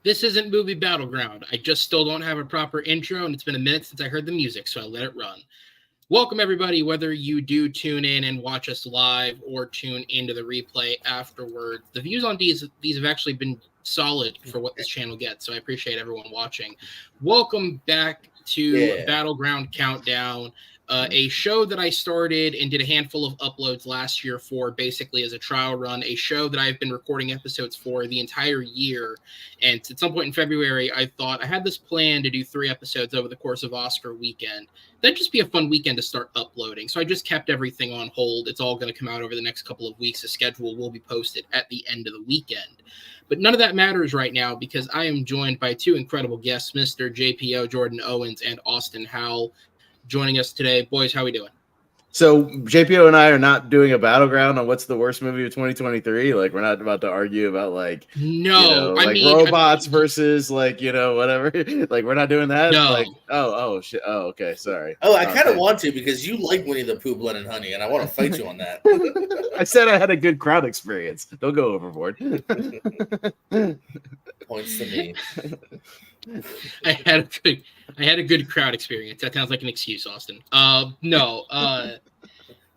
This isn't movie Battleground. I just still don't have a proper intro, and it's been a minute since I heard the music, so I let it run. Welcome, everybody, whether you do tune in and watch us live or tune into the replay afterward. The views on these have actually been solid for what this channel gets, so I appreciate everyone watching. Welcome back to Battleground Countdown, a show that I started and did a handful of uploads last year for, basically as a trial run, a show that I've been recording episodes for the entire year. And at some point in February, I thought I had this plan to do 3 episodes over the course of Oscar weekend. That'd just be a fun weekend to start uploading. So I just kept everything on hold. It's all going to come out over the next couple of weeks. The schedule will be posted at the end of the weekend. But none of that matters right now because I am joined by 2 incredible guests, Mr. JPO Jordan Owens and Austin Howell, joining us today. Boys, how we doing? So JPO and I are not doing a battleground on what's the worst movie of 2023. Like, we're not about to argue about robots versus whatever. Like, we're not doing that. No. Like, oh shit. Oh, okay. Sorry. Oh, I kind of want to because you like Winnie the Pooh, Blood and Honey, and I want to fight you on that. I said I had a good crowd experience. Don't go overboard. Points to me. I had a good crowd experience. That sounds like an excuse, Austin. No.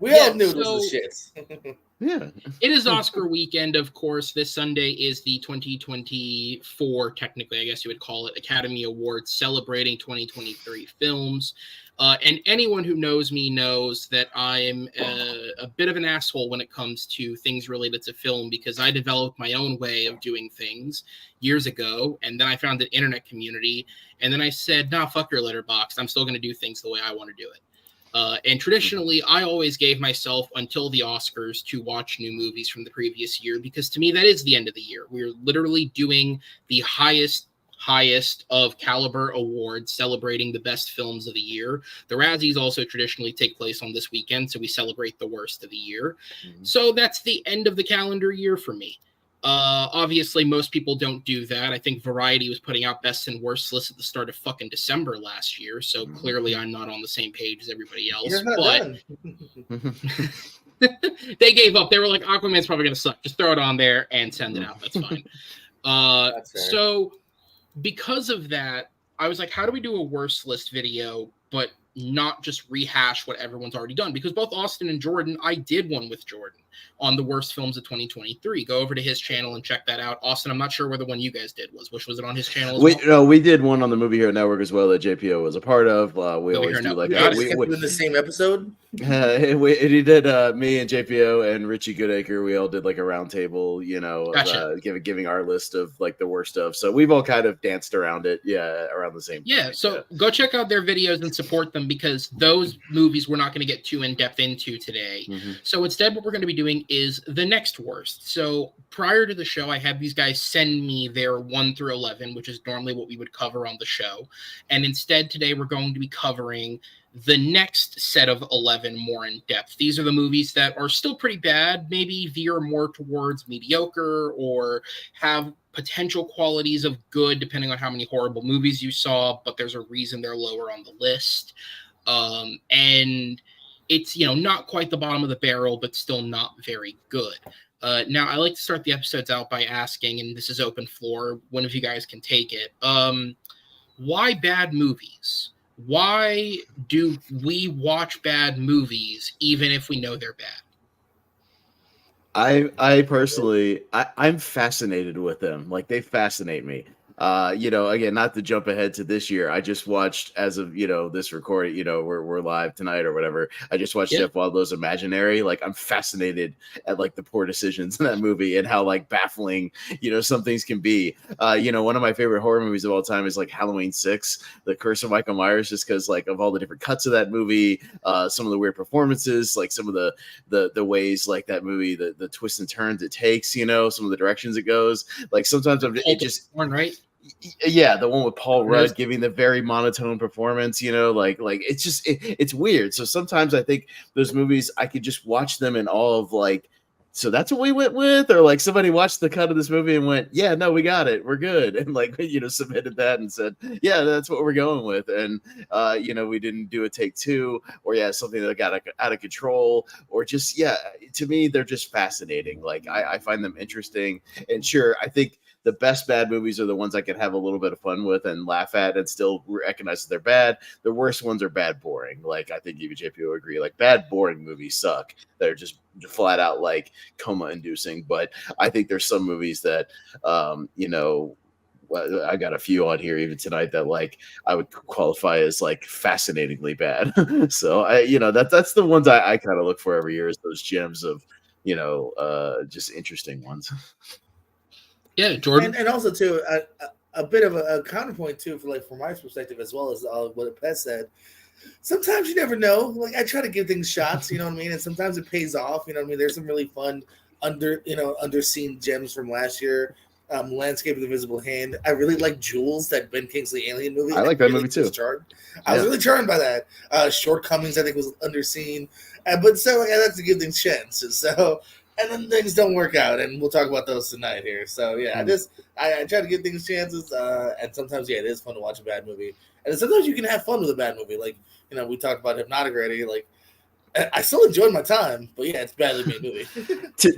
We all knew this was shits. Yeah. It is Oscar weekend, of course. This Sunday is the 2024, technically, I guess you would call it, Academy Awards celebrating 2023 films. And anyone who knows me knows that I'm a bit of an asshole when it comes to things related to film because I developed my own way of doing things years ago, and then I found an internet community, and then I said, nah, fuck your letterbox. I'm still going to do things the way I want to do it. And traditionally, I always gave myself until the Oscars to watch new movies from the previous year because to me, that is the end of the year. We're literally doing the highest of caliber awards celebrating the best films of the year. The Razzies also traditionally take place on this weekend, so we celebrate the worst of the year. So that's the end of the calendar year for me. Obviously, most people don't do that. I think Variety was putting out best and worst lists at the start of fucking December last year, so clearly I'm not on the same page as everybody else. But they gave up. They were like, Aquaman's probably going to suck. Just throw it on there and send it out. That's fine. So because of that, I was like, how do we do a worst list video, but not just rehash what everyone's already done? Because both Austin and Jordan, I did one with Jordan on the worst films of 2023. Go over to his channel and check that out. Austin, I'm not sure where the one you guys did was. Which was it on his channel as well? No, we did one on the Movie Hero Network as well that JPO was a part of. We always do like that. We in the same episode? He did me and JPO and Richie Goodacre. We all did like a round table, Gotcha. Giving our list of like the worst of. So we've all kind of danced around it, around the same time. So go check out their videos and support them because those movies we're not going to get too in-depth into today. So instead, what we're going to be doing is the next worst. So prior to the show, I had these guys send me their 1 through 11, which is normally what we would cover on the show. And instead, today we're going to be covering the next set of 11 more in depth. These are the movies that are still pretty bad, maybe veer more towards mediocre or have potential qualities of good, depending on how many horrible movies you saw, but there's a reason they're lower on the list. And it's, not quite the bottom of the barrel, but still not very good. Now, I like to start the episodes out by asking, and this is open floor, one of you guys can take it. Why bad movies? Why do we watch bad movies even if we know they're bad? I personally, I'm fascinated with them. Like, they fascinate me. Again, not to jump ahead to this year. I just watched, as of, this recording, we're live tonight or whatever. I just watched Jeff Wildlow's Imaginary. Like, I'm fascinated at like the poor decisions in that movie and how like baffling, some things can be. One of my favorite horror movies of all time is like Halloween 6, The Curse of Michael Myers, just because like of all the different cuts of that movie, some of the weird performances, like some of the ways like that movie, the twists and turns it takes, some of the directions it goes. Like sometimes right? Yeah, the one with Paul Rudd giving the very monotone performance, like it's just it's weird. So sometimes I think those movies I could just watch them in all of like, so that's what we went with, or like somebody watched the cut of this movie and went, yeah, no, we got it, we're good, and like submitted that and said, yeah, that's what we're going with, and we didn't do a take 2, or something that got out of control, or just to me they're just fascinating. Like I find them interesting, and sure, I think the best bad movies are the ones I can have a little bit of fun with and laugh at and still recognize that they're bad. The worst ones are bad boring. Like, I think even JP will agree. Like, bad boring movies suck. They're just flat out like coma inducing. But I think there's some movies that, I got a few on here even tonight that like I would qualify as like fascinatingly bad. So that's the ones I kind of look for every year, is those gems of just interesting ones. Yeah, Jordan. And also too a bit of a counterpoint too, from my perspective, as well as what Pez said. Sometimes you never know. Like, I try to give things shots, you know what I mean, and sometimes it pays off. You know what I mean. There's some really fun underseen gems from last year. Landscape of the Invisible Hand. I really like Jules, that Ben Kingsley alien movie. I like that movie too. I was really charmed by that. Shortcomings, I think, was underseen, but so I like to give things chances. So, and then things don't work out, and we'll talk about those tonight here. So yeah, I try to give things chances, and sometimes it is fun to watch a bad movie, and sometimes you can have fun with a bad movie. Like, we talked about Hypnotic already. Like, I still enjoyed my time, but yeah, it's a badly made movie.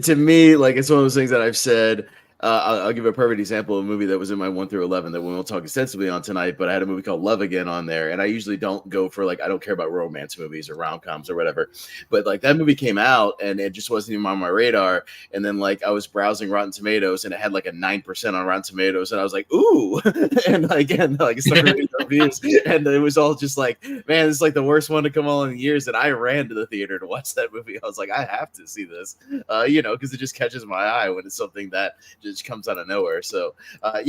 to me, like, it's one of those things that I've said. I'll give a perfect example of a movie that was in my 1 through 11 that we won't talk extensively on tonight, but I had a movie called Love Again on there. And I usually don't go for I don't care about romance movies or rom-coms or whatever. But like, that movie came out and it just wasn't even on my radar. And then like, I was browsing Rotten Tomatoes and it had like a 9% on Rotten Tomatoes. And I was like, ooh. and it started reading reviews. And it was all just like, man, this is like the worst one to come on in years. And I ran to the theater to watch that movie. I was like, I have to see this, because it just catches my eye when it's something that just comes out of nowhere. So I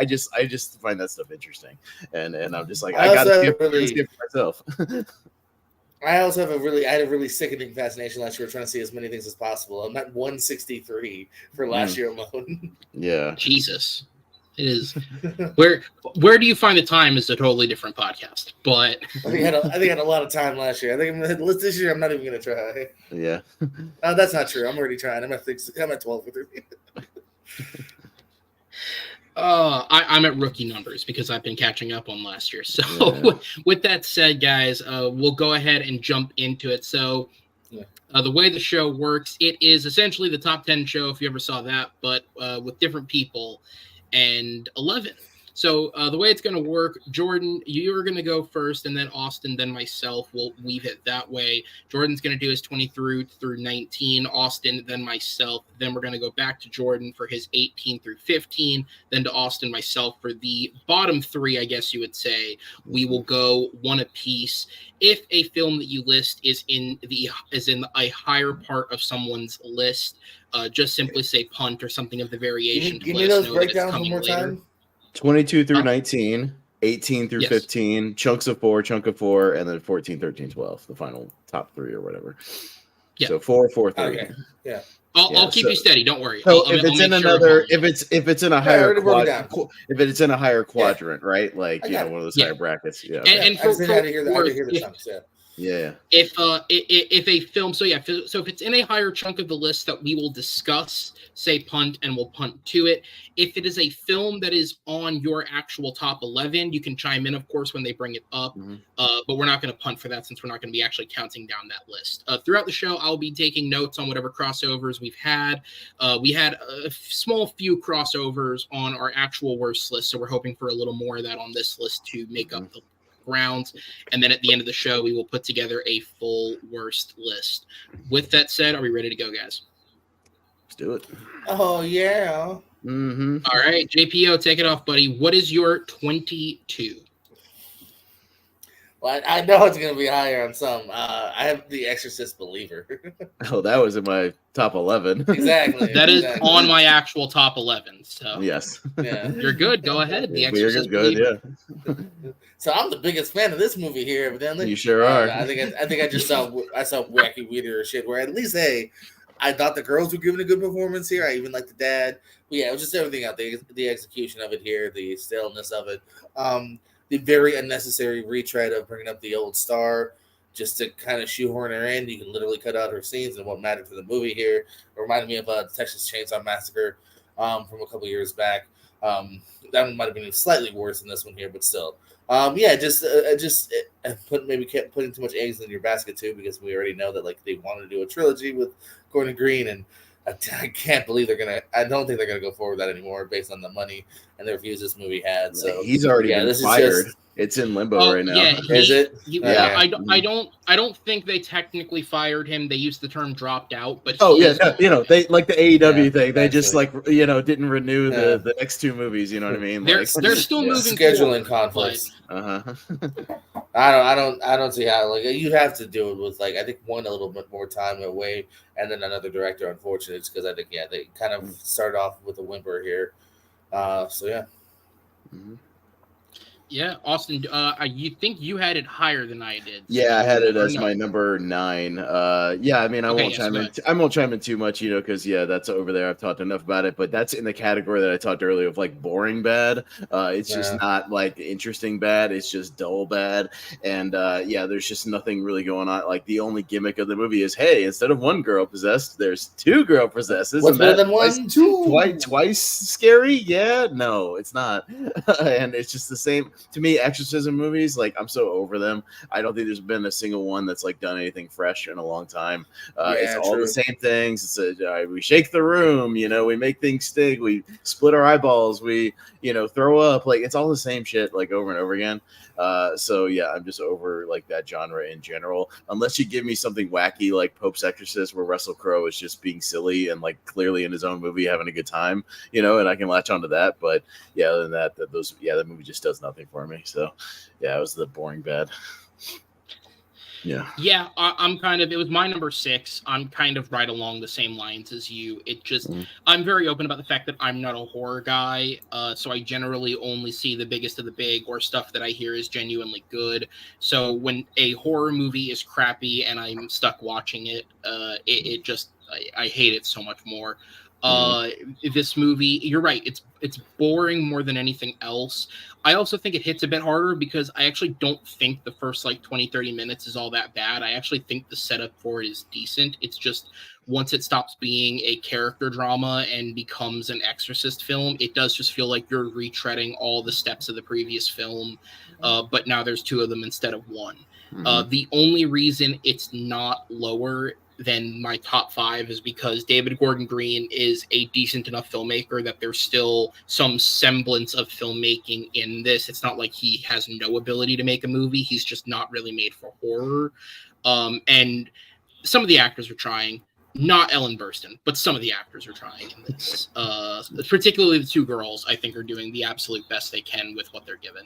just find that stuff interesting, and I'm just like, I gotta see it for myself. I also have I had a really sickening fascination last year trying to see as many things as possible. I'm at 163 for last year alone. Yeah, Jesus. It is where do you find the time is a totally different podcast. But I think I had a lot of time last year. I think this year I'm not even gonna try. Yeah. That's not true. I'm already trying. I'm at 12 with it. I'm at rookie numbers because I've been catching up on last year. So with that said, guys, we'll go ahead and jump into it. So the way the show works, it is essentially the top 10 show, if you ever saw that, but with different people and 11. So the way it's going to work, Jordan, you're going to go first, and then Austin, then myself. We'll weave it that way. Jordan's going to do his 20 through 19, Austin, then myself. Then we're going to go back to Jordan for his 18 through 15, then to Austin, myself for the bottom 3, I guess you would say. We will go one apiece. If a film that you list is in a higher part of someone's list, just simply say punt or something of the variation. Give me those breakdowns one more time. 22 through 19, 18 through 15, chunk of 4, and then 14, 13, 12, the final top 3 or whatever. Yeah. So 4, 4, 3. Okay. Yeah. I'll keep you steady. Don't worry. So if it's in a higher if it's in a higher quadrant, right? Like one of those higher brackets. Yeah. And I had to hear the chunks. Yeah. If a film, so if it's in a higher chunk of the list that we will discuss, say punt, and we'll punt to it. If it is a film that is on your actual top 11, you can chime in, of course, when they bring it up. Mm-hmm. But we're not going to punt for that since we're not going to be actually counting down that list. Throughout the show, I'll be taking notes on whatever crossovers we've had. We had a small few crossovers on our actual worst list, so we're hoping for a little more of that on this list to make up the grounds, and then at the end of the show we will put together a full worst list. With that said, are we ready to go, guys? Let's do it. Oh yeah. Mm-hmm. All right, JPO, take it off, buddy. What is your 22? Well, I know it's going to be higher on some. I have The Exorcist Believer. Oh, that was in my top 11. Exactly. That is on my actual top 11. So yes. Yeah. You're good. Go ahead. The Exorcist Believer. Yeah. So I'm the biggest fan of this movie here, evidently. You sure are. I think I just saw wacky weirder or shit. Where at least I thought the girls were giving a good performance here. I even liked the dad. But yeah, it was just everything out there. The execution of it here, the staleness of it. The very unnecessary retread of bringing up the old star just to kind of shoehorn her in. You can literally cut out her scenes and what mattered to the movie here. It reminded me of Texas Chainsaw Massacre from a couple years back. That one might have been slightly worse than this one here, but still. Just kept putting too much eggs in your basket too, because we already know that like they wanted to do a trilogy with Gordon Green, and I can't believe they're gonna. I don't think they're gonna go forward with that anymore, based on the money and the reviews this movie had. So He's already been this fired. is just. It's in limbo Oh right now. yeah, Is it? Yeah, Okay. I don't think they technically fired him. They used the term dropped out, but Oh he yeah, is no, they like the AEW thing. They just actually. didn't renew the next 2 movies. You know what I mean? they're Like still yeah. moving Scheduling forward, conflicts. Uh-huh. I don't see how, like, you'd have to do it with, like, I think one a little bit more time away, and then another director. Unfortunately, it's because I think they kind of started off with a whimper here. So yeah. Mm-hmm. Yeah, Austin, you think you had it higher than I did? Yeah, I had it as my number 9. Yeah, I mean, I won't chime in too much, because that's over there. I've talked enough about it, but that's in the category that I talked earlier of like boring bad. It's just not like interesting bad. It's just dull bad, and there's just nothing really going on. Like the only gimmick of the movie is, hey, instead of one girl possessed, there's 2 girl possesses. What's better than one? Twice scary? Yeah, no, it's not, and it's just the same to me. Exorcism movies, like, I'm so over them. I don't think there's been a single one that's like done anything fresh in a long time. It's all the same things. It's we shake the room, we make things stick, we split our eyeballs, we throw up. Like, it's all the same shit, like, over and over again. So yeah, I'm just over like that genre in general. Unless you give me something wacky like Pope's Exorcist, where Russell Crowe is just being silly and like clearly in his own movie having a good time, and I can latch onto that. But yeah, other than that, that movie just does nothing for me. So yeah, it was the boring bad. Yeah, I'm it was my number 6. I'm kind of right along the same lines as you. It just, I'm very open about the fact that I'm not a horror guy, so I generally only see the biggest of the big, or stuff that I hear is genuinely good. So when a horror movie is crappy and I'm stuck watching it, it just, I hate it so much more. This movie, you're right, it's boring more than anything else. I also think it hits a bit harder because I actually don't think the first like 20-30 minutes is all that bad. I actually think the setup for it is decent. It's just once it stops being a character drama and becomes an Exorcist film, it does just feel like you're retreading all the steps of the previous film, but now there's 2 of them instead of 1. The only reason it's not lower than my top 5 is because David Gordon Green is a decent enough filmmaker that there's still some semblance of filmmaking in this. It's not like he has no ability to make a movie. He's just not really made for horror. And some of the actors are trying. Not Ellen Burstyn, but some of the actors are trying in this. Particularly the 2 girls, I think, are doing the absolute best they can with what they're given.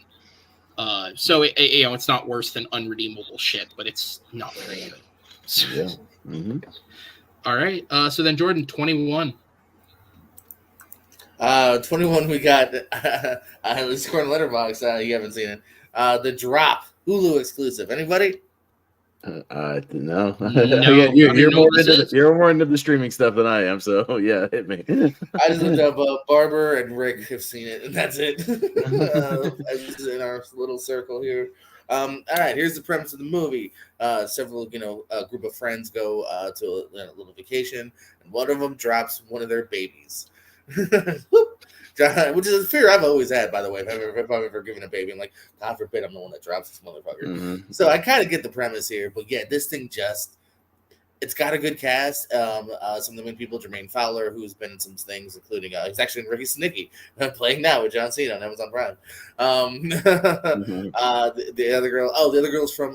So it's not worse than unredeemable shit, but it's not very good. Yeah. All right. So then, Jordan, 21. 21. We got let's score in Letterbox. You haven't seen it. The Drop, Hulu exclusive. Anybody? No. No. You're more into the streaming stuff than I am. So yeah, hit me. I just looked up. Barber and Rick have seen it, and that's it. In our little circle here. All right, here's the premise of the movie. Several, a group of friends go to a little vacation, and one of them drops one of their babies. Which is a fear I've always had, by the way. If I've ever given a baby, I'm like, God forbid I'm the one that drops this motherfucker. So I kind of get the premise here, but yeah, this thing it's got a good cast. Some of the main people, Jermaine Fowler, who's been in some things, including he's actually in Ricky Snicky, playing now with John Cena on Amazon Prime. The other girl, the other girl's from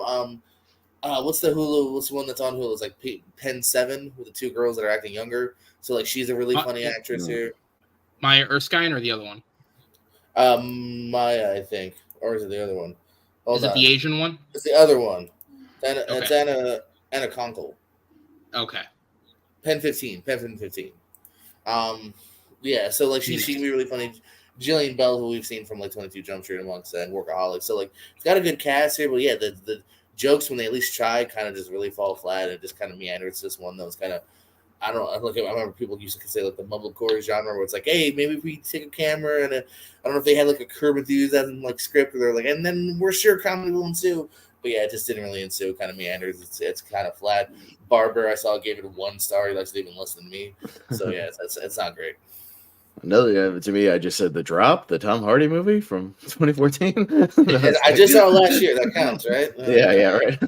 what's the Hulu? What's the one that's on Hulu? It's like Pen 7 with the 2 girls that are acting younger. So like she's a really funny actress here. Maya Erskine or the other one? Maya, I think, or is it the other one? Is it the Asian one? It's the other one. It's Anna Conkle. Okay. Pen 15. Yeah, so like she can be really funny. Jillian Bell, who we've seen from like 22 Jump Street amongst and Workaholics. So like it's got a good cast here, but yeah, the jokes when they at least try kind of just really fall flat and just kind of meander. It's this one that was kind of, I remember people used to say like the mumblecore genre where it's like, hey, maybe if we take a camera and I don't know if they had like a Curb Enthusiasm like script, or they're like, and then we're sure comedy will ensue. But yeah, it just didn't really ensue. Kind of meanders. It's kind of flat. Barber, I saw, gave it 1 star. He likes to even less than me. So yeah, it's not great. Another to me, I just said The Drop, the Tom Hardy movie from 2014. I just saw it last year. That counts, right? Yeah, right.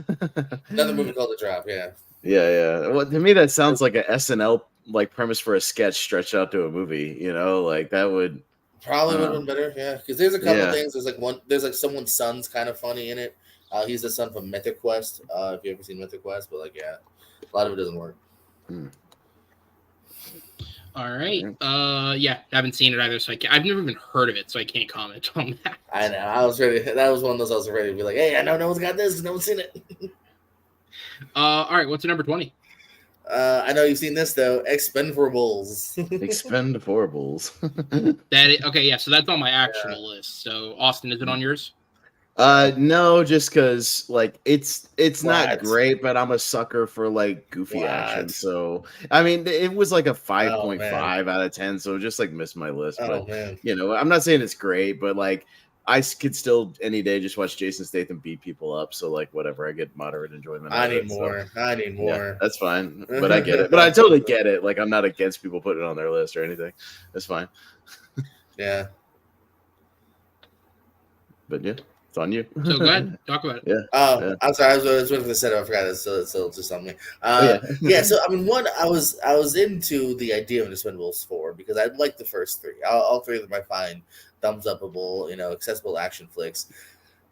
Another movie called The Drop. Yeah. Yeah. Well, to me, that sounds like a SNL like premise for a sketch stretched out to a movie. You know, like that would Probably would have been better, yeah. Because there's a couple yeah. things. There's like someone's son's kind of funny in it. He's the son from Mythic Quest. If you ever seen Mythic Quest, but like, yeah, a lot of it doesn't work. All right. Yeah, haven't seen it either, so I've never even heard of it, so I can't comment on that. I know. I was ready. That was one of those I was ready to be like, hey, I know no one's got this. No one's seen it. All right. What's your number 20? I know you've seen this though. Expendables. Expendables. Okay, yeah. So that's on my actual list. So Austin, is it on yours? No, just because like it's not What? great, but I'm a sucker for like goofy What? action. So I mean, it was like a 5.5 man. out of 10. So just like missed my list. Oh But man. you know, I'm not saying it's great, but like could still any day just watch Jason Statham beat people up. So like whatever, I get moderate enjoyment. I out of need it, more. So, I need more. yeah, that's fine. But I get it. But I totally get it. Like I'm not against people putting it on their list or anything. That's fine. Yeah. But yeah. It's on you. So go ahead, talk about it. Yeah. Oh, yeah. I'm sorry. I was waiting for the setup. I forgot it. So it's just on me. Yeah. So I mean, I was into the idea of Expendables 4 because I like the first three. All three of them I find thumbs upable, accessible action flicks.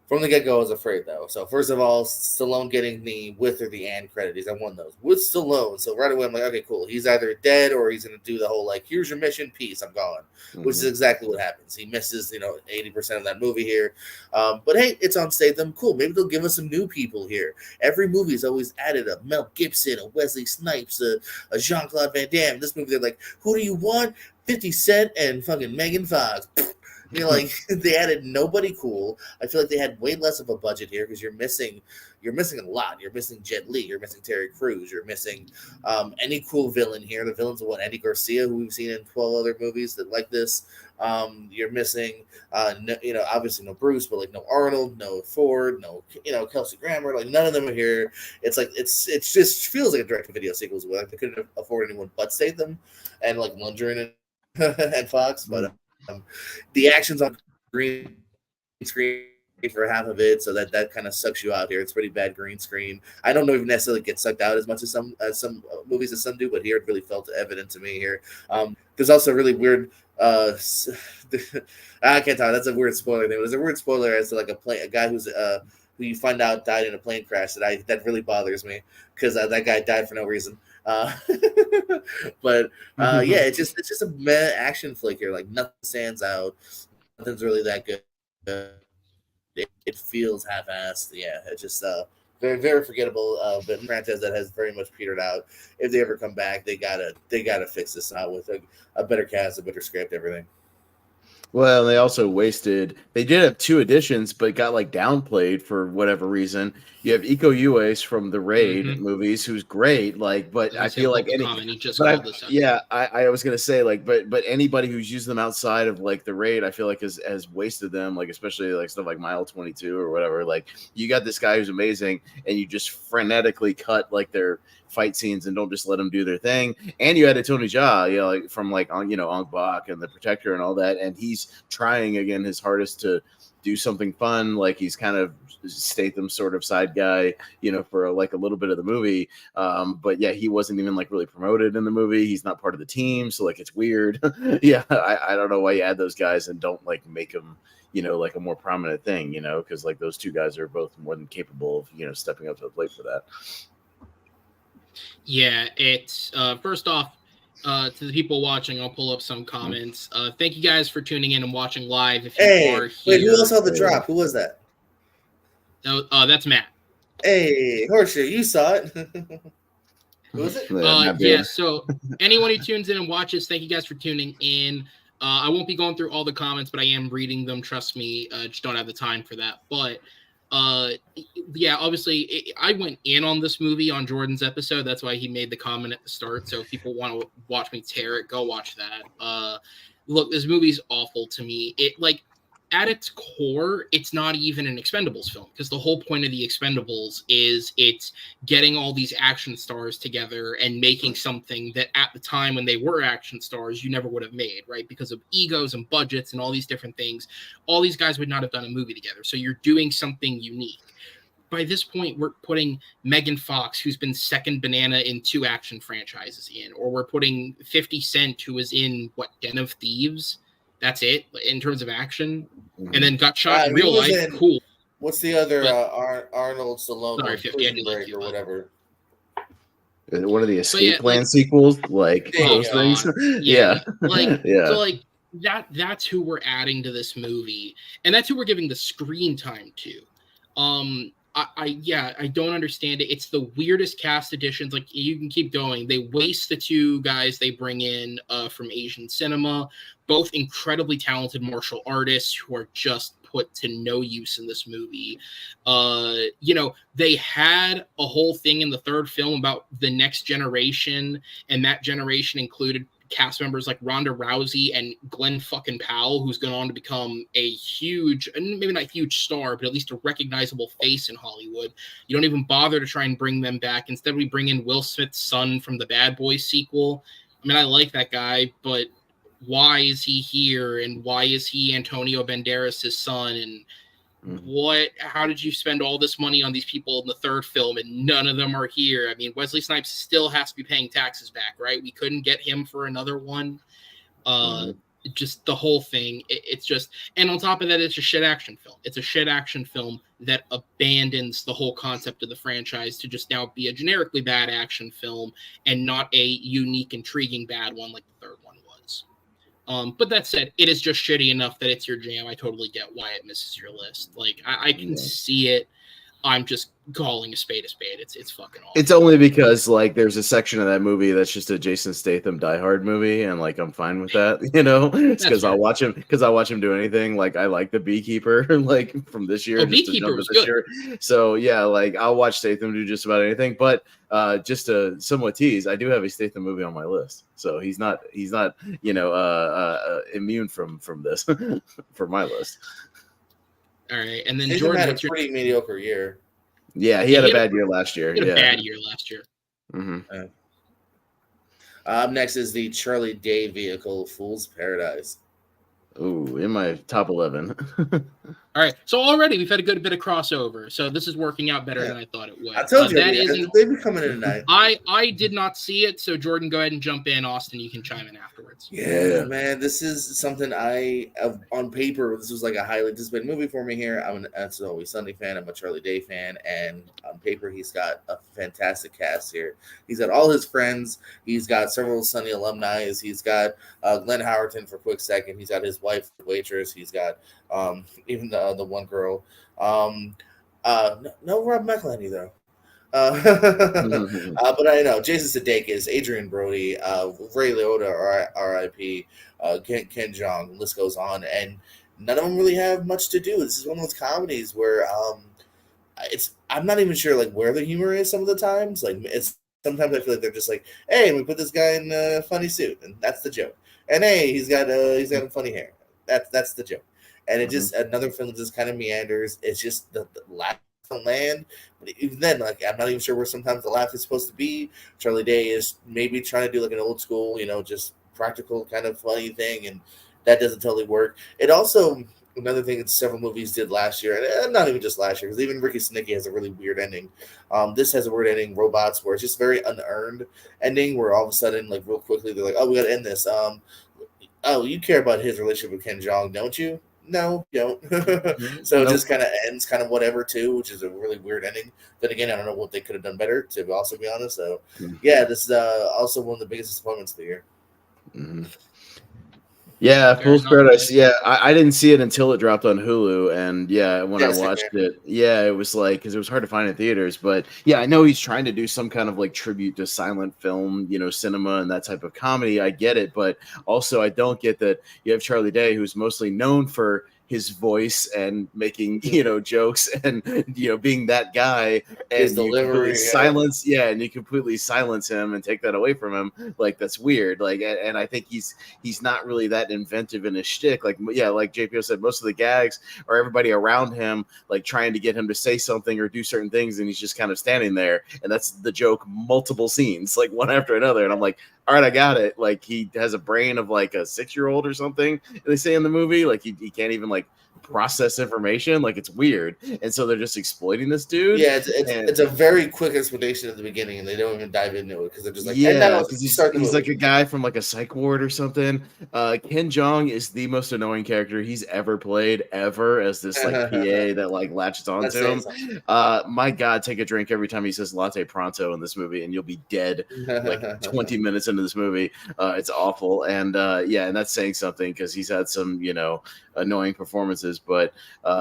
From the get-go, I was afraid, though. So, first of all, Stallone getting the with or the and credit. I won those. With Stallone. So, right away, I'm like, okay, cool. He's either dead or he's going to do the whole, like, here's your mission, peace, I'm gone. Which is exactly what happens. He misses, 80% of that movie here. But, hey, it's on Statham. Cool. Maybe they'll give us some new people here. Every movie's always added a Mel Gibson, a Wesley Snipes, a Jean-Claude Van Damme. This movie, they're like, who do you want? 50 Cent and fucking Megan Fox. Like they added nobody cool. I feel like they had way less of a budget here because you're missing a lot. You're missing Jet Li. You're missing Terry Crews. You're missing any cool villain here. The villains of Andy Garcia, who we've seen in 12 other movies that like this. You're missing, obviously no Bruce, but like no Arnold, no Ford, no Kelsey Grammer. Like none of them are here. It's like it just feels like a direct-to-video sequel. Like they couldn't afford anyone but Statham and like Lundgren and Fox, but. The action's on green screen for half of it, so that kind of sucks you out here. It's pretty bad green screen. I don't know if it necessarily get sucked out as much as some movies as some do, but here it really felt evident to me here. There's also a really weird. I can't tell. That's a weird spoiler. There was a weird spoiler as to like a guy who's who you find out died in a plane crash. That really bothers me because that guy died for no reason. But yeah, it's just a meh action flick here. Like nothing stands out. Nothing's really that good. It feels half-assed. Yeah, it's just very very forgettable. But franchise that has very much petered out. If they ever come back, they gotta fix this out with a better cast, a better script, everything. Well, they also wasted. They did have 2 editions, but got like downplayed for whatever reason. You have Iko Uwais from the Raid movies, who's great. Like, but I feel like I was gonna say like, but anybody who's used them outside of like the Raid, I feel like has wasted them. Like, especially like stuff like Mile 22 or whatever. Like, you got this guy who's amazing, and you just frenetically cut like their fight scenes and don't just let them do their thing. And you added Tony Jaa, like from like Ong Bak and the Protector and all that, and he's trying again his hardest to do something fun. Like he's kind of Statham sort of side guy, for like a little bit of the movie. But yeah, he wasn't even like really promoted in the movie. He's not part of the team, so like it's weird. Yeah, I don't know why you add those guys and don't like make them like a more prominent thing, because like those 2 guys are both more than capable of stepping up to the plate for that. Yeah, it's first off, to the people watching, I'll pull up some comments. Thank you guys for tuning in and watching live. If you are here, wait, who else saw the drop? Who was that? That's Matt. Hey, Horseshoe, you saw it. Who was it? Yeah, so anyone who tunes in and watches, thank you guys for tuning in. I won't be going through all the comments, but I am reading them. Trust me, just don't have the time for that. But yeah, obviously I went in on this movie on Jordan's episode. That's why he made the comment at the start. So if people want to watch me tear it, go watch that. Look, this movie's awful to me. It like at its core, it's not even an Expendables film because the whole point of the Expendables is it's getting all these action stars together and making something that at the time when they were action stars, you never would have made, right? Because of egos and budgets and all these different things, all these guys would not have done a movie together. So you're doing something unique. by this point, we're putting Megan Fox, who's been second banana in 2 action franchises in, or we're putting 50 Cent, who was in Den of Thieves. That's it in terms of action, and then got shot in real life. Cool. What's the other Arnold Stallone? Sorry, 50, Prison Break or whatever. One of the Escape Plan sequels, like those things. Yeah. So that's who we're adding to this movie, and that's who we're giving the screen time to. I don't understand it. It's the weirdest cast additions. Like, you can keep going. They waste the 2 guys they bring in from Asian cinema, both incredibly talented martial artists who are just put to no use in this movie. They had a whole thing in the 3rd film about the next generation, and that generation included cast members like Ronda Rousey and Glenn fucking Powell, who's gone on to become a huge, and maybe not huge star, but at least a recognizable face in Hollywood. You don't even bother to try and bring them back. Instead, we bring in Will Smith's son from the Bad Boys sequel. I mean, I like that guy, but why is he here? And why is he Antonio Banderas' son? And how did you spend all this money on these people in the 3rd film and none of them are here? I mean, Wesley Snipes still has to be paying taxes back, right? We couldn't get him for another one. Just the whole thing. It's just, and on top of that, it's a shit action film. It's a shit action film that abandons the whole concept of the franchise to just now be a generically bad action film and not a unique, intriguing bad one like the 3rd one was. But that said, it is just shitty enough that it's your jam. I totally get why it misses your list. Like, I can see it. I'm just calling a spade a spade. It's fucking awful. It's only because like there's a section of that movie that's just a Jason Statham Die Hard movie, and like I'm fine with that, It's because I'll watch him do anything. Like I like The Beekeeper, like from this year. Beekeeper was good. Year. So yeah, like I'll watch Statham do just about anything. But just to somewhat tease, I do have a Statham movie on my list, so he's not immune from this for my list. All right, and then Statham Jordan had a pretty mediocre year. Yeah, he had a bad year last year. He had a bad year last year. Mm-hmm. Next is the Charlie Day vehicle, Fool's Paradise. Ooh, in my top 11. All right, so already we've had a good bit of crossover, so this is working out better than I thought it would. I told you, they've been coming in tonight. I did not see it, so Jordan, go ahead and jump in. Austin, you can chime in afterwards. Yeah, man, this is something on paper, this was like a highly anticipated movie for me here. I'm an It's Always Sunny fan. I'm a Charlie Day fan, and on paper, he's got a fantastic cast here. He's got all his friends. He's got several Sunny alumni. He's got Glenn Howerton for a quick second. He's got his wife, the waitress. He's got even the one girl. No Rob McElhenney though. But I know Jason Sudeikis, Adrian Brody, Ray Liotta, R.I.P., Ken Jeong, the list goes on, and none of them really have much to do. This is one of those comedies where I'm not even sure like where the humor is some of the times. Like sometimes I feel like they're just like, hey, we put this guy in a funny suit, and that's the joke. And hey, he's got funny hair. That's the joke. And it just another film just kind of meanders. It's just the laugh on land. But even then, like I'm not even sure where sometimes the laugh is supposed to be. Charlie Day is maybe trying to do like an old school, just practical kind of funny thing, and that doesn't totally work. It also another thing that several movies did last year, and not even just last year, because even Ricky Snicky has a really weird ending. This has a weird ending, Robots, where it's just very unearned ending, where all of a sudden, like real quickly, they're like, "Oh, we got to end this." Oh, you care about his relationship with Ken Jeong, don't you? No, you don't. So it just kind of ends kind of whatever too, which is a really weird ending. Then again, I don't know what they could have done better, to also be honest. So yeah, this is also one of the biggest disappointments of the year. Yeah, Fool's Paradise. Yeah, I didn't see it until it dropped on Hulu, and when I watched it, it was like because it was hard to find in theaters. But yeah, I know he's trying to do some kind of like tribute to silent film, cinema and that type of comedy. I get it, but also I don't get that you have Charlie Day, who's mostly known for his voice and making jokes and being that guy, and his delivery, and you completely silence him and take that away from him. Like that's weird. Like, and I think he's not really that inventive in his shtick. Like like JPO said, most of the gags are everybody around him like trying to get him to say something or do certain things, and he's just kind of standing there, and that's the joke. Multiple scenes, like one after another, and I'm like, all right, I got it. Like he has a brain of like a 6-year-old or something. They say in the movie, like he can't even like process information. Like, it's weird, and so they're just exploiting this dude. Yeah, And it's a very quick explanation at the beginning, and they don't even dive into it because they're just like, and yeah, now because start the he's movie. like a guy from like a psych ward or something. Ken Jeong is the most annoying character he's ever played ever as this like PA that like latches That's onto him. saying My God, take a drink every time he says latte pronto in this movie, and you'll be dead like 20 something. minutes into this movie. It's awful, and yeah, and that's saying something because he's had some annoying performances, but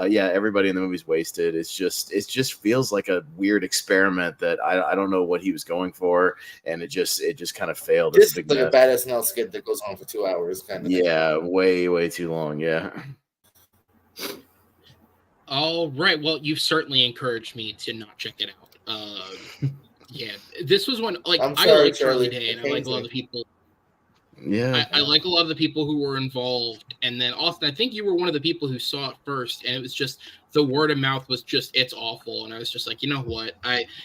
yeah, everybody in the movie's wasted. It just feels like a weird experiment that I don't know what he was going for, and it just kind of failed. It's This a is big like a mess. bad SNL skit that goes on for 2 hours, kind of thing. Yeah, way too long. Yeah. All right. Well, you've certainly encouraged me to not check it out. Yeah, this was one like I'm I sorry, like Charlie Charlie. Day, and I like a lot of the people. Yeah. I like a lot of the people who were involved, and then Austin, I think you were one of the people who saw it first, and it was just the word of mouth was just it's awful, and I was just like, you know what,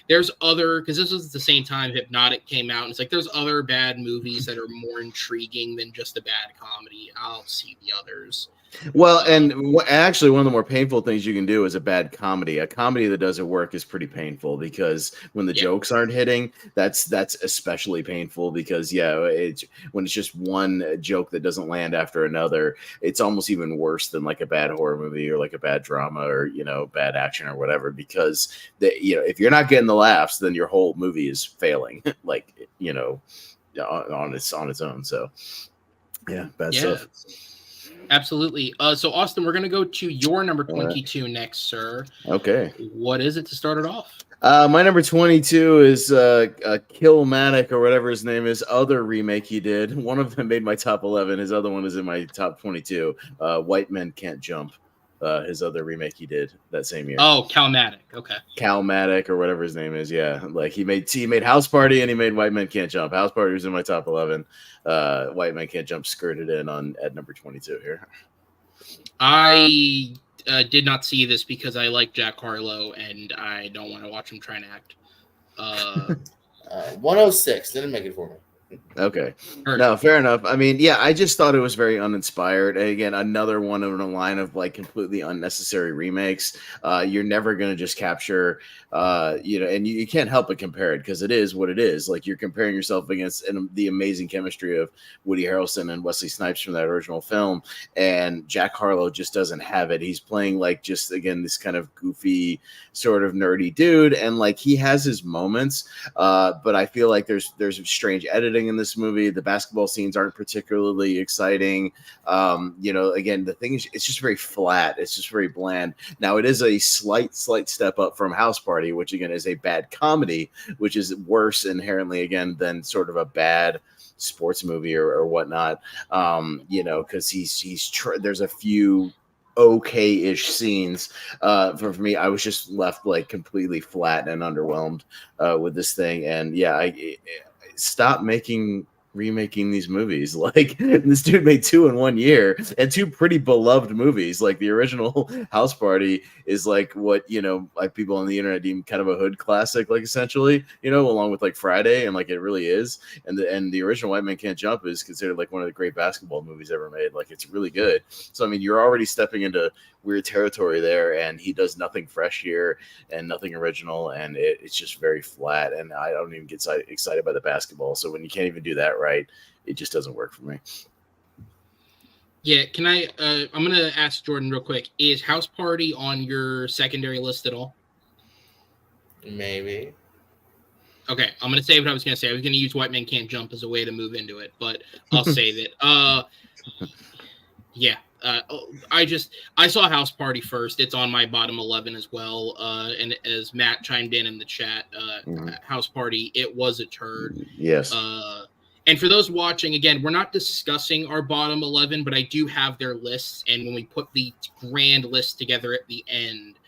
there's other because this was at the same time Hypnotic came out, and it's like there's other bad movies that are more intriguing than just a bad comedy. I'll see the others. Well, and actually, one of the more painful things you can do is a bad comedy. A comedy that doesn't work is pretty painful because when the jokes aren't hitting, that's especially painful because when it's just one joke that doesn't land after another, it's almost even worse than like a bad horror movie or like a bad drama or bad action or whatever. Because if you're not getting the laughs, then your whole movie is failing. like on its own. So yeah, bad stuff. Absolutely. So, Austin, we're going to go to your number 22 next, sir. Okay. What is it to start it off? My number 22 is Killmatic or whatever his name is. Other remake he did. One of them made my top 11. His other one is in my top 22. White Men Can't Jump. His other remake he did that same year. Oh, Calmatic. Okay. Calmatic or whatever his name is. Yeah, like he made House Party and he made White Men Can't Jump. House Party was in my top 11. White Men Can't Jump skirted in at number 22 here. I did not see this because I like Jack Harlow and I don't want to watch him try and act. 106 didn't make it for me. Okay. No, fair enough. I mean, yeah, I just thought it was very uninspired. And again, another one in a line of like completely unnecessary remakes. You're never going to just capture, and you can't help but compare it because it is what it is. Like you're comparing yourself against the amazing chemistry of Woody Harrelson and Wesley Snipes from that original film. And Jack Harlow just doesn't have it. He's playing like just, again, this kind of goofy, sort of nerdy dude. And like he has his moments, but I feel like there's strange editing in this movie. The basketball scenes aren't particularly exciting. Again, the thing is, it's just very flat. It's just very bland. Now, it is a slight step up from House Party, which again is a bad comedy, which is worse inherently again than sort of a bad sports movie or whatnot. Because there's a few okay-ish scenes. For me, I was just left like completely flat and underwhelmed with this thing. And yeah, I stop remaking these movies. Like this dude made 2 in 1 year and 2 pretty beloved movies. Like the original House Party is like what like people on the internet deem kind of a hood classic, like essentially, along with like Friday, and like it really is. And the original White Men Can't Jump is considered like one of the great basketball movies ever made. Like it's really good. So I mean, you're already stepping into weird territory there, and he does nothing fresh here and nothing original, and it's just very flat. And I don't even get excited by the basketball. So when you can't even do that right, it just doesn't work for me. Yeah, can I? I'm gonna ask Jordan real quick. Is House Party on your secondary list at all? Maybe. Okay, I'm gonna say what I was gonna say. I was gonna use White Men Can't Jump as a way to move into it, but I'll save it. Yeah. I saw House Party first. It's on my bottom 11 as well. And as Matt chimed in the chat, House Party, it was a turd. Yes. And for those watching, again, we're not discussing our bottom 11, but I do have their lists. And when we put the grand list together at the end,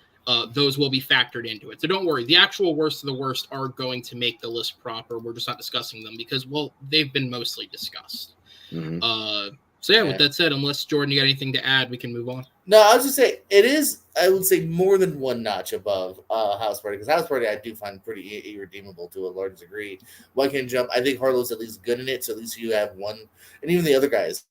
those will be factored into it. So don't worry. The actual worst of the worst are going to make the list proper. We're just not discussing them because, well, they've been mostly discussed. Mm-hmm. So yeah, with that said, unless Jordan, you got anything to add, we can move on. No, I was just say it is. I would say more than one notch above House Party, because House Party I do find pretty irredeemable to a large degree. White Can't Jump, I think Harlow's at least good in it, so at least you have one, and even the other guys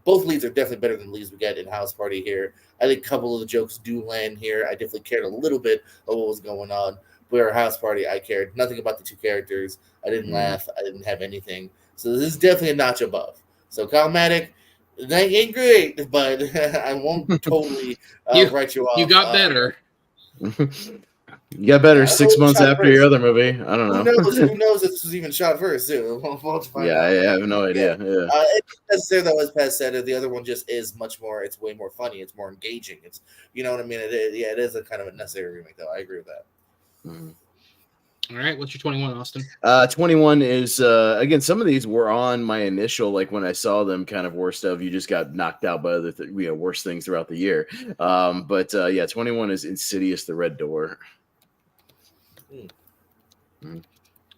both leads are definitely better than leads we get in House Party here. I think a couple of the jokes do land here. I definitely cared a little bit of what was going on. Where House Party, I cared nothing about the two characters. I didn't laugh. I didn't have anything. So this is definitely a notch above. So Calmatic, that ain't great, but I won't totally write you off. You got better. You got better 6 months after your other movie. I don't know. Who knows if this was even shot first, too. Yeah, I have no idea. Yeah. It's necessarily, though, as Pat said, the other one just is much more, it's way more funny. It's more engaging. It's, you know what I mean? It is a kind of a necessary remake, though. I agree with that. Mm-hmm. All right, what's your 21, Austin? 21 is again, some of these were on my initial, like when I saw them, kind of worst of. You just got knocked out by other worse things throughout the year. But 21 is Insidious: The Red Door.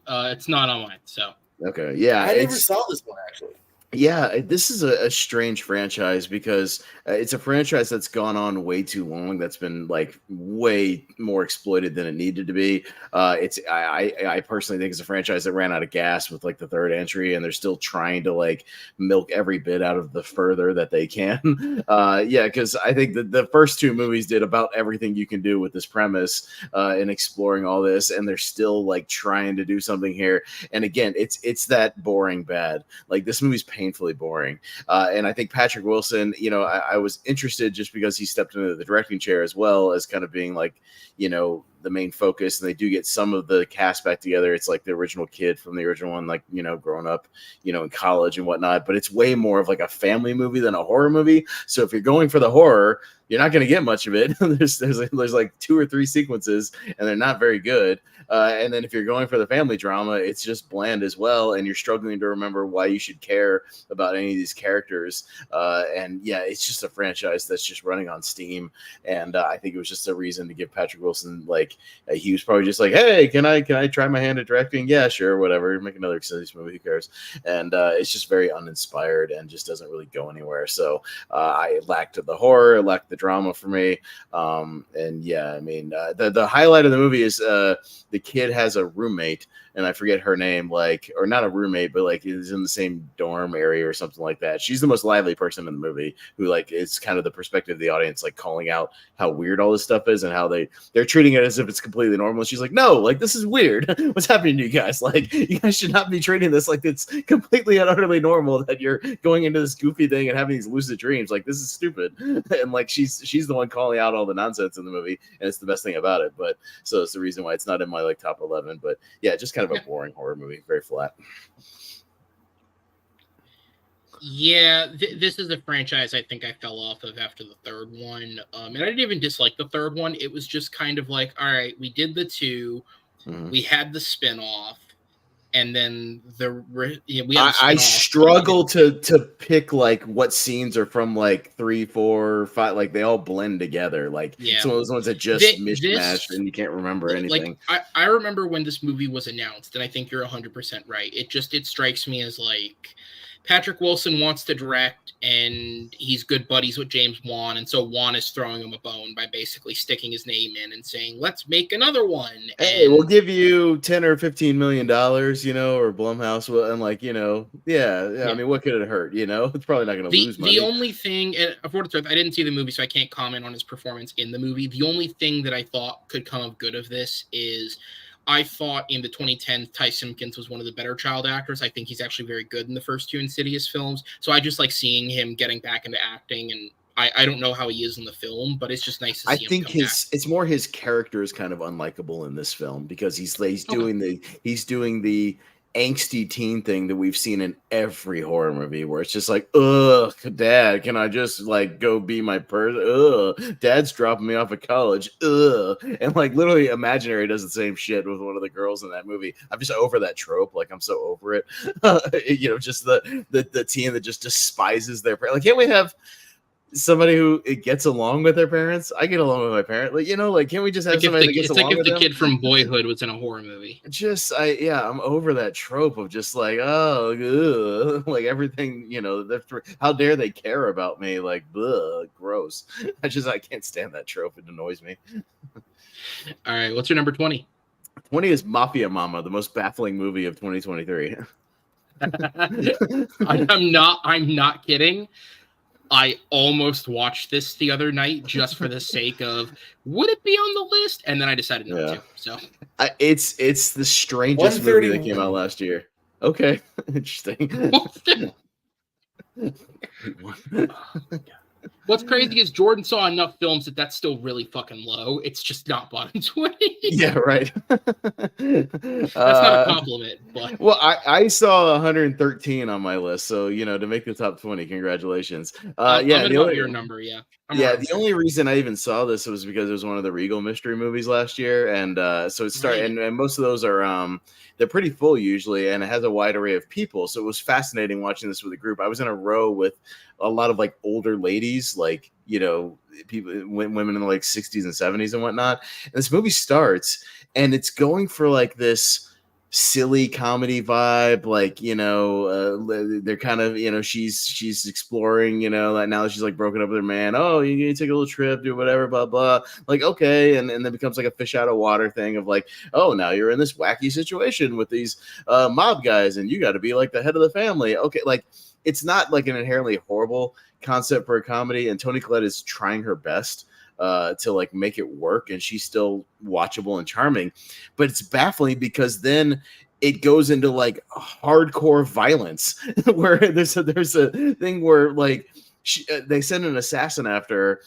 It's not on mine, so okay. Yeah, I never saw this one actually. Yeah, this is a strange franchise because it's a franchise that's gone on way too long. That's been like way more exploited than it needed to be. I personally think it's a franchise that ran out of gas with like the third entry, and they're still trying to like milk every bit out of the further that they can. Because I think that the first two movies did about everything you can do with this premise in exploring all this, and they're still like trying to do something here. And again, it's that boring bad. Like this movie's painfully boring. And I think Patrick Wilson, I was interested just because he stepped into the directing chair as well as kind of being like, the main focus. And they do get some of the cast back together. It's like the original kid from the original one, like, growing up, in college and whatnot. But it's way more of like a family movie than a horror movie. So if you're going for the horror, you're not going to get much of it. there's like 2 or 3 sequences, and they're not very good. And then if you're going for the family drama, it's just bland as well, and you're struggling to remember why you should care about any of these characters. It's just a franchise that's just running on steam. And I think it was just a reason to give Patrick Wilson, like, he was probably just like, hey, can I try my hand at directing? Yeah, sure, whatever. Make another Exodus movie, who cares? And it's just very uninspired and just doesn't really go anywhere. So I lacked the horror, lacked the drama for me. The highlight of the movie is the kid has a roommate, and I forget her name, or not a roommate, but like is in the same dorm area or something like that. She's the most lively person in the movie, who like is kind of the perspective of the audience, like calling out how weird all this stuff is and how they're treating it as if it's completely normal. And she's like, no, like this is weird. What's happening to you guys? Like you guys should not be treating this like it's completely and utterly normal that you're going into this goofy thing and having these lucid dreams. Like this is stupid. And like she's the one calling out all the nonsense in the movie, and it's the best thing about it. But so it's the reason why it's not in my like top 11. But yeah, just kind of a boring horror movie, very flat. Yeah, this is a franchise I think I fell off of after the third one. And I didn't even dislike the third one. It was just kind of like, all right, we did the 2, we had the spinoff, and then I struggle to pick like what scenes are from like 3, 4, 5. Like they all blend together. Like some of those ones that just mishmashed and you can't remember anything. Like I remember when this movie was announced, and I think you're 100% right. It strikes me as like Patrick Wilson wants to direct, and he's good buddies with James Wan, and so Wan is throwing him a bone by basically sticking his name in and saying, let's make another one. Hey, we'll give you $10 or $15 million, or Blumhouse will, and like, I mean, what could it hurt? It's probably not going to lose money. The only thing, and for what it's worth, I didn't see the movie, so I can't comment on his performance in the movie. The only thing that I thought could come of good of this is I thought in the 2010s, Ty Simpkins was one of the better child actors. I think he's actually very good in the first 2 Insidious films. So I just like seeing him getting back into acting, and I don't know how he is in the film, but it's just nice to see him. I think it's more his character is kind of unlikable in this film because he's doing the angsty teen thing that we've seen in every horror movie where it's just like, ugh, Dad, can I just like go be my person? Ugh, Dad's dropping me off at college. Ugh. And like literally Imaginary does the same shit with one of the girls in that movie. I'm just over that trope. Like I'm so over it. Just the teen that just despises their parents. Like, can't we have somebody who gets along with their parents? I get along with my parents. Like, can't we just have somebody that gets along with them? It's like if the kid from Boyhood was in a horror movie. I'm over that trope of just like, oh, ugh, like everything, how dare they care about me? Like, ugh, gross. I can't stand that trope. It annoys me. All right, what's your number 20? 20 is Mafia Mama, the most baffling movie of 2023. I'm not kidding. I almost watched this the other night just for the sake of, would it be on the list? And then I decided not to. So it's the strangest movie that came out 131. last year. Okay, interesting. What's crazy is Jordan saw enough films that's still really fucking low. It's just not bottom 20. Yeah, right. That's not a compliment, but well, I saw 113 on my list, so to make the top 20, congratulations. I'm Yeah, at about your number. Yeah, the only reason I even saw this was because it was one of the Regal mystery movies last year, and so it started, and most of those are they're pretty full usually, and it has a wide array of people. So it was fascinating watching this with a group. I was in a row with a lot of like older ladies, like people, women in the like 60s and 70s and whatnot. And this movie starts, and it's going for like this silly comedy vibe, like they're kind of she's exploring, like now she's like broken up with her man. Oh, you need to take a little trip, do whatever, blah blah, like okay, and then becomes like a fish out of water thing of like, oh, now you're in this wacky situation with these mob guys and you got to be like the head of the family. Okay, like it's not like an inherently horrible concept for a comedy, and Toni Collette is trying her best to like make it work, and she's still watchable and charming, but it's baffling because then it goes into like hardcore violence where there's a thing where like they send an assassin after her,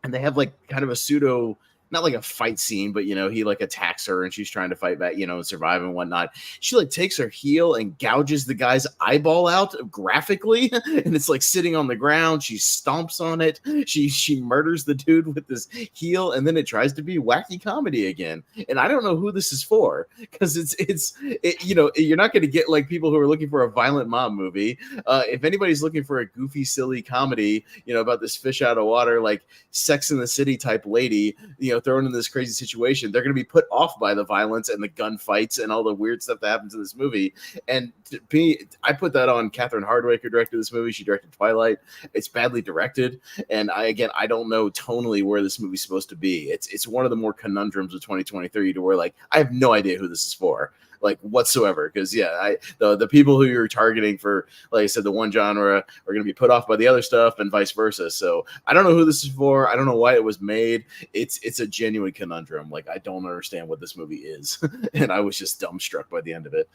and they have like kind of a pseudo, not like a fight scene, but he like attacks her and she's trying to fight back, and survive and whatnot. She like takes her heel and gouges the guy's eyeball out graphically, and it's like sitting on the ground. She stomps on it. She murders the dude with this heel, and then it tries to be wacky comedy again. And I don't know who this is for, because you're not going to get like people who are looking for a violent mob movie. If anybody's looking for a goofy, silly comedy, about this fish out of water, like Sex in the City type lady, thrown in this crazy situation, they're going to be put off by the violence and the gunfights and all the weird stuff that happens in this movie. And to me, I put that on Catherine Hardwicke, who directed this movie. She directed Twilight. It's badly directed, and I don't know tonally where this movie's supposed to be. It's one of the more conundrums of 2023 to where like I have no idea who this is for, like whatsoever, because the people who you're targeting for, like I said, the one genre are going to be put off by the other stuff and vice versa. So I don't know who this is for. I don't know why it was made. It's a genuine conundrum. Like I don't understand what this movie is. And I was just dumbstruck by the end of it.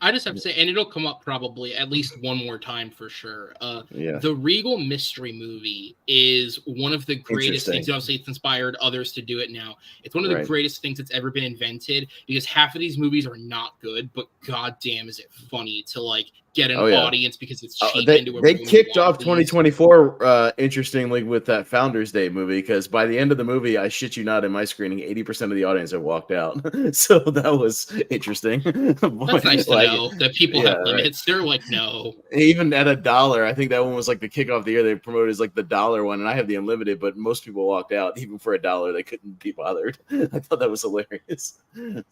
I just have to say, and it'll come up probably at least one more time for sure. Yeah. The Regal mystery movie is one of the greatest things. Obviously, it's inspired others to do it now. It's one of the greatest things that's ever been invented, because half of these movies are not good, but goddamn, is it funny to like get an audience because it's cheap into a They kicked off 2024 interestingly with that Founders Day movie, because by the end of the movie, I shit you not, in my screening, 80% of the audience had walked out. So that was interesting. That's nice to know that people have limits. They're like, no. Even at $1, I think that one was like the kickoff of the year. They promoted as like the $1 one, and I have the unlimited, but most people walked out. Even for $1, they couldn't be bothered. I thought that was hilarious.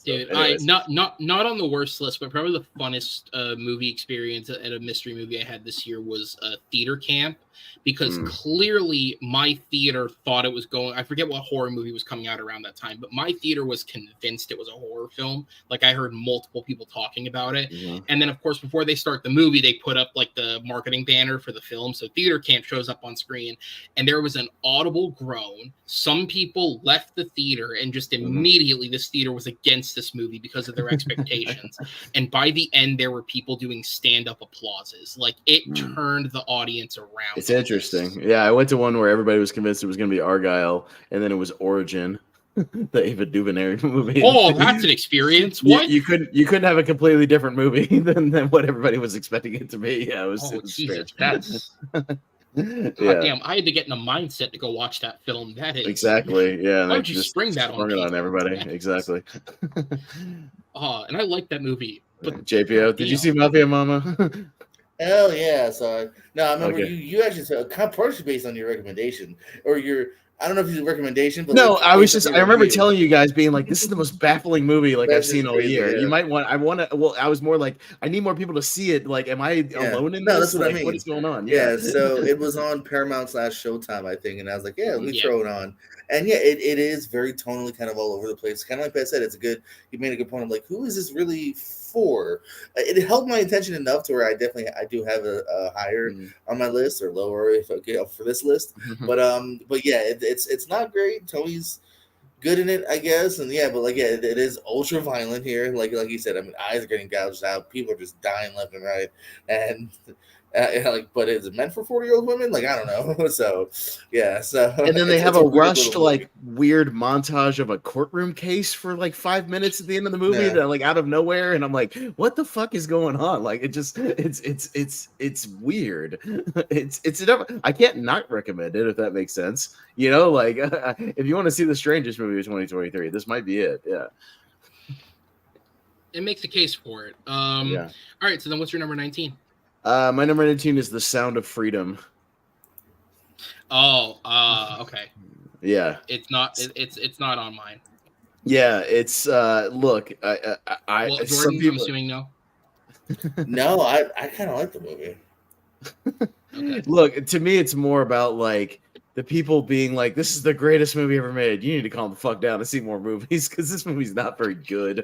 Dude, not on the worst list, but probably the funnest movie experience at a mystery movie I had this year was Theater Camp, because clearly my theater thought it was going, I forget what horror movie was coming out around that time, but my theater was convinced it was a horror film. Like I heard multiple people talking about it. And then of course, before they start the movie, they put up like the marketing banner for the film. So Theater Camp shows up on screen, and there was an audible groan. Some people left the theater, and just immediately this theater was against this movie because of their expectations. And by the end, there were people doing stand-up applauses. Like it turned the audience around. It's interesting. Yeah, I went to one where everybody was convinced it was going to be Argyle, and then it was Origin, the Ava DuVernay movie. Oh, that's an experience. What? You couldn't have a completely different movie than what everybody was expecting it to be. Yeah, it was Jesus, strange. That's God damn, I had to get in the mindset to go watch that film. That is exactly. Yeah. Why would you spring that on everybody? Exactly. And I like that movie. But JPO, did you see Mafia Mama? Hell yeah! So no, I remember you actually said kind of partially based on your recommendation or your. I don't know if it's a recommendation, but no, I remember telling you guys being like, "This is the most baffling movie like I've seen all year." Yeah. You might want. Well, I was more like, I need more people to see it. Like, am I alone in this? That's what I mean. What is going on? Yeah. So it was on Paramount /Showtime, I think, and I was like, yeah, let me throw it on. And yeah, it is very tonally kind of all over the place. Kind of like I said, it's a good. You made a good point of like, who is this really for? It held my attention enough to where I do have a higher on my list or lower if I get for this list. But yeah, it's not great. Tony's good in it, I guess, and yeah, but like yeah, it is ultra violent here. Like you said, I mean, eyes are getting gouged out, people are just dying left and right, and like, but is it meant for 40-year-old women? Like I don't know. So yeah, so And then they have a a weird rushed, little movie. like weird montage of a courtroom case for like 5 minutes at the end of the movie, Yeah. that like out of nowhere, and I'm like, what the fuck is going on? Like it's weird. I can't not recommend it if that makes sense. You know, like if you want to see the strangest movie of 2023, this might be it. Yeah. It makes a case for it. Yeah. All right, so then what's your number 19? My number 19 is The Sound of Freedom. Oh, okay. Yeah. It's not not on mine. Yeah, it's look, Well, Jordan, some people, I'm assuming no. No, I kind of like the movie. Okay. Look, to me, it's more about like the people being like, "This is the greatest movie ever made. You need to calm the fuck down and see more movies because this movie's not very good."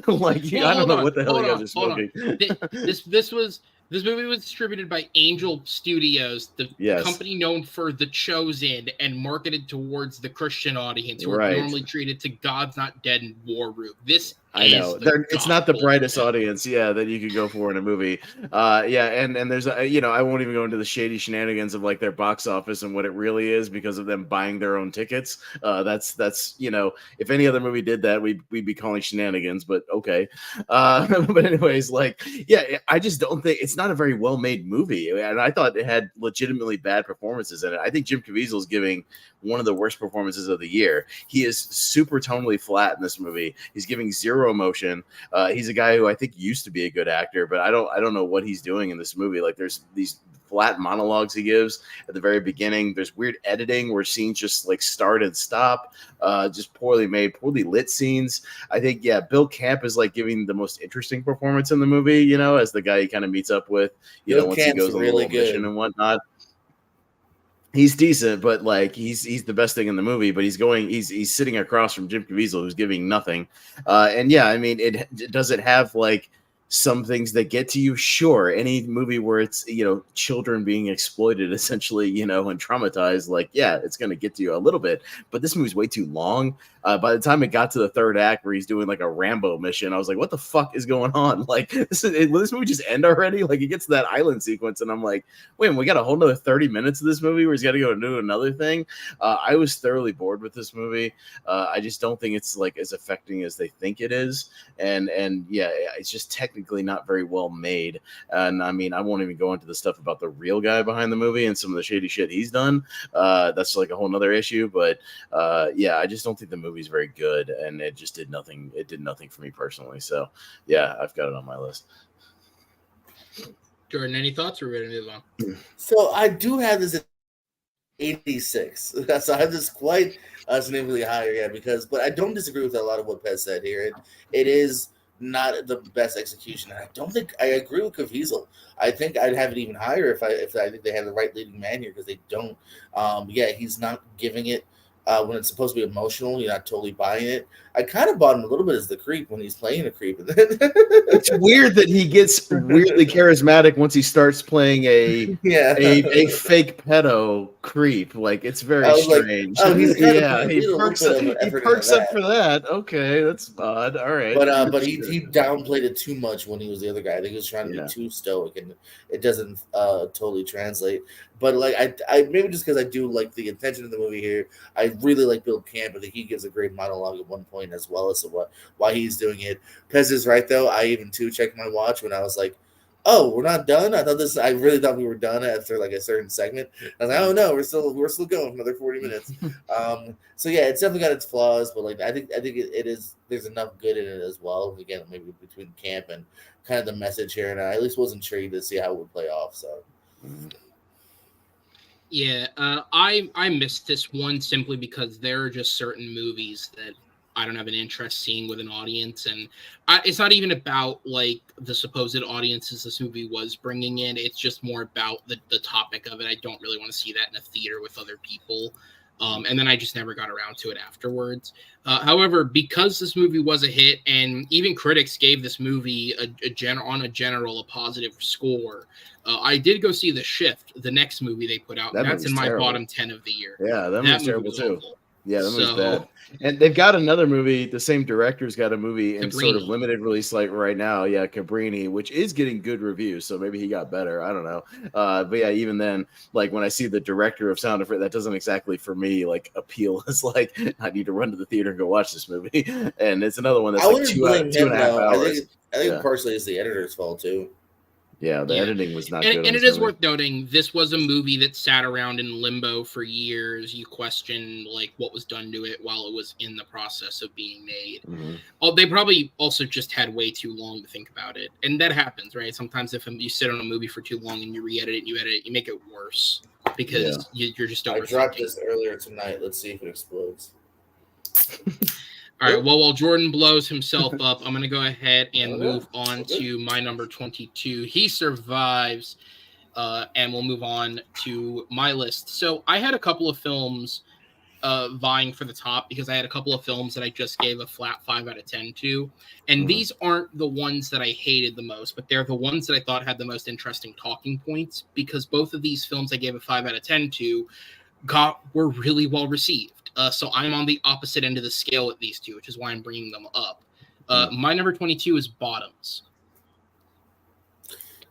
Like, Well, I don't know hold what the hell on, you guys are hold on. smoking. This movie was distributed by Angel Studios, the Yes. company known for The Chosen, and marketed towards the Christian audience, who are Right. normally treated to God's Not Dead and War Room. This I know it's not the brightest audience, yeah, that you could go for in a movie. Yeah, and there's I won't even go into the shady shenanigans of like their box office and what it really is because of them buying their own tickets. That's if any other movie did that, we'd be calling shenanigans. But okay, but anyways, like yeah, I just don't think it's not a very well made movie, and I thought it had legitimately bad performances in it. I think Jim Caviezel is giving one of the worst performances of the year. He is super tonally flat in this movie. He's giving zero emotion. He's a guy who I think used to be a good actor, but I don't know what he's doing in this movie. Like there's these flat monologues he gives at the very beginning. There's weird editing where scenes just like start and stop. Just poorly made, poorly lit scenes. I think Bill Camp is like giving the most interesting performance in the movie. As the guy he kind of meets up with. Bill Once Camp's he goes on really a little mission good. and whatnot. He's decent, but like he's the best thing in the movie. But he's sitting across from Jim Caviezel, who's giving nothing. And yeah, I mean, does it have like some things that get to you? Sure. Any movie where it's children being exploited essentially, and traumatized, like yeah, it's gonna get to you a little bit. But this movie's way too long. By the time it got to the third act where he's doing like a Rambo mission, I was like, what the fuck is going on? Like will this movie just end already? Like it gets to that island sequence and I'm like, wait, we got a whole nother 30 minutes of this movie where he's got to go do another thing. I was thoroughly bored with this movie. I just don't think it's like as affecting as they think it is. And yeah, it's just technically not very well made. And I mean, I won't even go into the stuff about the real guy behind the movie and some of the shady shit he's done. That's like a whole nother issue. But yeah, I just don't think the movie's very good, and it just did nothing. It did nothing for me personally. So yeah, I've got it on my list. Jordan, any thoughts? Or ready to move on? So I do have this at 86. So I have this quite significantly higher, but I don't disagree with a lot of what Pez said here. It is not the best execution. And I don't think I agree with Caviezel. I think I'd have it even higher if I think they have the right leading man here because they don't. He's not giving it. When it's supposed to be emotional, you're not totally buying it. I kind of bought him a little bit as the creep when he's playing a creep. It's weird that he gets weirdly charismatic once he starts playing a fake pedo creep. Like it's very strange. Like, he's kind of he perks up for that. Okay, that's odd. All right, but he downplayed it too much when he was the other guy. I think he was trying to be too stoic, and it doesn't totally translate. But like I maybe just because I do like the intention of the movie here, I really like Bill Camp. I think he gives a great monologue at one point as well as why he's doing it. Pez is right though. I even too checked my watch when I was like, oh, we're not done. I really thought we were done after like a certain segment. I was like, oh no, we're still going for another 40 minutes. So yeah, it's definitely got its flaws, but like I think it is. There's enough good in it as well. Again, maybe between Camp and kind of the message here, and I at least was intrigued to see how it would play off. So. Yeah, I missed this one simply because there are just certain movies that I don't have an interest seeing with an audience, and it's not even about like the supposed audiences this movie was bringing in. It's just more about the topic of it. I don't really want to see that in a theater with other people. And then I just never got around to it afterwards. However, because this movie was a hit, and even critics gave this movie on a general a positive score, I did go see The Shift, the next movie they put out. That That's in movie's my terrible. bottom 10 of the year. Yeah, that movie's terrible too. Awful. Yeah, that movie's bad. And they've got another movie. The same director's got a movie in sort of limited release like right now. Yeah, Cabrini, which is getting good reviews. So maybe he got better. I don't know. But yeah, even then, like when I see the director of Sound of Freedom, that doesn't exactly for me like appeal. It's like I need to run to the theater and go watch this movie. And it's another one that's like 2.5 hours. I think partially it's the editor's fault too. Yeah, the editing was not good. And it is worth noting, this was a movie that sat around in limbo for years. You question like what was done to it while it was in the process of being made. Mm-hmm. Oh, they probably also just had way too long to think about it. And that happens, right? Sometimes if you sit on a movie for too long and you re-edit it and you edit it, you make it worse because you're just overthinking. I dropped this earlier tonight. Let's see if it explodes. All right, well, while Jordan blows himself up, I'm going to go ahead and move on to my number 22. He survives, and we'll move on to my list. So I had a couple of films vying for the top because I had a couple of films that I just gave a flat 5 out of 10 to. And these aren't the ones that I hated the most, but they're the ones that I thought had the most interesting talking points because both of these films I gave a 5 out of 10 to were really well received. So I'm on the opposite end of the scale with these two, which is why I'm bringing them up. My number 22 is Bottoms.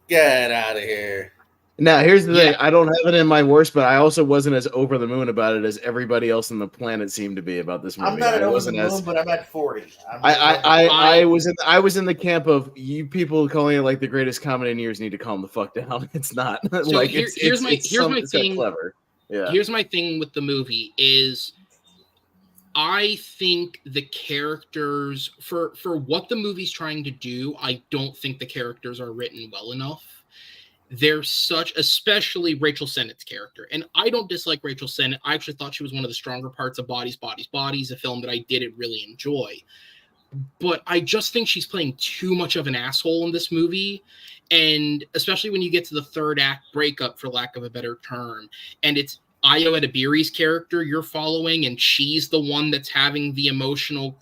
Get out of here. Now, here's the thing. I don't have it in my worst, but I also wasn't as over the moon about it as everybody else on the planet seemed to be about this movie. I'm not over the moon, but I'm at 40. I was in the camp of you people calling it like the greatest comedy in years need to calm the fuck down. It's not. So like here's my thing. Clever. Yeah. Here's my thing with the movie is I think the characters for what the movie's trying to do, I don't think the characters are written well enough. They're especially Rachel Sennett's character. And I don't dislike Rachel Sennett. I actually thought she was one of the stronger parts of Bodies, a film that I didn't really enjoy. But I just think she's playing too much of an asshole in this movie. And especially when you get to the third act breakup, for lack of a better term, and it's Ayo Edebiri's character you're following, and she's the one that's having the emotional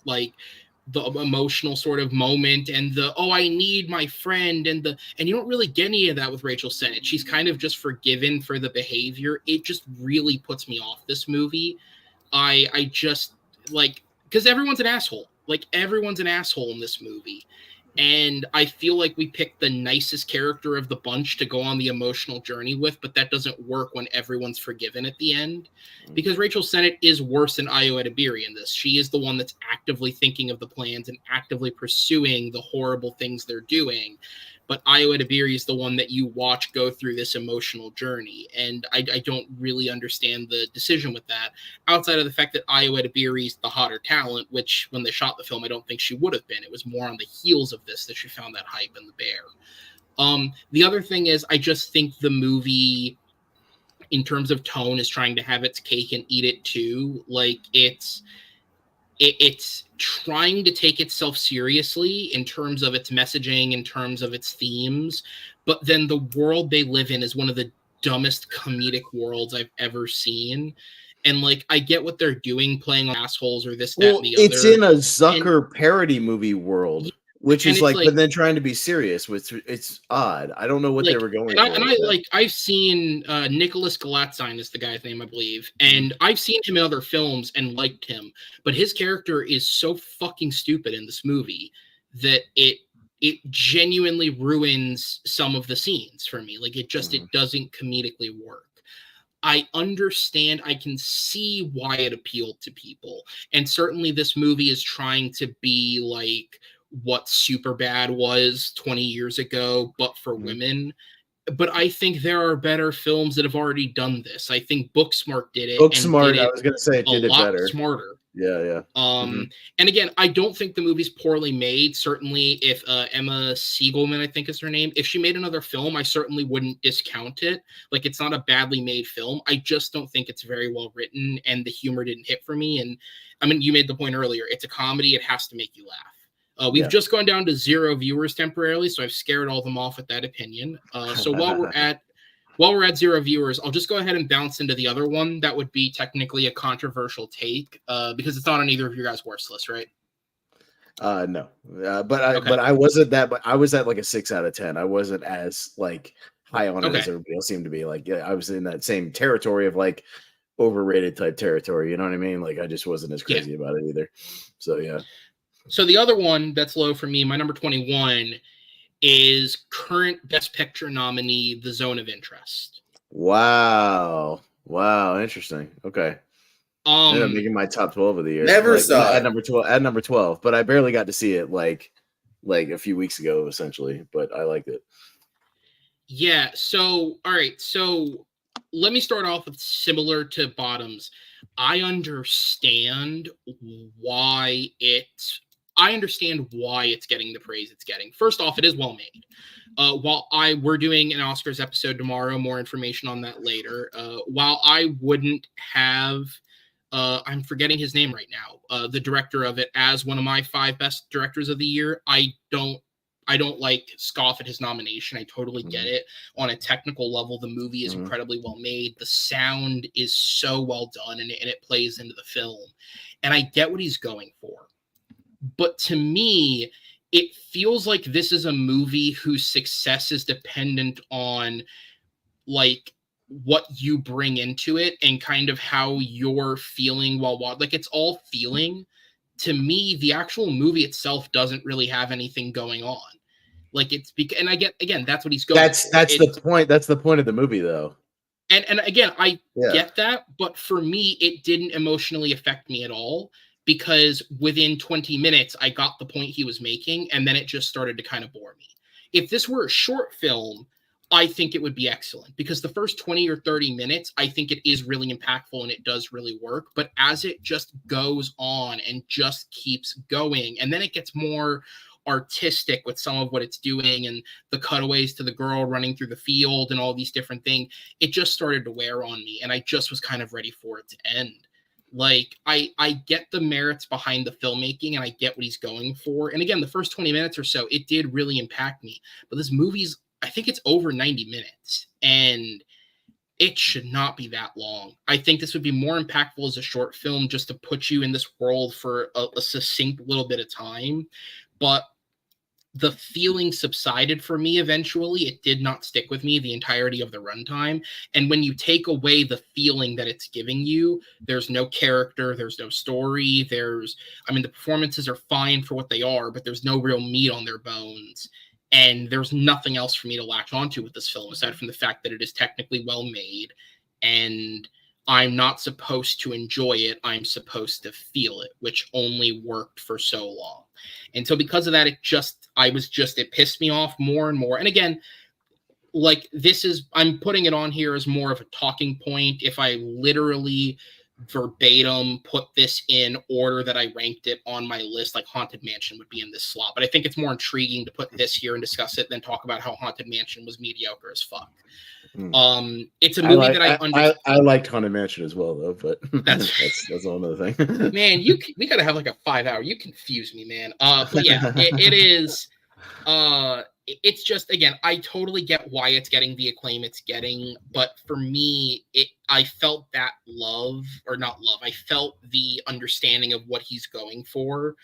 sort of moment, and I need my friend, and you don't really get any of that with Rachel Sennett. She's kind of just forgiven for the behavior. It just really puts me off this movie. I just like, because everyone's an asshole. Like, everyone's an asshole in this movie. And I feel like we picked the nicest character of the bunch to go on the emotional journey with, but that doesn't work when everyone's forgiven at the end. Because Rachel Sennett is worse than Ayo Edebiri in this. She is the one that's actively thinking of the plans and actively pursuing the horrible things they're doing. But Ayo Edebiri is the one that you watch go through this emotional journey. And I don't really understand the decision with that, outside of the fact that Ayo Edebiri is the hotter talent, which when they shot the film, I don't think she would have been. It was more on the heels of this that she found that hype in The Bear. The other thing is, I just think the movie, in terms of tone, is trying to have its cake and eat it too. Like, it's trying to take itself seriously in terms of its messaging, in terms of its themes, but then the world they live in is one of the dumbest comedic worlds I've ever seen. And like, I get what they're doing, playing on assholes or this, that, and the other. It's in a Zucker parody movie world, which is like, but then trying to be serious, which it's odd. I don't know what they were going for. I've seen Nicholas Galatzine is the guy's name, I believe, and I've seen him in other films and liked him, but his character is so fucking stupid in this movie that it genuinely ruins some of the scenes for me. Like, it doesn't comedically work. I understand, I can see why it appealed to people, and certainly this movie is trying to be like what Superbad was 20 years ago, but for women. But I think there are better films that have already done this. I think Booksmart did it. Booksmart, I was going to say, it did it better. Smarter. Yeah. And again, I don't think the movie's poorly made. Certainly, if Emma Siegelman, I think is her name, if she made another film, I certainly wouldn't discount it. Like, it's not a badly made film. I just don't think it's very well written, and the humor didn't hit for me. And I mean, you made the point earlier. It's a comedy. It has to make you laugh. We've just gone down to 0 viewers temporarily, so I've scared all them off with that opinion. So while while we're at 0 viewers, I'll just go ahead and bounce into the other one that would be technically a controversial take, because it's not on either of your guys' worst list, right? No, but I wasn't that, but I was at like a 6 out of 10. I wasn't as like high on it as everybody else seemed to be. Like, yeah, I was in that same territory of like overrated type territory. You know what I mean? Like, I just wasn't as crazy about it either. So yeah. So the other one that's low for me, my number 21, is current Best Picture nominee, The Zone of Interest. Wow, interesting. Okay. Ended up making my top 12 of the year. Never saw at number 12. At number 12, but I barely got to see it like a few weeks ago, essentially. But I liked it. Yeah. So, all right. So, let me start off with similar to Bottoms. I understand why it's getting the praise it's getting. First off, it is well made. We're doing an Oscars episode tomorrow, more information on that later. While I wouldn't have, I'm forgetting his name right now, the director of it as one of my 5 best directors of the year, I don't like scoff at his nomination. I totally get it. On a technical level, the movie is incredibly well made. The sound is so well done, and it plays into the film. And I get what he's going for. But to me, it feels like this is a movie whose success is dependent on like what you bring into it and kind of how you're feeling while watching. Like, it's all feeling. To me, the actual movie itself doesn't really have anything going on. Like, it's and I get, again, that's what he's going. That's the point. That's the point of the movie, though. And again, I get that, but for me, it didn't emotionally affect me at all, because within 20 minutes, I got the point he was making, and then it just started to kind of bore me. If this were a short film, I think it would be excellent, because the first 20 or 30 minutes, I think it is really impactful and it does really work. But as it just goes on and just keeps going, and then it gets more artistic with some of what it's doing and the cutaways to the girl running through the field and all these different things, it just started to wear on me, and I just was kind of ready for it to end. Like, I get the merits behind the filmmaking, and I get what he's going for. And again, the first 20 minutes or so, it did really impact me. But this movie's, I think it's over 90 minutes, and it should not be that long. I think this would be more impactful as a short film, just to put you in this world for a succinct little bit of time. But the feeling subsided for me eventually. It did not stick with me the entirety of the runtime. And when you take away the feeling that it's giving you, there's no character, there's no story, the performances are fine for what they are, but there's no real meat on their bones. And there's nothing else for me to latch onto with this film, aside from the fact that it is technically well made, and I'm not supposed to enjoy it. I'm supposed to feel it, which only worked for so long. And so because of that, it pissed me off more and more. And again, like, I'm putting it on here as more of a talking point. If I literally verbatim put this in order that I ranked it on my list, like Haunted Mansion would be in this slot. But I think it's more intriguing to put this here and discuss it than talk about how Haunted Mansion was mediocre as fuck. It's a movie I liked Haunted Mansion as well, though, but that's another thing. Man, we gotta have like a 5-hour. You confuse me, man. But yeah, it is. It's just, again, I totally get why it's getting the acclaim it's getting, but for me, I felt that I felt the understanding of what he's going for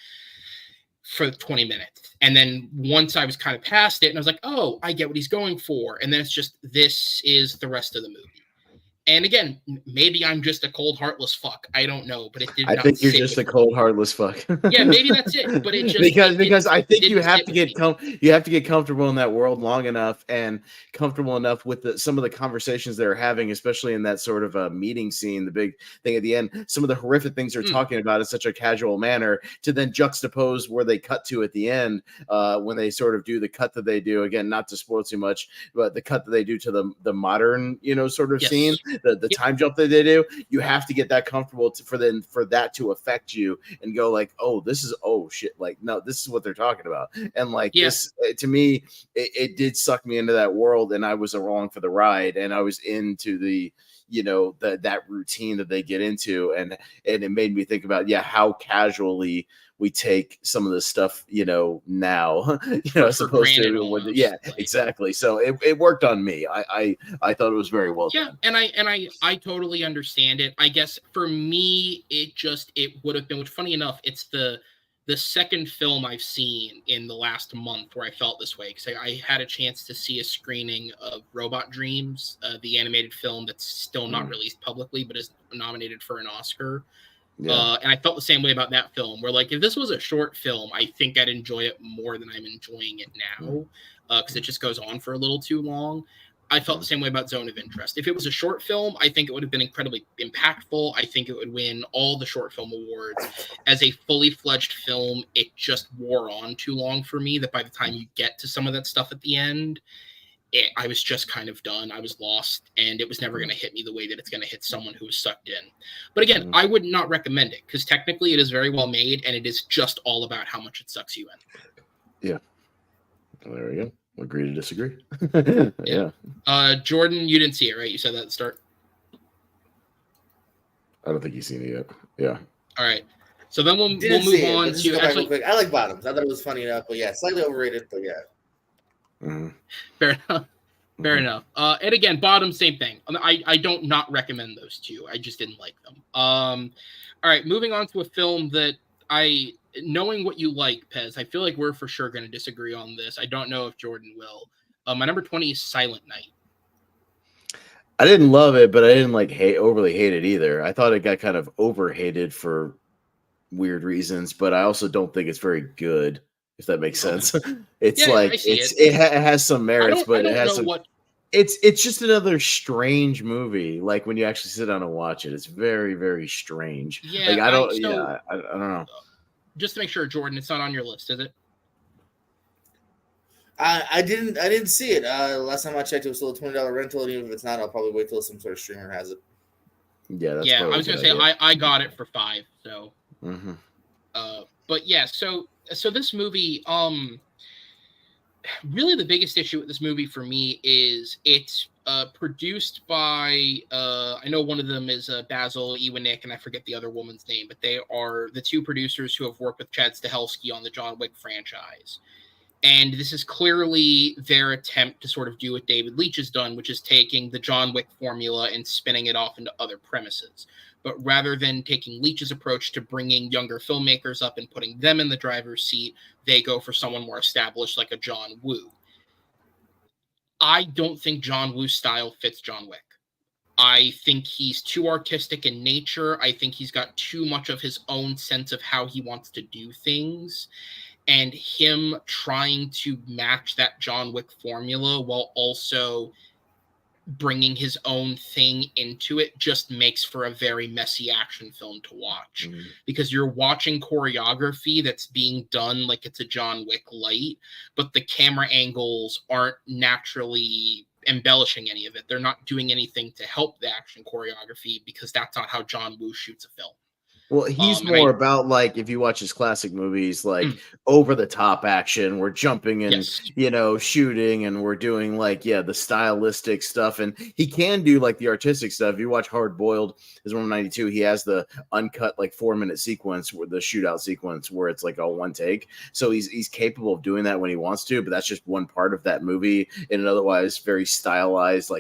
20 minutes. And then once I was kind of past it, and I was like, oh, I get what he's going for. And then it's just, this is the rest of the movie. And again, maybe I'm just a cold, heartless fuck. I don't know, but it did. I think you're just a cold, heartless fuck. Yeah, maybe that's it. But it just because I think you have to get comfortable in that world long enough and comfortable enough with some of the conversations they're having, especially in that sort of a meeting scene. The big thing at the end, some of the horrific things they're talking about in such a casual manner, to then juxtapose where they cut to at the end, when they sort of do the cut that they do. Again, not to spoil too much, but the cut that they do to the modern, sort of scene. The time jump that they do, you have to get that comfortable for that to affect you and go like, oh, this is, oh shit, like, no, this is what they're talking about. And like, this, to me, it did suck me into that world, and I was along for the ride, and I was into the that routine that they get into, and it made me think about how casually we take some of this stuff, now, as For opposed granted to almost, yeah, like. exactly. So it worked on me. I thought it was very well Yeah, done. and I totally understand it. I guess for me, it would have been. Which, funny enough, it's the second film I've seen in the last month where I felt this way, because I had a chance to see a screening of Robot Dreams, the animated film that's still not released publicly but is nominated for an Oscar. Yeah. And I felt the same way about that film, where like if this was a short film, I think I'd enjoy it more than I'm enjoying it now, because it just goes on for a little too long. I felt the same way about Zone of Interest. If it was a short film, I think it would have been incredibly impactful. I think it would win all the short film awards. As a fully fledged film, it just wore on too long for me, that by the time you get to some of that stuff at the end, I was just kind of done. I was lost, and it was never going to hit me the way that it's going to hit someone who was sucked in. But again, I would not recommend it, because technically it is very well made, and it is just all about how much it sucks you in. Yeah. Well, there we go. Agree to disagree. Yeah. Jordan, you didn't see it, right? You said that at the start. I don't think you've seen it yet. Yeah. All right. So then we'll move on to actually. Quick. I like Bottoms. I thought it was funny enough, but yeah, slightly overrated. But yeah. Fair enough. Fair enough. And again, Bottoms, same thing. I don't not recommend those two. I just didn't like them. All right. Moving on to a film that knowing what you like, Pez, I feel like we're for sure going to disagree on this. I don't know if Jordan will. My number 20 is Silent Night. I didn't love it, but I didn't overly hate it either. I thought it got kind of overhated for weird reasons, but I also don't think it's very good, if that makes sense. It's it has some merits, but it has some. It's just another strange movie. Like when you actually sit down and watch it, it's very, very strange. Yeah, I don't know. Just to make sure, Jordan, it's not on your list, is it? I didn't see it. Last time I checked, it was still a $20 rental, and even if it's not, I'll probably wait till some sort of streamer has it. Yeah, that's I was gonna say I got it for $5. So, but yeah, so this movie, really the biggest issue with this movie for me is it's produced by I know one of them is Basil Ewanik, and I forget the other woman's name, but they are the two producers who have worked with Chad Stahelski on the John Wick franchise. And this is clearly their attempt to sort of do what David Leitch has done, which is taking the John Wick formula and spinning it off into other premises. But rather than taking Leitch's approach to bringing younger filmmakers up and putting them in the driver's seat, they go for someone more established like a John Woo. I don't think John Woo's style fits John Wick. I think he's too artistic in nature. I think he's got too much of his own sense of how he wants to do things. And him trying to match that John Wick formula while also bringing his own thing into it just makes for a very messy action film to watch, because you're watching choreography that's being done like it's a John Wick light, but the camera angles aren't naturally embellishing any of it. They're not doing anything to help the action choreography, because that's not how John Woo shoots a film. Well, he's more about, like, if you watch his classic movies, like over the top action, we're jumping and, shooting, and we're doing the stylistic stuff. And he can do like the artistic stuff. If you watch Hard Boiled, his 192, he has the uncut 4-minute sequence where the shootout sequence where it's like all one take. So he's capable of doing that when he wants to, but that's just one part of that movie in an otherwise very stylized,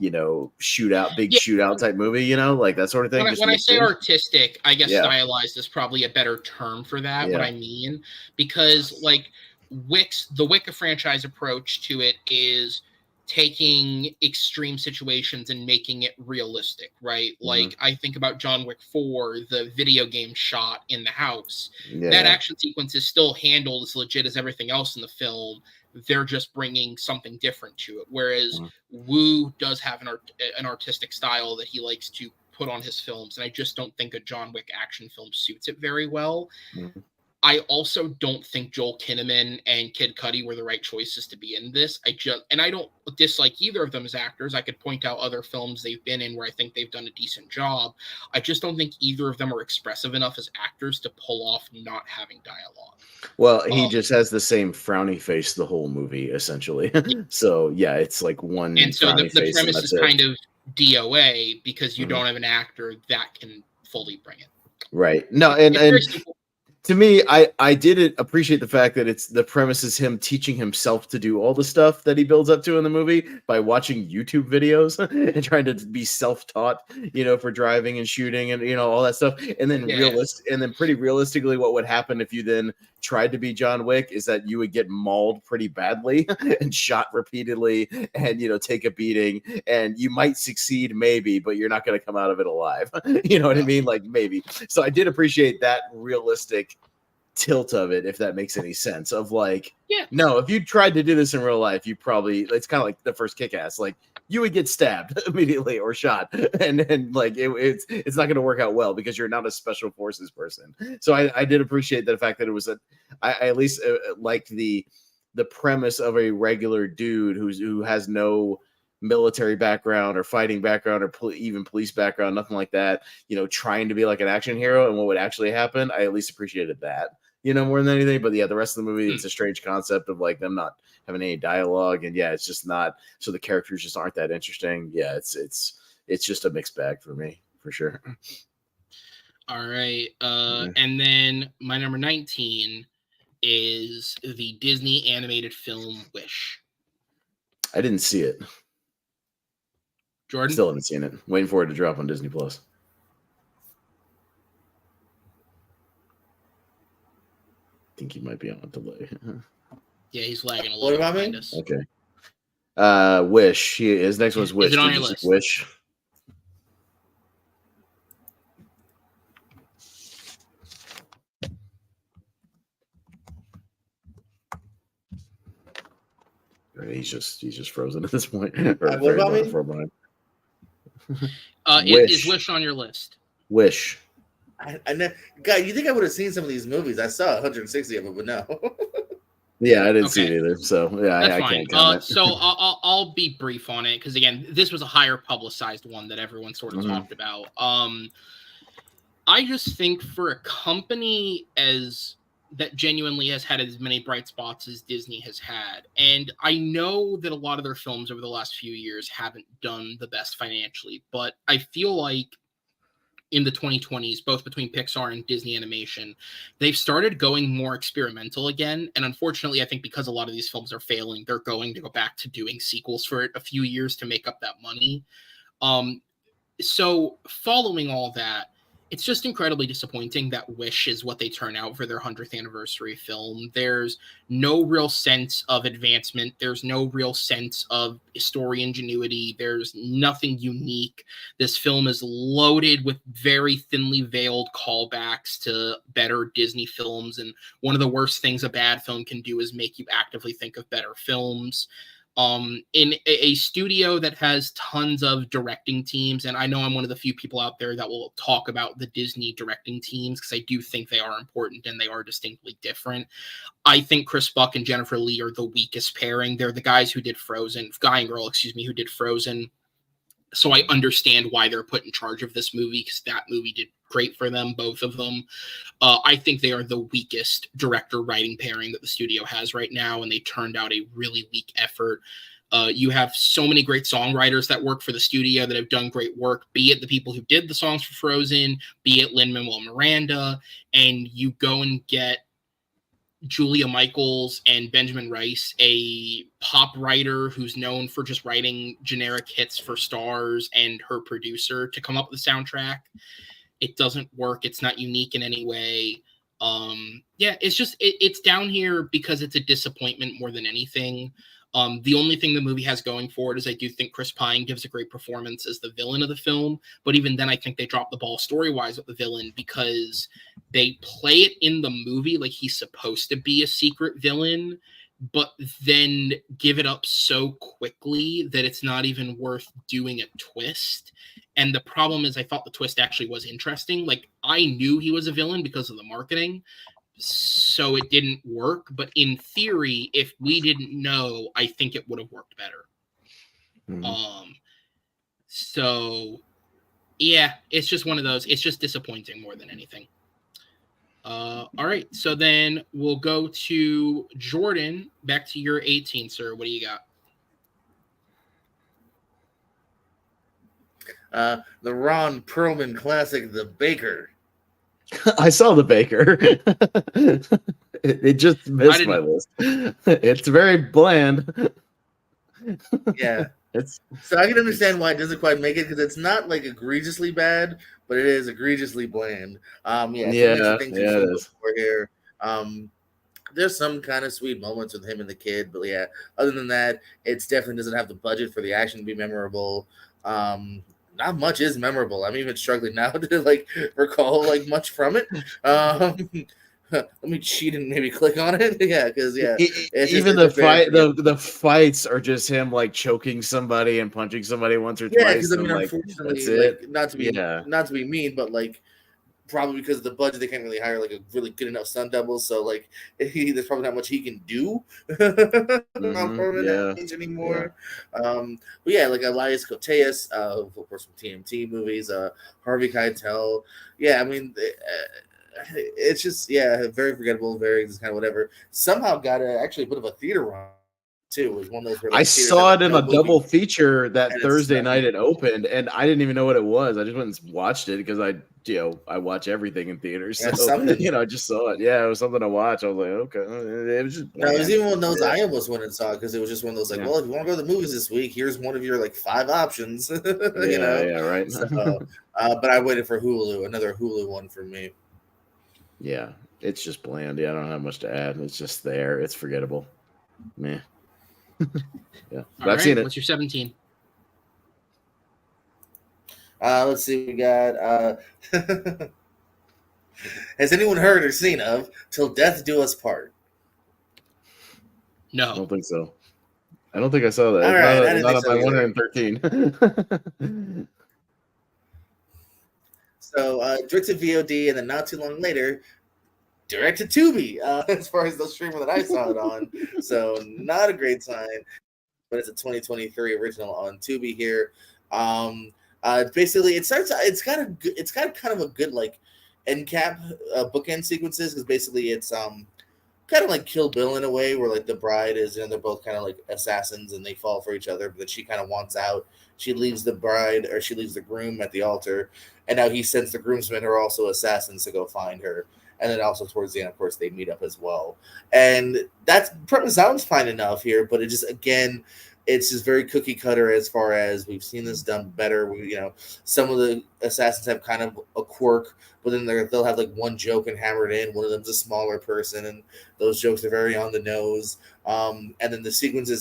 shootout type movie, like that sort of thing. When I say artistic, I guess stylized is probably a better term for that. What I mean, because the Wick franchise approach to it is taking extreme situations and making it realistic, right? Like I think about John Wick 4, the video game shot in the house. That action sequence is still handled as legit as everything else in the film. They're just bringing something different to it. Whereas Woo does have an artistic style that he likes to put on his films. And I just don't think a John Wick action film suits it very well. I also don't think Joel Kinnaman and Kid Cudi were the right choices to be in this. I don't dislike either of them as actors. I could point out other films they've been in where I think they've done a decent job. I just don't think either of them are expressive enough as actors to pull off not having dialogue. Well, he just has the same frowny face the whole movie, essentially. So, yeah, it's like one. And so the premise is kind of DOA, because you don't have an actor that can fully bring it. Right. No, and to me, I did appreciate the fact that it's the premise is him teaching himself to do all the stuff that he builds up to in the movie by watching YouTube videos and trying to be self-taught, for driving and shooting and all that stuff. And then pretty realistically, what would happen if you then tried to be John Wick is that you would get mauled pretty badly and shot repeatedly and take a beating, and you might succeed maybe, but you're not going to come out of it alive. You know what I mean? Like maybe. So I did appreciate that realistic tilt of it, if that makes any sense, of like, no, if you tried to do this in real life, you probably, it's kind of like the first Kick-Ass, like you would get stabbed immediately or shot, and like it's not going to work out well because you're not a special forces person. So I did appreciate the fact that it was I at least liked the premise of a regular dude who has no military background or fighting background or even police background, nothing like that, trying to be like an action hero, and what would actually happen. I at least appreciated that, more than anything. But yeah, the rest of the movie, it's a strange concept of like them not having any dialogue, and it's just not, so the characters just aren't that interesting. Yeah, it's just a mixed bag for me, for sure. All right. And then my number 19 is the Disney animated film Wish. I didn't see it. Jordan? Still haven't seen it. Waiting for it to drop on Disney Plus. I think he might be on a delay. Yeah, he's lagging a little behind us. Okay. Wish. His next one's Wish. Is it on your list? Wish. He's just frozen at this point. What about me? Is Wish on your list? Wish. God, you think I would have seen some of these movies? I saw 160 of them, but no. Yeah, I didn't see it either. So yeah, that's I fine. Can't comment. So I'll be brief on it because again, this was a higher publicized one that everyone sort of talked about. I just think for a company that genuinely has had as many bright spots as Disney has had. And I know that a lot of their films over the last few years haven't done the best financially, but I feel like in the 2020s, both between Pixar and Disney Animation, they've started going more experimental again. And unfortunately, I think because a lot of these films are failing, they're going to go back to doing sequels for a few years to make up that money. So following all that, it's just incredibly disappointing that Wish is what they turn out for their 100th anniversary film. There's no real sense of advancement. There's no real sense of story ingenuity. There's nothing unique. This film is loaded with very thinly veiled callbacks to better Disney films. And one of the worst things a bad film can do is make you actively think of better films. In a studio that has tons of directing teams, and I know I'm one of the few people out there that will talk about the Disney directing teams because I do think they are important and they are distinctly different. I think Chris Buck and Jennifer Lee are the weakest pairing. They're the guys who did Frozen, guy and girl, who did Frozen. So I understand why they're put in charge of this movie because that movie did great for them, both of them. I think they are the weakest director-writing pairing that the studio has right now, and they turned out a really weak effort. You have so many great songwriters that work for the studio that have done great work, be it the people who did the songs for Frozen, be it Lin-Manuel Miranda, and you go and get Julia Michaels and Benjamin Rice, a pop writer who's known for just writing generic hits for stars, and her producer to come up with the soundtrack. It doesn't work. It's not unique in any way. It's just it's down here because it's a disappointment more than anything. The only thing the movie has going for it is I do think Chris Pine gives a great performance as the villain of the film, but even then I think they drop the ball story-wise with the villain because they play it in the movie like he's supposed to be a secret villain, but then give it up so quickly that it's not even worth doing a twist. And the problem is I thought the twist actually was interesting. Like, I knew he was a villain because of the marketing, so it didn't work. But in theory, if we didn't know, I think it would have worked better. So, yeah, it's just one of those. It's just disappointing more than anything. All right, so then we'll go to Jordan. Back to your 18, sir. What do you got? The Ron Perlman classic, The Baker. I saw the Baker. It just missed my list. It's very bland. Yeah. It's So I can understand why it doesn't quite make it because it's not like egregiously bad, but it is egregiously bland. To mention things we've it seen is. before here. There's some kind of sweet moments with him and the kid, but yeah, other than that, it definitely doesn't have the budget for the action to be memorable. Not much is memorable. I'm even struggling now to like recall like much from it. Let me cheat and maybe click on it. Yeah, because Even the fight, the fights are just him like choking somebody and punching somebody once or yeah, twice. because I mean, And like unfortunately, that's like it. not to be mean, but like probably because of the budget, they can't really hire like a really good enough stunt double. So like, there's probably not much he can do on permanent range anymore. But yeah, like Elias Koteas, of course from TMT movies, Harvey Keitel. Yeah, I mean, it's just very forgettable, very just kind of whatever. Somehow got actually a bit of a theater run too. It was one of those where like, I saw it in a double feature that and Thursday night it opened, and I didn't even know what it was. I just went and watched it because I watch everything in theaters. So I just saw it. Yeah, it was something to watch. I was like, okay. It was just no, it was even one of those I almost went and saw because it was just one of those like, Yeah. well, if you want to go to the movies this week, here's one of your like 5 options. Yeah, right. So, but I waited for Hulu, another Hulu one for me. Yeah, it's just bland. Yeah, I don't have much to add. It's just there. It's forgettable. Meh. Yeah, but I've seen it. What's your 17? Let's see. We got. Has anyone heard or seen of "Till Death Do Us Part"? No, I don't think so. I don't think I saw that. All right, not on my 113. So, directed VOD, and then not too long later, directed Tubi. As far as the streamer that I saw it on, so not a great sign. But it's a 2023 original on Tubi here. Basically, it starts. It's got kind of a good like end cap bookend sequences because basically it's kind of like Kill Bill in a way where like the bride is and they're both kind of like assassins and they fall for each other, but then she kind of wants out. She leaves the bride or she leaves the groom at the altar, and now he sends the groomsmen who are also assassins to go find her. And then also towards the end, of course, they meet up as well. And that sounds fine enough here, but it just again, it's just very cookie cutter as far as we've seen this done better. Some of the assassins have kind of a quirk, but then they'll have like one joke and hammered in. One of them's a smaller person, and those jokes are very on the nose. And then the sequences,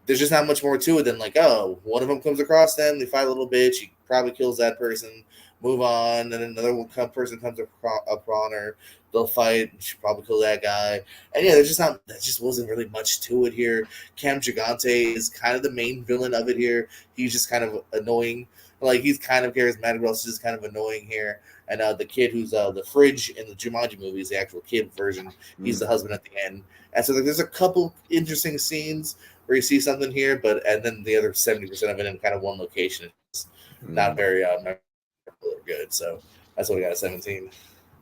there's just not much more to it than like, oh, one of them comes across them, they fight a little bit, she probably kills that person, move on, and another person comes up on her, they'll fight, and she probably kill that guy. And yeah, there just wasn't really much to it here. Cam Gigante is kind of the main villain of it here. He's just kind of annoying. Like, he's kind of charismatic, but also just kind of annoying here. And the kid who's the fridge in the Jumanji movies, the actual kid version, he's the husband at the end. And so there's a couple interesting scenes where you see something here, and then the other 70% of it in kind of one location. It's not very memorable or good. So that's what we got at 17.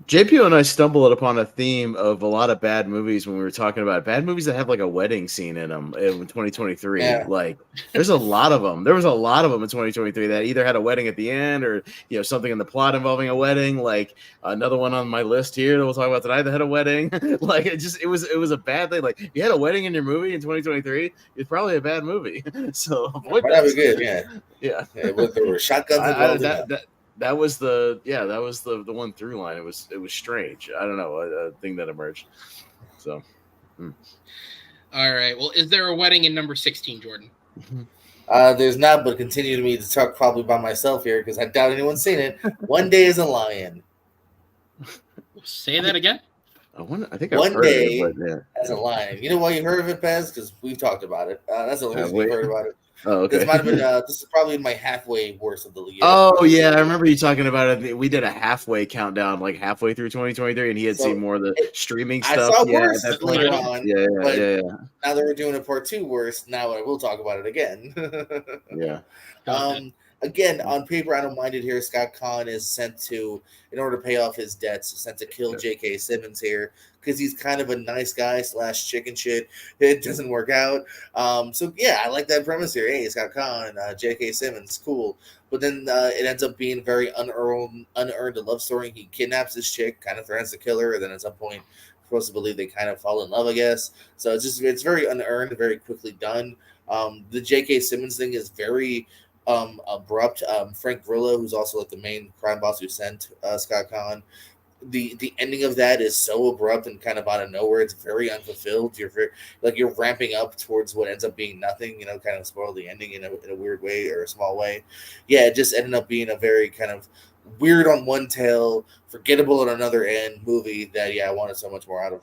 JPO and I stumbled upon a theme of a lot of bad movies when we were talking about bad movies that have like a wedding scene in them in 2023. Yeah. Like, there's a lot of them. There was a lot of them in 2023 that either had a wedding at the end or something in the plot involving a wedding. Like another one on my list here that we'll talk about tonight that had a wedding. Like it was a bad thing. Like, if you had a wedding in your movie in 2023, it's probably a bad movie. So avoid that. Be good. Yeah. There were shotguns involved. That was the one through line. It was strange. I don't know, a thing that emerged. So, All right. Well, is there a wedding in number 16, Jordan? There's not, but continue to me to talk probably by myself here because I doubt anyone's seen it. One Day as a Lion. Say that again. I think I've heard of it, but, as a lion. You know why you heard of it, Pez? Because we've talked about it. That's the only reason we've heard about it. Oh, okay. This might have been. This is probably my halfway worst of the year. Oh yeah, I remember you talking about it. We did a halfway countdown, like halfway through 2023, and he had seen more of the streaming stuff. I saw worse later on. Yeah. Now that we're doing a part 2 worst, now I will talk about it again. Yeah. again, on paper, I don't mind it here. Scott Conn is sent to, in order to pay off his debts, sent to kill J.K. Simmons here because he's kind of a nice guy / chicken shit. It doesn't work out. So yeah, I like that premise here. Hey, Scott Conn, J.K. Simmons, cool. But then it ends up being very unearned a love story. He kidnaps this chick, kind of threatens to kill her, and then at some point, we're supposed to believe they kind of fall in love, I guess. So it's very unearned, very quickly done. The J.K. Simmons thing is very abrupt. Frank Grillo, who's also like the main crime boss who sent Scott Conn, the ending of that is so abrupt and kind of out of nowhere. It's very unfulfilled. You're ramping up towards what ends up being nothing. Kind of spoil the ending in a weird way or a small way. Yeah, it just ended up being a very kind of weird on one tail, forgettable on another end movie that I wanted so much more out of.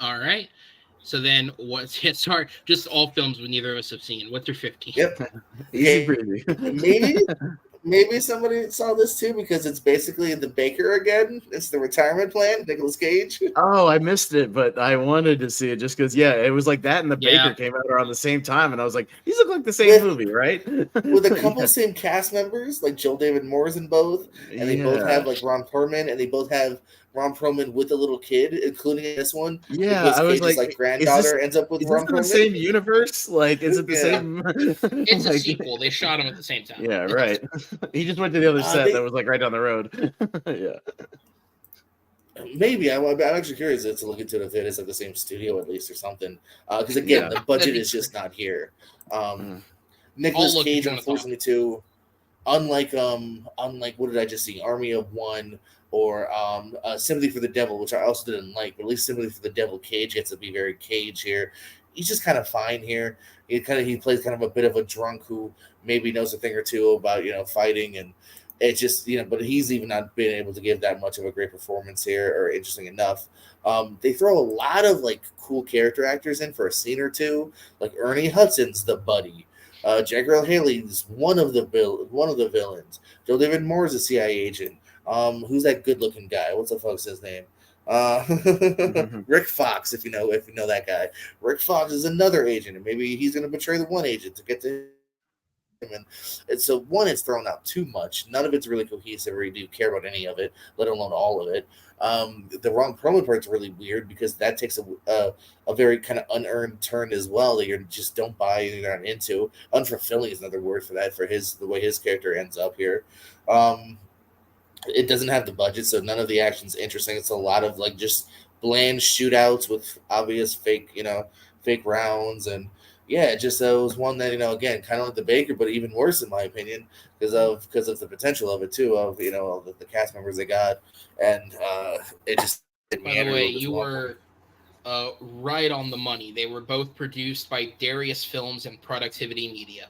All right. So then sorry, just all films with neither of us have seen. What's your 15? Yep. Easy breezy. Maybe somebody saw this too because it's basically The Baker again. It's the retirement plan, Nicolas Cage. Oh, I missed it, but I wanted to see it just because, it was like that and The Baker came out around the same time, and I was like, these look like the same movie, right? With a couple same cast members, like Joel David Moore's in both, and they both have like Ron Perlman, and they both have Ron Perlman with a little kid, including this one. Yeah, I was like granddaughter ends up with Ron Perlman. The same universe? Like, is it the same? It's a sequel. They shot them at the same time. Yeah, right. He just went to the other set that was like right down the road. Yeah. Maybe I'm actually curious to look into it if it is at the same studio at least or something. Because again, the budget is just not here. Nicolas Cage, unfortunately, too. Unlike what did I just see? Army of One or Sympathy for the Devil, which I also didn't like, but at least Sympathy for the Devil, Cage gets to be very Cage here. He's just kind of fine here. He plays kind of a bit of a drunk who maybe knows a thing or two about fighting, and it's just but he's even not been able to give that much of a great performance here or interesting enough. They throw a lot of like cool character actors in for a scene or two, like Ernie Hudson's the buddy. Jack Earl Haley's one of the villains. Joe David Moore's a CIA agent. Who's that good-looking guy? What's the fuck's his name? Rick Fox, if you know that guy. Rick Fox is another agent, and maybe he's going to betray the one agent to get to him. And so one is thrown out too much. None of it's really cohesive, or you do care about any of it, let alone all of it. The Ron Perlman part's really weird because that takes a very kind of unearned turn as well that you just don't buy and you're not into. Unfulfilling is another word for that, for the way his character ends up here. It doesn't have the budget, so none of the action's interesting. It's a lot of like just bland shootouts with obvious fake rounds, and it just was one that again kind of like The Baker, but even worse in my opinion because of the potential of it too, of the cast members they got, and it just. By the way, you were right on the money. They were both produced by Darius Films and Productivity Media.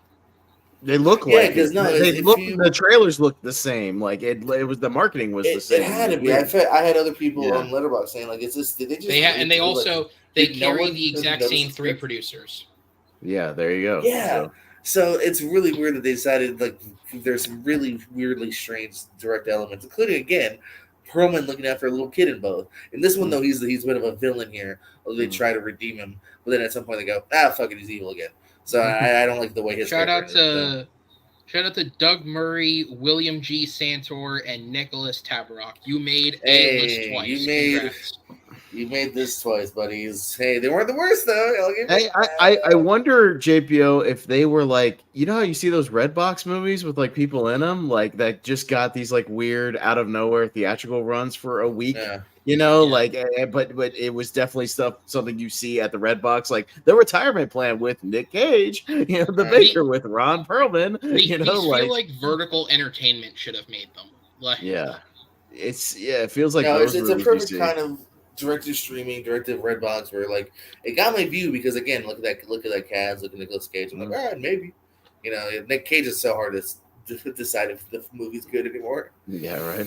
They look like the trailers look the same. Like it was the marketing was the same. It had to be. I had other people on Letterboxd saying like, "Is this? Did they just?" They carry the exact same three producers. Yeah, there you go. Yeah, so it's really weird that they decided like there's some really weirdly strange direct elements, including again Perlman looking after a little kid in both. In this one though, he's a bit of a villain here. Although they try to redeem him, but then at some point they go, fuck it, he's evil again. So I don't like the way his shout out to Doug Murray, William G. Santor, and Nicholas Tabarrok. You made A-list twice. You made this twice, buddies. Hey, they weren't the worst though. I wonder, JPO, if they were like, how you see those Redbox movies with like people in them, like that just got these like weird out of nowhere theatrical runs for a week. Yeah. But it was definitely something you see at the Redbox, like the retirement plan with Nick Cage, the Baker with Ron Perlman. These feel like Vertical Entertainment should have made them. It feels like it's a perfect kind of directed streaming, directed Redbox, where like it got my view because again, look at that cast, look at Nicolas Cage. I'm like, all right, maybe. Nick Cage is so hard to decide if the movie's good anymore. Yeah, right.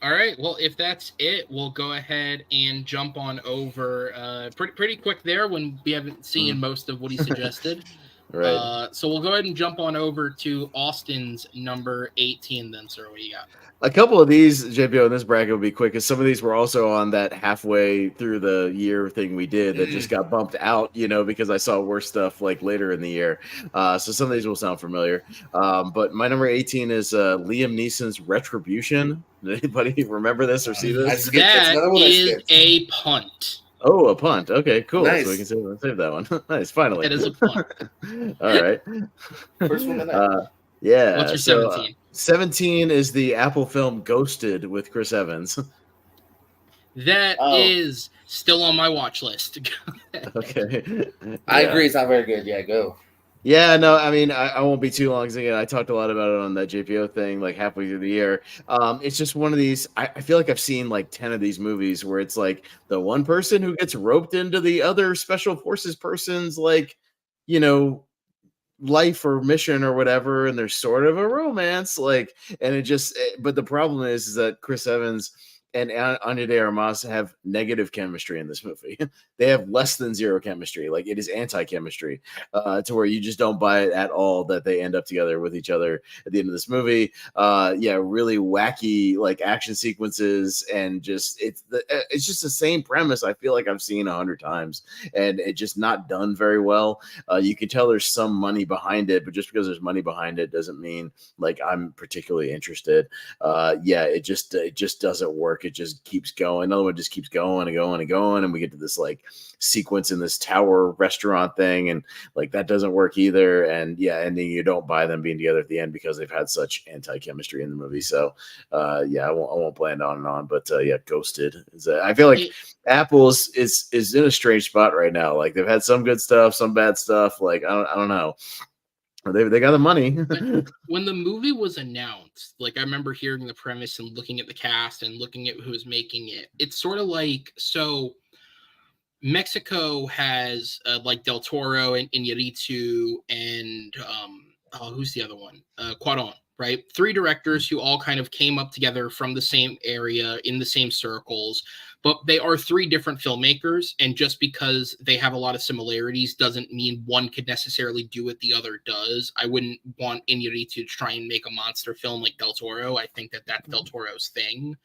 All right. Well, if that's it, we'll go ahead and jump on over pretty quick there when we haven't seen most of what he suggested. Right. So we'll go ahead and jump on over to Austin's number 18 then, sir. What do you got? A couple of these, JPO, in this bracket will be quick, because some of these were also on that halfway through the year thing we did that just got bumped out, because I saw worse stuff like later in the year. So some of these will sound familiar. But my number 18 is Liam Neeson's Retribution. Did anybody remember this or see I this? skipped. That's That another one I is skipped. a punt. Oh, a punt. Okay, cool. Nice. So we can save that one. Nice, finally. That is a punt. All right. First one of the night. Yeah. What's your so, 17? 17 is the Apple film Ghosted with Chris Evans. That is still on my watch list. Okay. I agree. It's not very good. Yeah, go. Yeah, no, I mean, I won't be too long, because again, I talked a lot about it on that JPO thing, like halfway through the year. It's just one of these. I feel like I've seen like 10 of these movies where it's like the one person who gets roped into the other special forces person's, like, life or mission or whatever, and there's sort of a romance, like, and but the problem is that Chris Evans and Anya de Armas have negative chemistry in this movie. They have less than zero chemistry. Like, it is anti-chemistry, to where you just don't buy it at all that they end up together with each other at the end of this movie. Really wacky like action sequences, and it's just the same premise I feel like I've seen 100 times, and it just not done very well. You can tell there's some money behind it, but just because there's money behind it doesn't mean like I'm particularly interested. It just doesn't work. It just keeps going. Another one just keeps going and going and going, and we get to this like sequence in this tower restaurant thing, and like that doesn't work either. And then you don't buy them being together at the end because they've had such anti-chemistry in the movie. So I won't blame on and on, but Ghosted is I feel like Apple is in a strange spot right now. Like, they've had some good stuff, some bad stuff. Like, I don't know. They got the money. When the movie was announced, like, I remember hearing the premise and looking at the cast and looking at who was making it. It's sort of like, so Mexico has like Del Toro and Iñárritu and who's the other one? Cuarón, right? 3 directors who all kind of came up together from the same area in the same circles, but they are 3 different filmmakers, and just because they have a lot of similarities doesn't mean one could necessarily do what the other does. I wouldn't want Iñárritu to try and make a monster film like Del Toro. I think that's Del Toro's thing.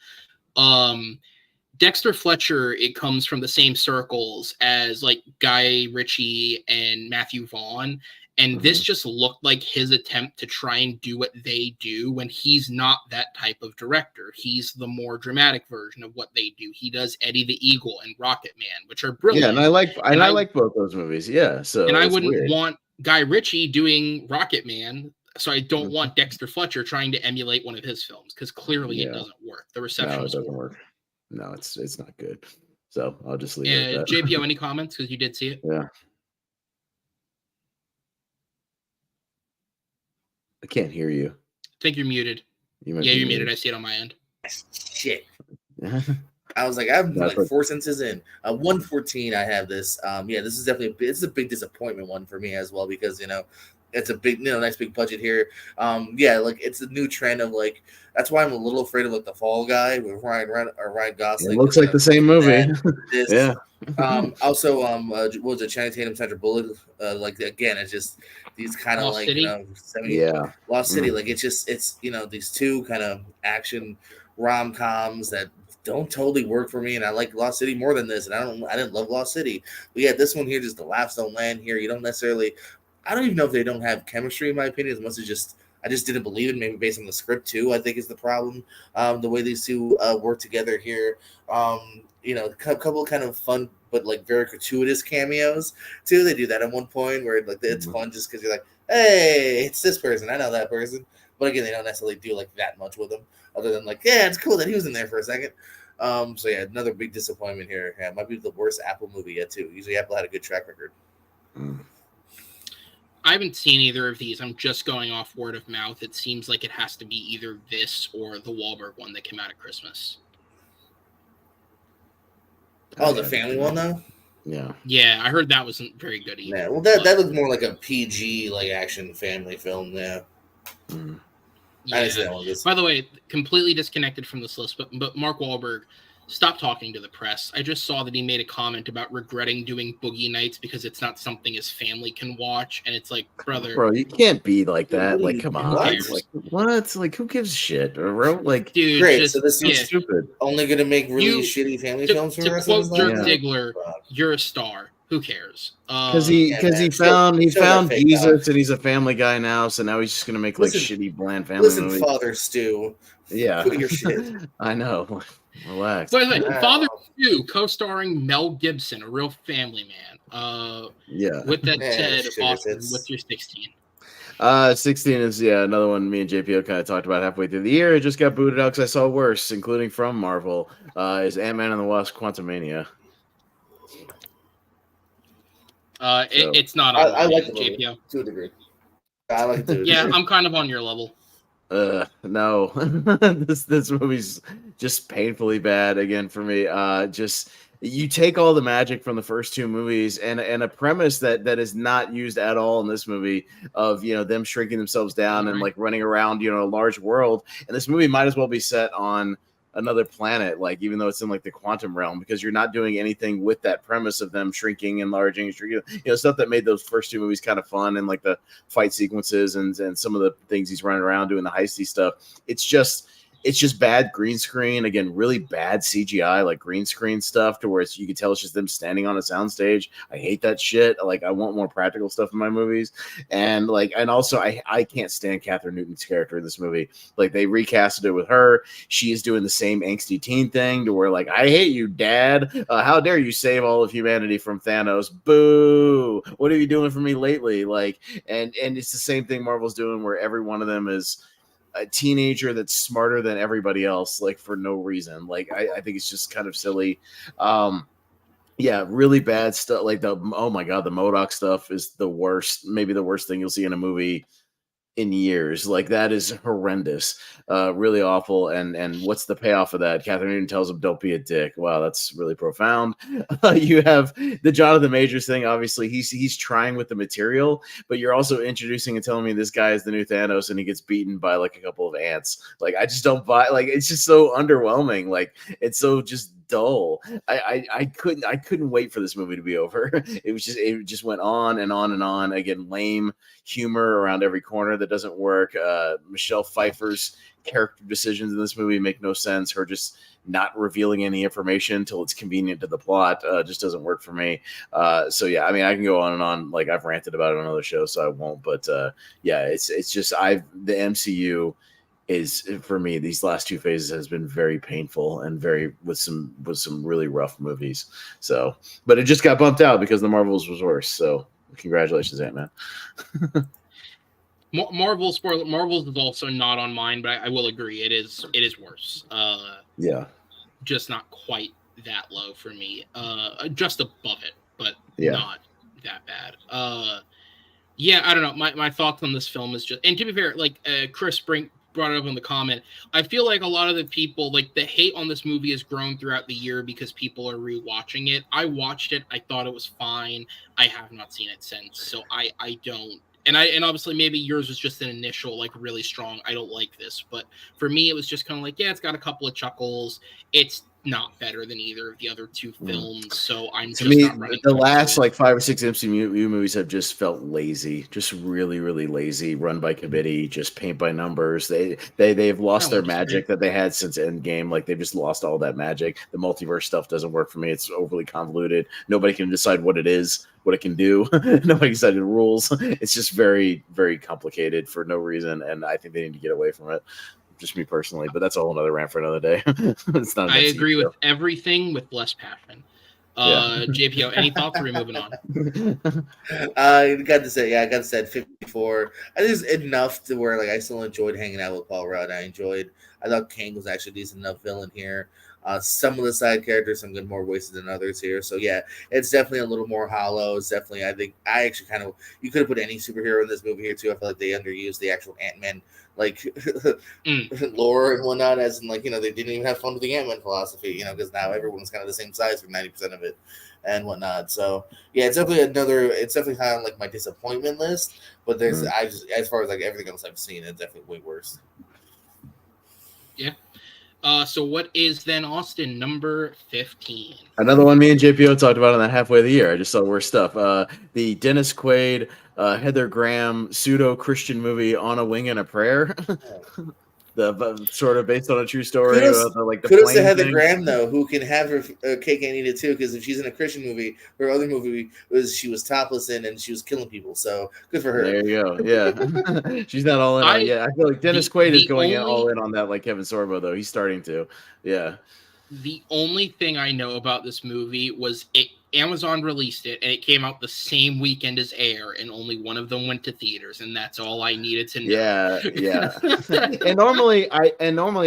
Dexter Fletcher, it comes from the same circles as like Guy Ritchie and Matthew Vaughn. And this just looked like his attempt to try and do what they do when he's not that type of director. He's the more dramatic version of what they do. He does Eddie the Eagle and Rocket Man, which are brilliant. Yeah, and I like both those movies. Yeah, so and I wouldn't want Guy Ritchie doing Rocket Man, so I don't want Dexter Fletcher trying to emulate one of his films, because clearly it doesn't work. The reception doesn't work. No, it's not good. So I'll just leave it at that. JPO, any comments? Because you did see it. Yeah. I can't hear you. I think you're muted. You're muted. I see it on my end. Shit. I was like, I'm like 4 sentences in. 114. I have this. This is definitely it's a big disappointment one for me as well, because it's a big, nice big budget here. Like it's a new trend of like, that's why I'm a little afraid of like the Fall Guy with Ryan Gosling. It looks like the same movie. Yeah. Also, what was it? Channing Tatum, Sandra Bullock. Like again, it's just these kind of like City? Lost City. Like it's these 2 kind of action rom-coms that don't totally work for me, and I like Lost City more than this, and I didn't love Lost City. But this one here, just the laughs don't land here. You don't necessarily. I don't even know if they don't have chemistry, in my opinion, as much as I just didn't believe it. Maybe based on the script too, I think is the problem. The way these 2 work together here. A couple kind of fun but like very gratuitous cameos too. They do that at one point where like it's fun just because you're like, hey, it's this person, I know that person. But again, they don't necessarily do like that much with them, other than like, yeah, it's cool that he was in there for a second. Another big disappointment here. Yeah, it might be the worst Apple movie yet too. Usually Apple had a good track record. I haven't seen either of these. I'm just going off word of mouth. It seems like it has to be either this or the Wahlberg one that came out at Christmas. Oh, the family one though? Yeah, I heard that wasn't very good either. Yeah, well, that looked more like a PG like action family film. Yeah. Yeah. By the way, completely disconnected from this list, but Mark Wahlberg, stop talking to the press. I just saw that he made a comment about regretting doing Boogie Nights because it's not something his family can watch. And it's like, brother, Bro, you can't be like that. Like, Really? come who on. cares? Like, what? Like, who gives a shit, bro? Like, Dude, Great. just So this so is yeah. stupid. only going to make really You- shitty family films for the To rest of his quote life. Dirk Yeah. Diggler, you're a star. Who cares? Because Yeah, man. he Show found that fake Jesus love. and he's a family guy now, so now he's just gonna make like Listen- shitty bland family Listen, movies. Father Stu. Yeah, Quit your shit. I know. Relax. But anyway, Wow. Father Stu, co-starring Mel Gibson, a real family man. Yeah. With that Yeah, said, sugar Austin, tits. what's your 16? 16 is another one me and JPO kind of talked about halfway through the year. It just got booted out because I saw worse, including from Marvel. Is Ant-Man and the Wasp: Quantumania. It's not I on mine, like the movie JPO. to a degree. I like it to a Yeah, degree. I'm kind of on your level. No. This movie's just painfully bad again for me. Just you take all the magic from the first two movies and a premise that is not used at all in this movie of them shrinking themselves down and Right. like running around a large world, and this movie might as well be set on another planet, like even though it's in like the quantum realm, because you're not doing anything with that premise of them shrinking, enlarging, shrinking, stuff that made those first two movies kind of fun, and like the fight sequences and some of the things he's running around doing the heisty stuff. It's just bad green screen, again, really bad CGI, like green screen stuff to where you can tell it's just them standing on a soundstage. I hate that shit. Like, I want more practical stuff in my movies. And also I can't stand Catherine Newton's character in this movie. Like, they recasted it with her. She is doing the same angsty teen thing to where, like, I hate you, Dad. How dare you save all of humanity from Thanos? Boo! What are you doing for me lately? Like, and it's the same thing Marvel's doing, where every one of them is a teenager that's smarter than everybody else, like for no reason. Like, I think it's just kind of silly. Yeah, really bad stuff. Like oh my god, the MODOK stuff is the worst, maybe the worst thing you'll see in a movie in years. Like, that is horrendous, really awful. And what's the payoff of that? Catherine Newton tells him, "Don't be a dick." Wow, that's really profound. You have the Jonathan Majors thing. Obviously, he's trying with the material, but you're also introducing and telling me this guy is the new Thanos, and he gets beaten by like a couple of ants. Like, I just don't buy. Like, it's just so underwhelming. Like, it's so just dull. I couldn't wait for this movie to be over. It just went on and on and on. Again, lame humor around every corner that doesn't work. Michelle Pfeiffer's character decisions in this movie make no sense. Her just not revealing any information until it's convenient to the plot just doesn't work for me. So yeah, I mean, I can go on and on. Like, I've ranted about it on other shows, so I won't. But yeah, it's just the MCU is, for me, these last two phases has been very painful and very with some really rough movies. So, but it just got bumped out because the Marvels was worse. So congratulations, Ant-Man. Marvel's is also not on mine, but I will agree it is worse. Yeah, just not quite that low for me. Just above it, but yeah, not that bad. Yeah, I don't know. My thoughts on this film is just, and to be fair, like Chris Brink brought it up in the comment, I feel like a lot of the people, like, the hate on this movie has grown throughout the year because people are rewatching it. I watched it. I thought it was fine. I have not seen it since, so I don't. And obviously maybe yours was just an initial, like, really strong, I don't like this. But for me, it was just kind of like, yeah, it's got a couple of chuckles. It's not better than either of the other two films, so I'm to just me, not running. the last like 5 or 6 MCU movies have just felt lazy, just really, really lazy, run by committee, just paint by numbers. They've lost their magic that they had since Endgame. Like, they've just lost all that magic. The multiverse stuff doesn't work for me. It's overly convoluted. Nobody can decide what it is, what it can do. Nobody can decide the rules. It's just very, very complicated for no reason, and I think they need to get away from it. Just me personally, but that's a whole other rant for another day. It's not. I agree with everything with less passion. JPO, any thoughts, or are we moving on? I got to say 54. I think it's enough to where, like, I still enjoyed hanging out with Paul Rudd. I thought Kang was actually a decent enough villain here. Some of the side characters, some get more wasted than others here. So yeah, it's definitely a little more hollow. It's definitely, I think, you could have put any superhero in this movie here too. I feel like they underused the actual Ant-Man, like, lore and whatnot, as in, like, they didn't even have fun with the Ant-Man philosophy, because now everyone's kind of the same size for 90% of it and whatnot. So yeah, it's definitely kind of like my disappointment list, but as far as like everything else I've seen, it's definitely way worse. Yeah. So what is then, Austin, number 15? Another one me and JPO talked about on that halfway of the year. I just saw worse stuff. The Dennis Quaid, Heather Graham pseudo Christian movie On a Wing and a Prayer. Sort of based on a true story about the Kudos to plane Heather thing. Graham, though, who can have her cake and eat it too. Because if she's in a Christian movie, her other movie was she was topless in and she was killing people. So good for her. There you go. Yeah, she's not all in on. Yeah, I feel like Dennis Quaid is going all in on that, like Kevin Sorbo, though. He's starting to. Yeah. The only thing I know about this movie was Amazon released it, and it came out the same weekend as Air, and only one of them went to theaters, and that's all I needed to know. Yeah. and normally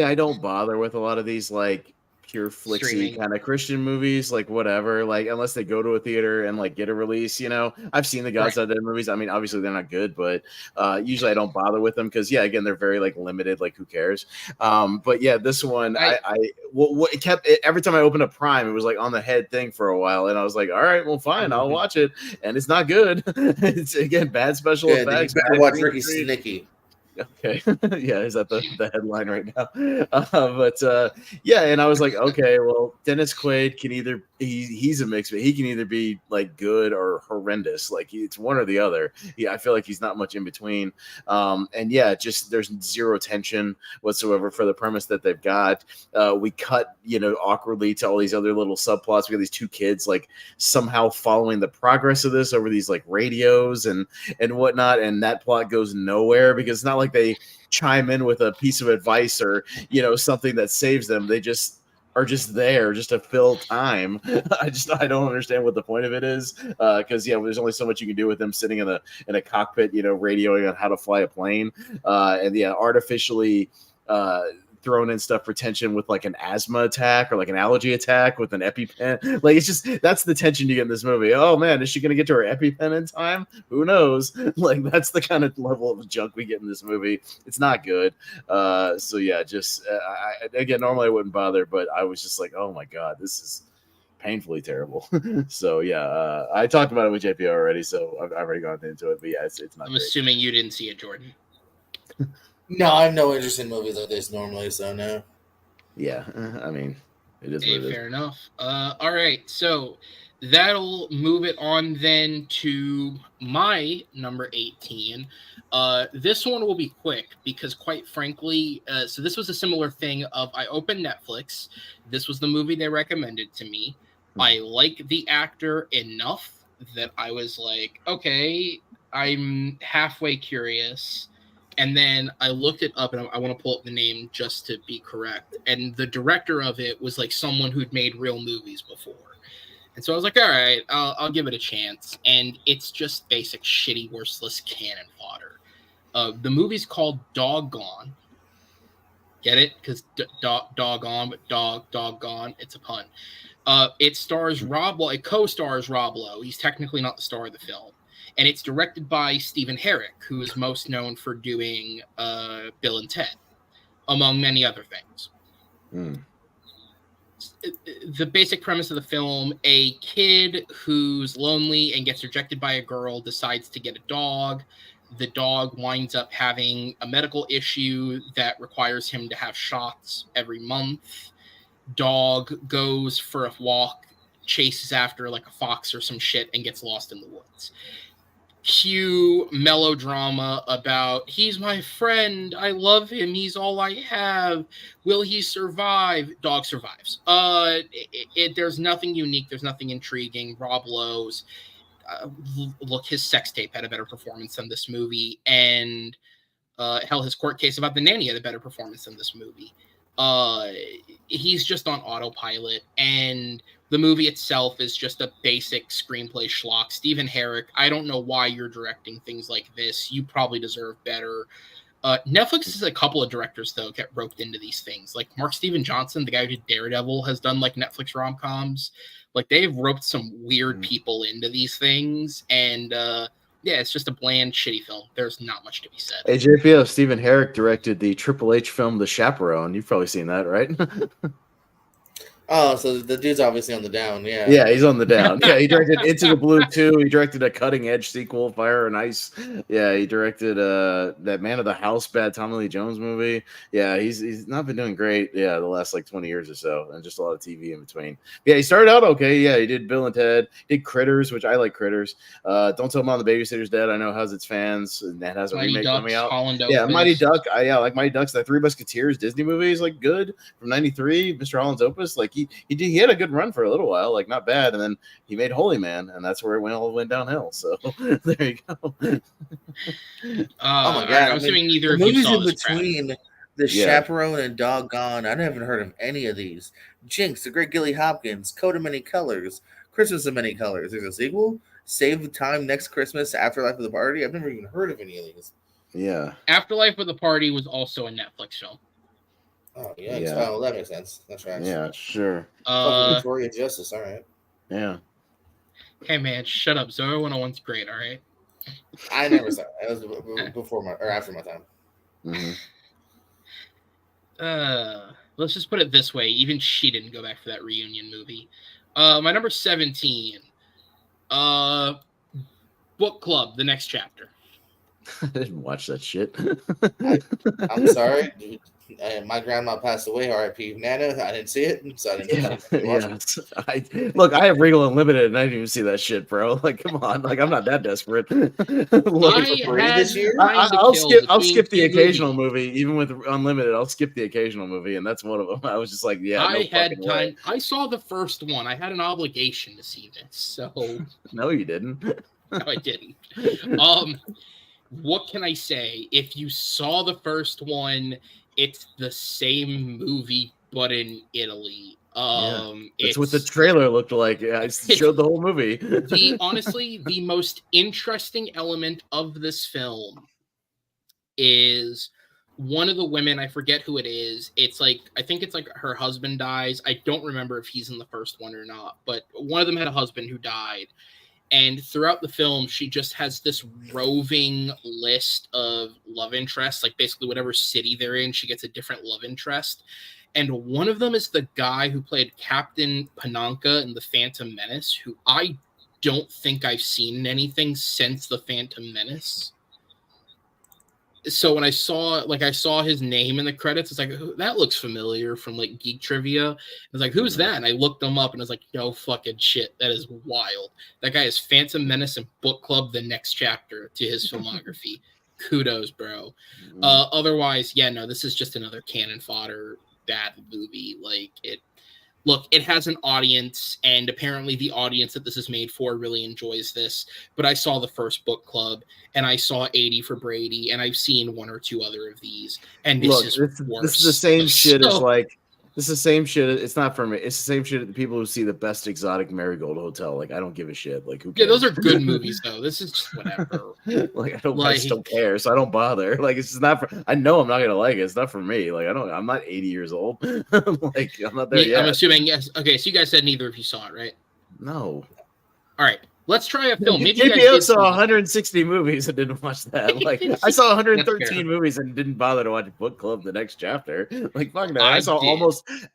I don't bother with a lot of these like pure flicksy kind of Christian movies, like whatever, like unless they go to a theater and like get a release. I've seen the God's Out Dead movies. I mean, obviously they're not good, but usually I don't bother with them because again, they're very like limited. Like who cares? But yeah, this one it kept every time I opened up Prime, it was like on the head thing for a while, and I was like, all right, well, fine, I'll watch it, and it's not good. It's again bad special effects. You better watch Ricky Snicky. Okay. Yeah, is that the headline right now? And I was like, okay, well, Dennis Quaid can either he's a mix, but he can either be like good or horrendous. Like it's one or the other. Yeah, I feel like he's not much in between. Just there's zero tension whatsoever for the premise that they've got. We cut, awkwardly to all these other little subplots. We got these two kids like somehow following the progress of this over these like radios and whatnot, and that plot goes nowhere because it's not like they chime in with a piece of advice or something that saves them. They just are just there just to fill time. I don't understand what the point of it is, because there's only so much you can do with them sitting in a cockpit, radioing on how to fly a plane, artificially thrown in stuff for tension with like an asthma attack or like an allergy attack with an EpiPen. Like it's just that's the tension you get in this movie. Oh man, is she gonna get to her EpiPen in time? Who knows? Like that's the kind of level of junk we get in this movie. It's not good. Again, normally I wouldn't bother, but I was just like, oh my god, this is painfully terrible. I talked about it with JP already, so I've already gone into it. But yeah, it's not. I'm great. Assuming you didn't see it, Jordan. No, I have no interest in movies like this normally, so no. Yeah, I mean, it is what it is. Fair enough. All right, so that'll move it on then to my number 18. This one will be quick because, quite frankly, so this was a similar thing of I opened Netflix. This was the movie they recommended to me. I like the actor enough that I was like, okay, I'm halfway curious. And then I looked it up, and I want to pull up the name just to be correct. And the director of it was like someone who'd made real movies before. And so I was like, all right, I'll give it a chance. And it's just basic, shitty, worthless cannon fodder. The movie's called Doggone. Get it? Because doggone, but doggone. It's a pun. It stars Rob Lowe. It co-stars Rob Lowe. He's technically not the star of the film. And it's directed by Stephen Herrick, who is most known for doing Bill and Ted, among many other things. The basic premise of the film, a kid who's lonely and gets rejected by a girl decides to get a dog. The dog winds up having a medical issue that requires him to have shots every month. Dog goes for a walk, chases after like a fox or some shit, and gets lost in the woods. Cue melodrama about he's my friend, I love him, he's all I have, will he survive? Dog survives. There's nothing unique, there's nothing intriguing. Rob Lowe's look, his sex tape had a better performance than this movie, and his court case about the nanny had a better performance than this movie. He's just on autopilot, and the movie itself is just a basic screenplay schlock. Stephen Herrick, I don't know why you're directing things like this. You probably deserve better. Netflix has a couple of directors, though, get roped into these things. Like Mark Steven Johnson, the guy who did Daredevil, has done like Netflix rom-coms. Like they've roped some weird people into these things, and it's just a bland, shitty film. There's not much to be said. Hey, JPO, Stephen Herrick directed the Triple H film The Chaperone. You've probably seen that, right? Oh, so the dude's obviously on the down. Yeah. Yeah, he's on the down. Yeah, he directed Into the Blue 2. He directed a cutting edge sequel, Fire and Ice. Yeah, he directed that Man of the House bad Tommy Lee Jones movie. Yeah, he's not been doing great. Yeah, the last like 20 years or so, and just a lot of TV in between. Yeah, he started out okay. Yeah, he did Bill and Ted. Did Critters, which I like Critters. Don't Tell Mom the Babysitter's Dead. I know has its fans, and that has a Mighty remake coming Ducks, out. Holland Yeah, Mighty Opus. Duck. I like Mighty Ducks. That Three Musketeers Disney movie is like good from '93. Mr. Holland's Opus. Like he had a good run for a little while, like not bad, and then he made Holy Man, and that's where it all went downhill. So there you go. Oh my god! I'm assuming neither of you movies saw in this crap. between The Chaperone and Doggone. I haven't heard of any of these. Jinx, The Great Gilly Hopkins, Coat of Many Colors, Christmas of Many Colors. There's a sequel. Save the Time Next Christmas, Afterlife of the Party. I've never even heard of any of these. Yeah. Afterlife of the Party was also a Netflix film. Oh yeah. Yeah. Oh, that makes sense. That's right. Yeah, sure. Fucking Victoria Justice. All right. Yeah. Hey man, shut up. Zoe 101's great. All right. I never saw it. It was before my or after my time. Mm-hmm. Let's just put it this way. Even she didn't go back for that reunion movie. My number 17. Book Club, The Next Chapter. I didn't watch that shit. I'm sorry. Dude. My grandma passed away, R.I.P. Nana. I didn't see it, so I didn't watch it. Look, I have Regal Unlimited, and I didn't even see that shit, bro. Like, come on, like I'm not that desperate. I'll skip the occasional movie, even with Unlimited. I'll skip the occasional movie, and that's one of them. I was just like, yeah, I had time. I saw the first one. I had an obligation to see this, so no, you didn't. No, I didn't. What can I say? If you saw the first one, it's the same movie, but in Italy. It's what the trailer looked like. I showed the whole movie. Honestly, the most interesting element of this film is one of the women. I forget who it is. It's like, I think it's like her husband dies. I don't remember if he's in the first one or not, but one of them had a husband who died. And throughout the film, she just has this roving list of love interests, like basically whatever city they're in, she gets a different love interest. And one of them is the guy who played Captain Pananka in The Phantom Menace, who I don't think I've seen in anything since The Phantom Menace. So when I saw his name in the credits, it's like, that looks familiar from like Geek Trivia. I was like, who's that? And I looked him up and I was like, no fucking shit. That is wild. That guy is Phantom Menace and Book Club, The Next Chapter to his filmography. Kudos, bro. Otherwise, yeah, no, this is just another cannon fodder bad movie. Like it has an audience, and apparently the audience that this is made for really enjoys this. But I saw the first Book Club, and I saw 80 for Brady, and I've seen one or two other of these, and this is worse. This is the same shit as like. This is the same shit. It's not for me. It's the same shit as the people who see the Best Exotic Marigold Hotel. Like, I don't give a shit. Like, who cares? Yeah, those are good movies, though. This is just whatever. I just don't care, so I don't bother. Like, it's just not for. I know I'm not gonna like it. It's not for me. Like, I'm not 80 years old. Like, I'm not there yet. I'm assuming yes. Okay, so you guys said neither of you saw it, right? No. All right. Let's try a film. Maybe JPO saw 160 movies and didn't watch that. Like, I saw 113 movies and didn't bother to watch Book Club, The Next Chapter. Like, fuck that. I saw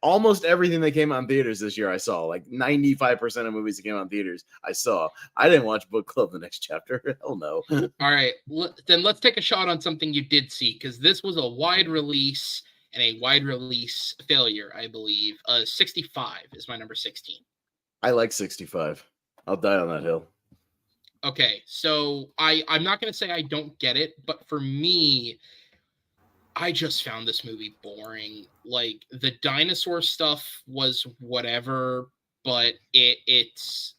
almost everything that came out in theaters this year. I saw like 95% of movies that came out in theaters. I saw. I didn't watch Book Club, The Next Chapter. Hell no. All right. Then let's take a shot on something you did see, because this was a wide release and a wide release failure, I believe. 65 is my number 16. I like 65. I'll die on that hill. Okay, so I'm not going to say I don't get it, but for me, I just found this movie boring. Like, the dinosaur stuff was whatever, but it's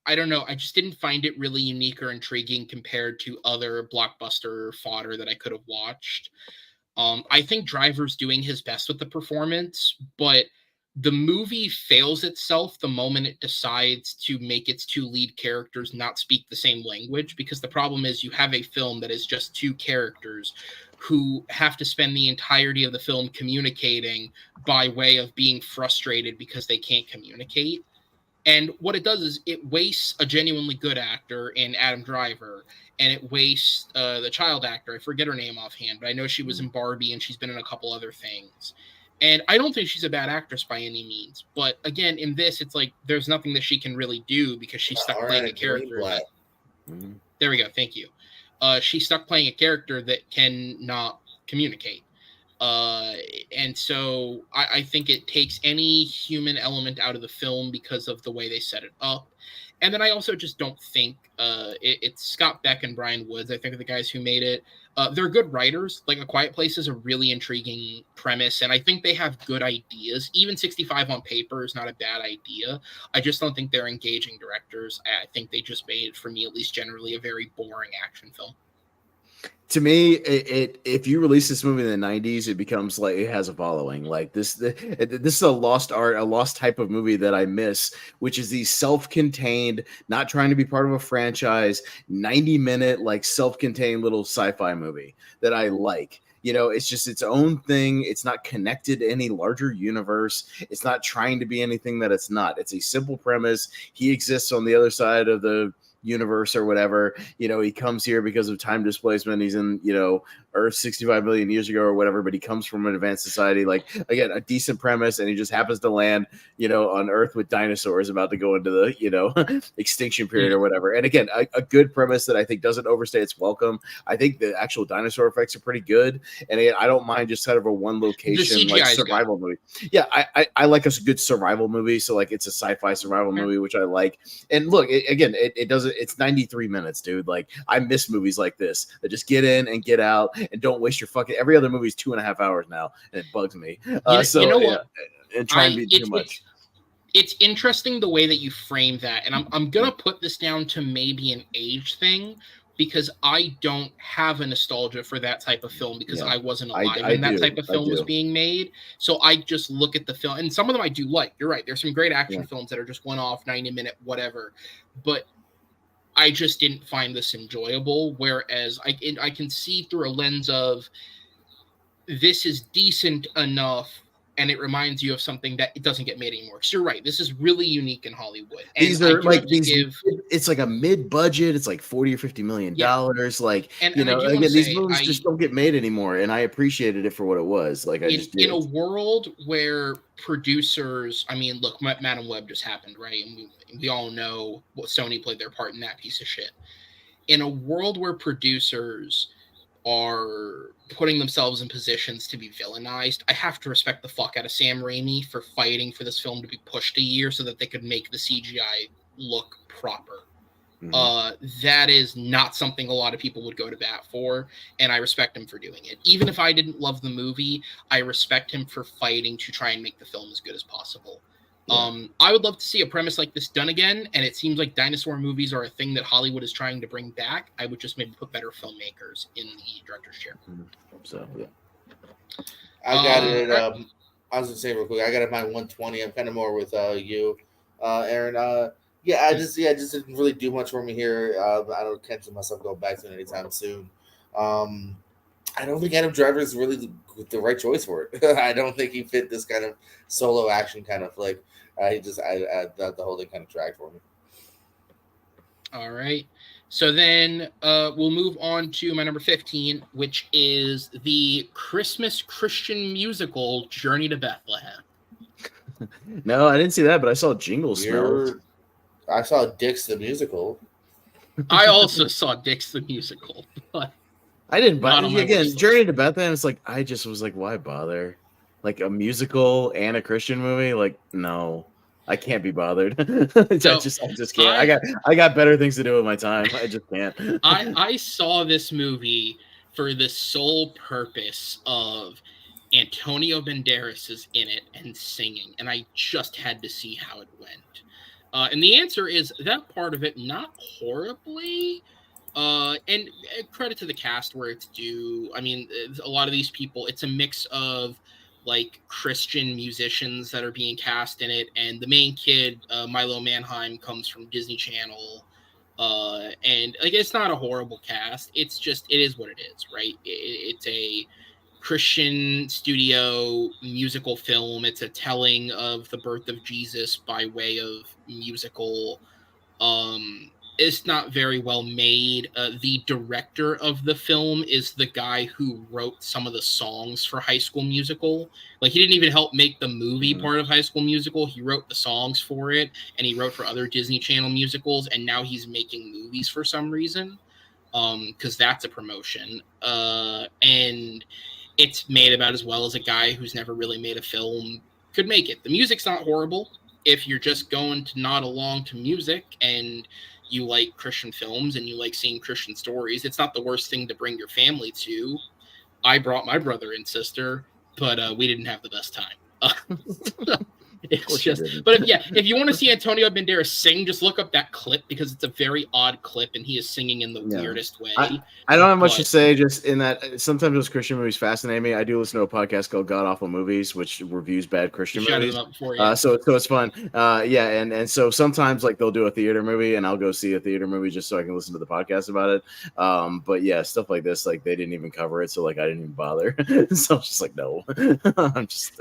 I don't know. I just didn't find it really unique or intriguing compared to other blockbuster fodder that I could have watched. I think Driver's doing his best with the performance, but the movie fails itself the moment it decides to make its two lead characters not speak the same language, because the problem is you have a film that is just two characters who have to spend the entirety of the film communicating by way of being frustrated because they can't communicate. And what it does is it wastes a genuinely good actor in Adam Driver, and it wastes the child actor. I forget her name offhand, but I know she was in Barbie and she's been in a couple other things. And I don't think she's a bad actress by any means. But again, in this, it's like there's nothing that she can really do because she's stuck playing a character. There we go. Thank you. She's stuck playing a character that cannot communicate. And so I think it takes any human element out of the film because of the way they set it up. And then I also just don't think it's Scott Beck and Brian Woods. I think are the guys who made it. They're good writers. Like A Quiet Place is a really intriguing premise, and I think they have good ideas. Even 65 on paper is not a bad idea. I just don't think they're engaging directors. I think they just made, for me at least generally, a very boring action film. To me, if you release this movie in the 90s, it becomes like it has a following. Like this is a lost art, a lost type of movie that I miss, which is the self-contained, not trying to be part of a franchise, 90-minute like self-contained little sci-fi movie that I like. It's just its own thing. It's not connected to any larger universe. It's not trying to be anything that it's not. It's a simple premise. He exists on the other side of the universe or whatever. He comes here because of time displacement. He's in Earth 65 million years ago or whatever, but he comes from an advanced society. Like, again, a decent premise, and he just happens to land on Earth with dinosaurs about to go into the extinction period or whatever. And again, a good premise that I think doesn't overstay its welcome. I think the actual dinosaur effects are pretty good, and again, I don't mind just kind of a one location like survival movie. Yeah, I like a good survival movie. So like it's a sci-fi survival movie, which I like. And look, it doesn't. It's 93 minutes, dude. Like, I miss movies like this that just get in and get out and don't waste your fucking. Every other movie is 2.5 hours now, and it bugs me. What? And try and be too much. It's interesting the way that you frame that, and I'm gonna put this down to maybe an age thing, because I don't have a nostalgia for that type of film because I wasn't alive when that type of film was being made. So I just look at the film, and some of them I do like. You're right. There's some great action films that are just one-off, 90-minute, whatever. But I just didn't find this enjoyable. Whereas I can see through a lens of this is decent enough, and it reminds you of something that it doesn't get made anymore. Because you're right, this is really unique in Hollywood. And these are like these. It's like a mid-budget. It's like $40 or $50 million. Like, and again, these movies just don't get made anymore. And I appreciated it for what it was. Like, in a world where producers, I mean, look, Madam Web just happened, right? And we all know what Sony played their part in that piece of shit. In a world where producers are putting themselves in positions to be villainized, I have to respect the fuck out of Sam Raimi for fighting for this film to be pushed a year so that they could make the CGI look proper. That is not something a lot of people would go to bat for, and I respect him for doing it. Even if I didn't love the movie, I respect him for fighting to try and make the film as good as possible. I would love to see a premise like this done again, and it seems like dinosaur movies are a thing that Hollywood is trying to bring back. I would just maybe put better filmmakers in the director's chair. So, yeah. I got it at, I was going to say real quick, I got it at my 120. I'm kind of more with you, Aaron. I just didn't really do much for me here. I don't catch myself going back to it anytime soon. I don't think Adam Driver is really the right choice for it. I don't think he fit this kind of solo action kind of flick. The whole thing kind of dragged for me. All right. So then we'll move on to my number 15, which is the Christmas Christian musical Journey to Bethlehem. No, I didn't see that, but I saw Jingle Smells. I saw Dix the musical. I also saw Dix the musical, but I didn't buy it. Again, Journey to Bethlehem, it's like, I just was like, why bother? Like a musical and a Christian movie? Like, no. I can't be bothered. I just can't. I got better things to do with my time. I just can't. I saw this movie for the sole purpose of Antonio Banderas is in it and singing, and I just had to see how it went. And the answer is that part of it, not horribly. And credit to the cast where it's due. I mean, a lot of these people, it's a mix of like Christian musicians that are being cast in it, and the main kid, Milo Manheim, comes from Disney Channel, and like it's not a horrible cast. It's just it is what it is, right? It's a Christian studio musical film. It's a telling of the birth of Jesus by way of musical. It's not very well made. The director of the film is the guy who wrote some of the songs for High School Musical. Like, he didn't even help make the movie part of High School Musical. He wrote the songs for it, and he wrote for other Disney Channel musicals, and now he's making movies for some reason, because that's a promotion. And it's made about as well as a guy who's never really made a film could make it. The music's not horrible. If you're just going to nod along to music and you like Christian films and you like seeing Christian stories, it's not the worst thing to bring your family to. I brought my brother and sister, but we didn't have the best time. It's just, but if you want to see Antonio Banderas sing, just look up that clip because it's a very odd clip and he is singing in the weirdest way. I don't have much to say, just in that sometimes those Christian movies fascinate me. I do listen to a podcast called God Awful Movies, which reviews bad Christian movies. So it's fun. And so sometimes like they'll do a theater movie and I'll go see a theater movie just so I can listen to the podcast about it. But yeah, stuff like this, like they didn't even cover it, so like I didn't even bother. So I was just like, no. I'm just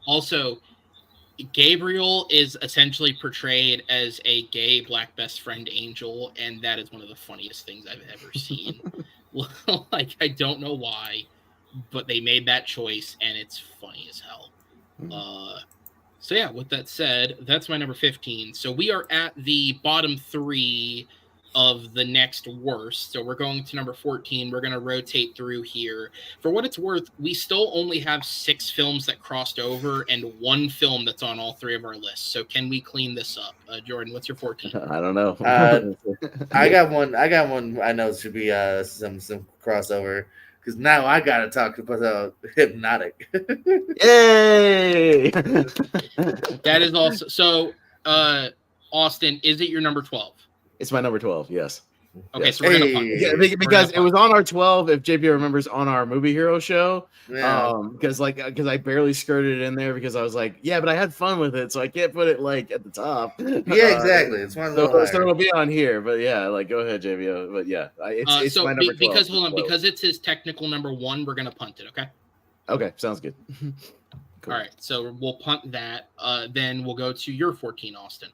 also. Gabriel is essentially portrayed as a gay black best friend angel, and that is one of the funniest things I've ever seen. Like, I don't know why, but they made that choice, and it's funny as hell. So yeah, with that said, that's my number 15. So we are at the bottom 3 of the next worst. So we're going to number 14. We're going to rotate through here. For what it's worth, we still only have 6 films that crossed over and 1 film that's on all 3 of our lists. So can we clean this up? Jordan, what's your 14? I don't know. I got one I know should be some crossover. Because now I got to talk about Hypnotic. Yay! That is also... So, Austin, is it your number 12? It's my number 12, yes. Okay, yes. So we're going to punt. Yeah, because it was on our 12, if JP remembers, on our Movie Hero show. Yeah. Because I barely skirted it in there because I was like, yeah, but I had fun with it, so I can't put it like at the top. Yeah, exactly. It's one so it'll be on here, but yeah, like go ahead, JP. But yeah, it's my number 12. Because hold on, because it's his technical number 1, we're going to punt it, okay? Okay, sounds good. Cool. All right, so we'll punt that. Then we'll go to your 14, Austin.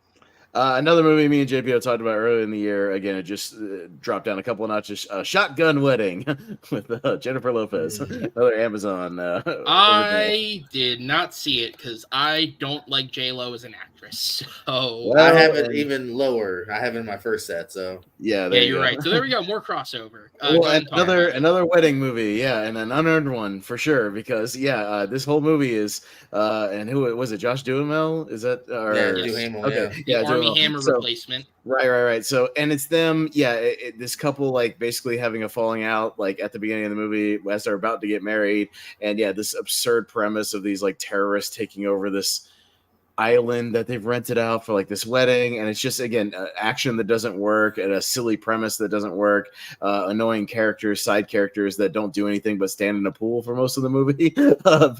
Another movie me and JPO talked about earlier in the year. Again, it just dropped down a couple of notches. Shotgun Wedding with Jennifer Lopez. Another Amazon. I did not see it because I don't like J-Lo as an actress. So I have it even lower. I have it in my first set. So yeah, you're right. So there we go. More crossover. Another wedding movie. Yeah, and an unearned one for sure. Because this whole movie is and who was it? Josh Duhamel? Is that? Duhamel. Okay. Yeah. Armie Hammer replacement. Right. So, and it's them, this couple like basically having a falling out like at the beginning of the movie as they're about to get married, and this absurd premise of these like terrorists taking over this island that they've rented out for like this wedding, and it's just again action that doesn't work and a silly premise that doesn't work, annoying characters, side characters that don't do anything but stand in a pool for most of the movie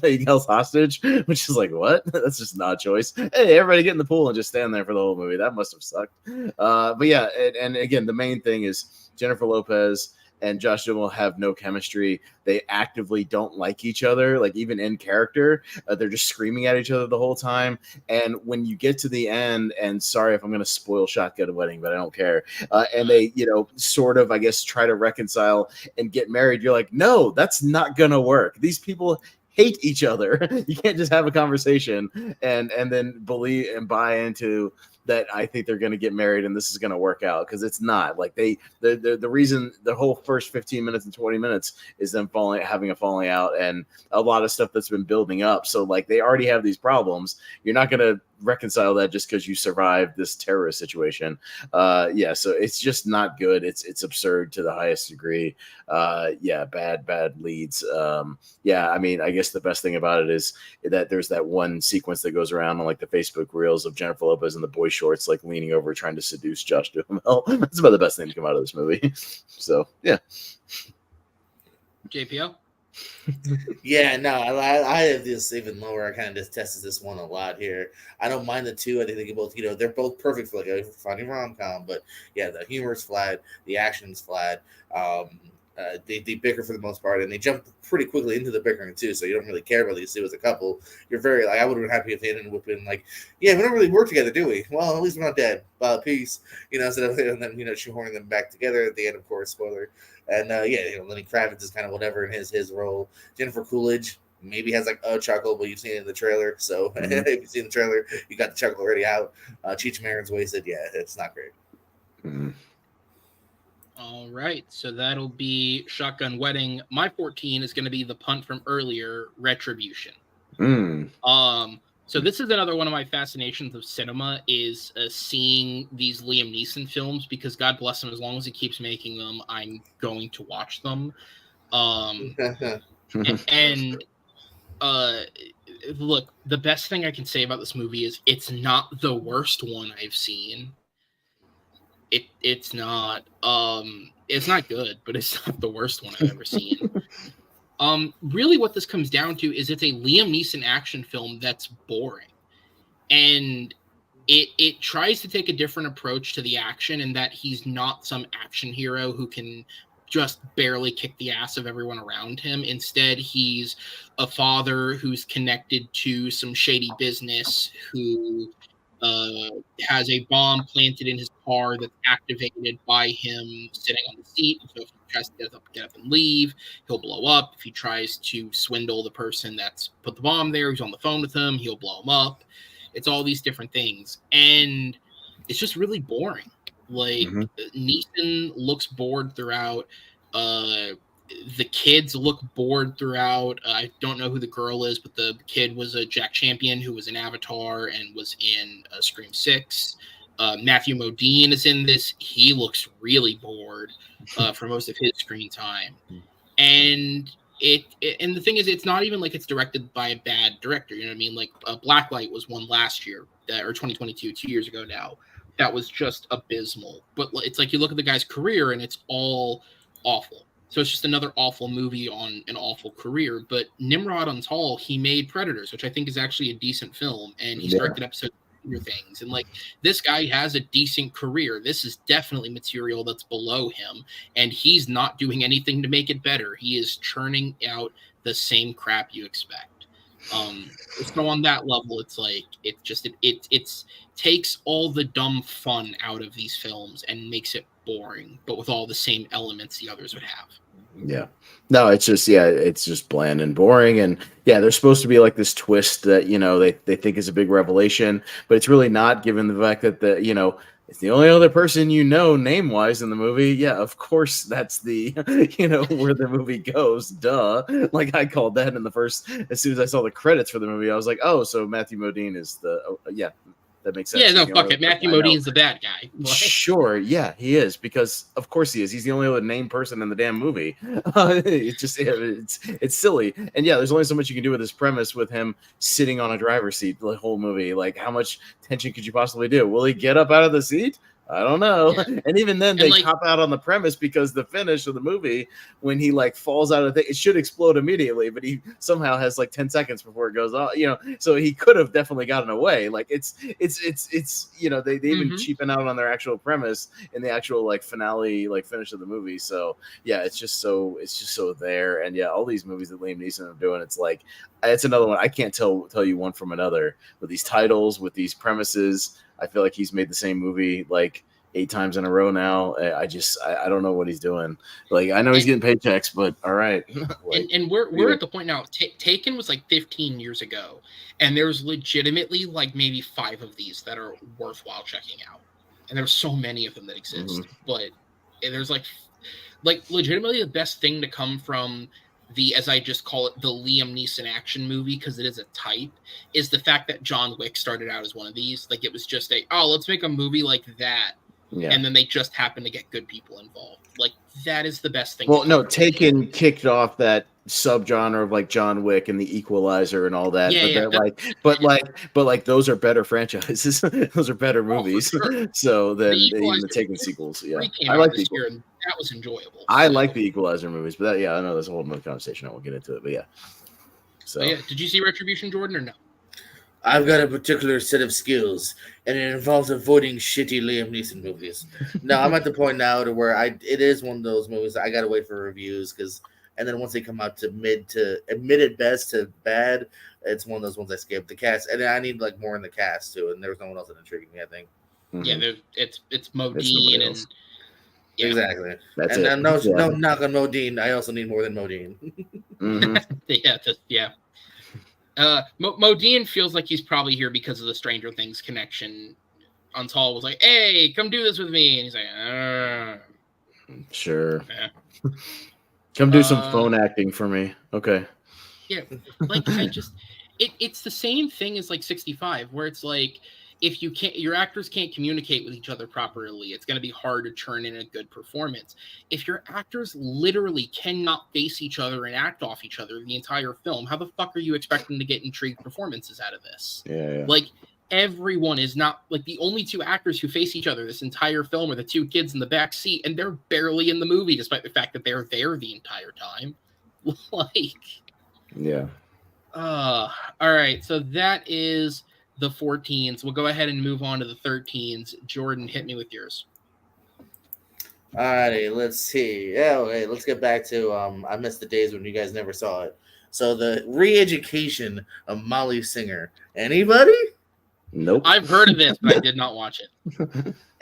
being held hostage, which is like, what? That's just not a choice. Hey, everybody get in the pool and just stand there for the whole movie. That must have sucked. But yeah, and again, the main thing is Jennifer Lopez and Josh Duhamel have no chemistry. They actively don't like each other, like even in character. They're just screaming at each other the whole time. And when you get to the end, and sorry if I'm going to spoil Shotgun Wedding, but I don't care. And they, sort of, I guess, try to reconcile and get married. You're like, no, that's not going to work. These people hate each other. You can't just have a conversation and then believe and buy into that I think they're going to get married and this is going to work out, because it's not. Like the reason the whole first 15 minutes and 20 minutes is them having a falling out and a lot of stuff that's been building up. So like they already have these problems. You're not going to reconcile that just because you survived this terrorist situation. So it's just not good. It's absurd to the highest degree. Bad leads. I mean, I guess the best thing about it is that there's that one sequence that goes around on like the Facebook reels of Jennifer Lopez in the boy shorts, like leaning over trying to seduce Josh Duhamel. That's about the best thing to come out of this movie. So yeah. JPO. I have this even lower. I kind of just tested this one a lot here. I don't mind the two. I think they both, they're both perfect for like a funny rom-com. But yeah, the humor's flat, the action's flat. they bicker for the most part, and they jump pretty quickly into the bickering too. So you don't really care about these two as a couple. You're very like I would have been happy if they ended up being like, yeah, we don't really work together, do we? Well, at least we're not dead. Peace, instead of and then shoehorning them back together at the end, of course, spoiler. And Lenny Kravitz is kind of whatever in his role. Jennifer Coolidge maybe has like a chuckle, but you've seen it in the trailer. So if you've seen the trailer, you got the chuckle already out. Cheech Marin's wasted. Yeah, it's not great. Mm-hmm. All right, so that'll be Shotgun Wedding. My 14 is going to be the punt from earlier, Retribution. So this is another one of my fascinations of cinema is seeing these Liam Neeson films because God bless him, as long as he keeps making them, I'm going to watch them. Look, the best thing I can say about this movie is it's not the worst one I've seen. It's not good, but it's not the worst one I've ever seen. Really what this comes down to is it's a Liam Neeson action film that's boring. And it tries to take a different approach to the action in that he's not some action hero who can just barely kick the ass of everyone around him. Instead, he's a father who's connected to some shady business who has a bomb planted in his car that's activated by him sitting on the seat. So if he tries to get up and leave, he'll blow up. If he tries to swindle the person that's put the bomb there, he's on the phone with him, he'll blow him up. It's all these different things. And it's just really boring. Like, Neeson looks bored throughout. The kids look bored throughout. I don't know who the girl is, but the kid was a Jack Champion who was in Avatar and was in Scream 6. Matthew Modine is in this. He looks really bored for most of his screen time. And and the thing is, it's not even like it's directed by a bad director. You know what I mean? Like Blacklight was one last year, or 2022, 2 years ago now. That was just abysmal. But it's like you look at the guy's career and it's all awful. So it's just another awful movie on an awful career. But Nimrod Untold, he made Predators, which I think is actually a decent film. And he directed episodes of Stranger Things. And like, this guy has a decent career. This is definitely material that's below him. And he's not doing anything to make it better. He is churning out the same crap you expect. So on that level, it's like it takes all the dumb fun out of these films and makes it boring, but with all the same elements the others would have. Yeah. No, it's just bland and boring. And yeah, there's supposed to be like this twist that, they think is a big revelation, but it's really not, given the fact that it's the only other person name wise in the movie. Yeah, of course that's the where the movie goes. Duh. Like I called that in the first, as soon as I saw the credits for the movie, I was like, oh, so Matthew Modine is that makes sense. Yeah, no, fuck it. Matthew Modine's the bad guy. Sure, yeah, he is, because of course he is. He's the only other named person in the damn movie. It's silly. And yeah, there's only so much you can do with this premise with him sitting on a driver's seat the whole movie. Like, how much tension could you possibly do? Will he get up out of the seat? I don't know. Yeah. And even then, they cop out on the premise because the finish of the movie, when he falls out of the thing, it should explode immediately, but he somehow has 10 seconds before it goes off. So he could have definitely gotten away. Like it's they even cheapen out on their actual premise in the actual finale finish of the movie. So yeah, it's just so there. And yeah, all these movies that Liam Neeson are doing, it's another one. I can't tell you one from another with these titles, with these premises. I feel like he's made the same movie 8 times in a row now. I don't know what he's doing. I know he's getting paychecks, but all right. and we're at the point now. Taken was 15 years ago, and there's legitimately maybe 5 of these that are worthwhile checking out. And there's so many of them that exist, but there's legitimately the best thing to come from the, as I just call it, the Liam Neeson action movie, because it is a type, is the fact that John Wick started out as one of these. It was just let's make a movie like that. Yeah. And then they just happen to get good people involved. That is the best thing. Well, no, Taken kicked off that subgenre of John Wick and the Equalizer and all that. Yeah, but those are better franchises. Those are better movies. Sure. So than even the Taken sequels. Yeah, I like the Equalizer. That was enjoyable. I like the Equalizer movies, but I know there's a whole other conversation. I won't get into it, but yeah. So yeah, did you see Retribution, Jordan, or no? I've got a particular set of skills, and it involves avoiding shitty Liam Neeson movies. No, I'm at the point now to where it is one of those movies I gotta wait for reviews and then once they come out to mid at best to bad, it's one of those ones I skip. The cast, and I need like more in the cast too, and there's no one else that intrigued me. I think. Yeah, it's Modine and yeah. Exactly. That's and it. No knock on Modine. I also need more than Modine. Yeah. Modine feels like he's probably here because of the Stranger Things connection. Until was like, "Hey, come do this with me," and he's like, "Sure, yeah. Come do some phone acting for me." Okay. Yeah, like it's the same thing as like 65, where it's like if your actors can't communicate with each other properly, it's going to be hard to turn in a good performance. If your actors literally cannot face each other and act off each other the entire film, how the fuck are you expecting to get intrigued performances out of this? Yeah. Like everyone is not like the only two actors who face each other this entire film are the two kids in the back seat, and they're barely in the movie despite the fact that they're there the entire time. Yeah. All right, so that is the 14s. We'll go ahead and move on to the 13s. Jordan, hit me with yours. All righty, let's see. Yeah, okay, let's get back to I missed the days when you guys never saw it. So the re-education of Molly Singer. Anybody? Nope. I've heard of this, but I did not watch it.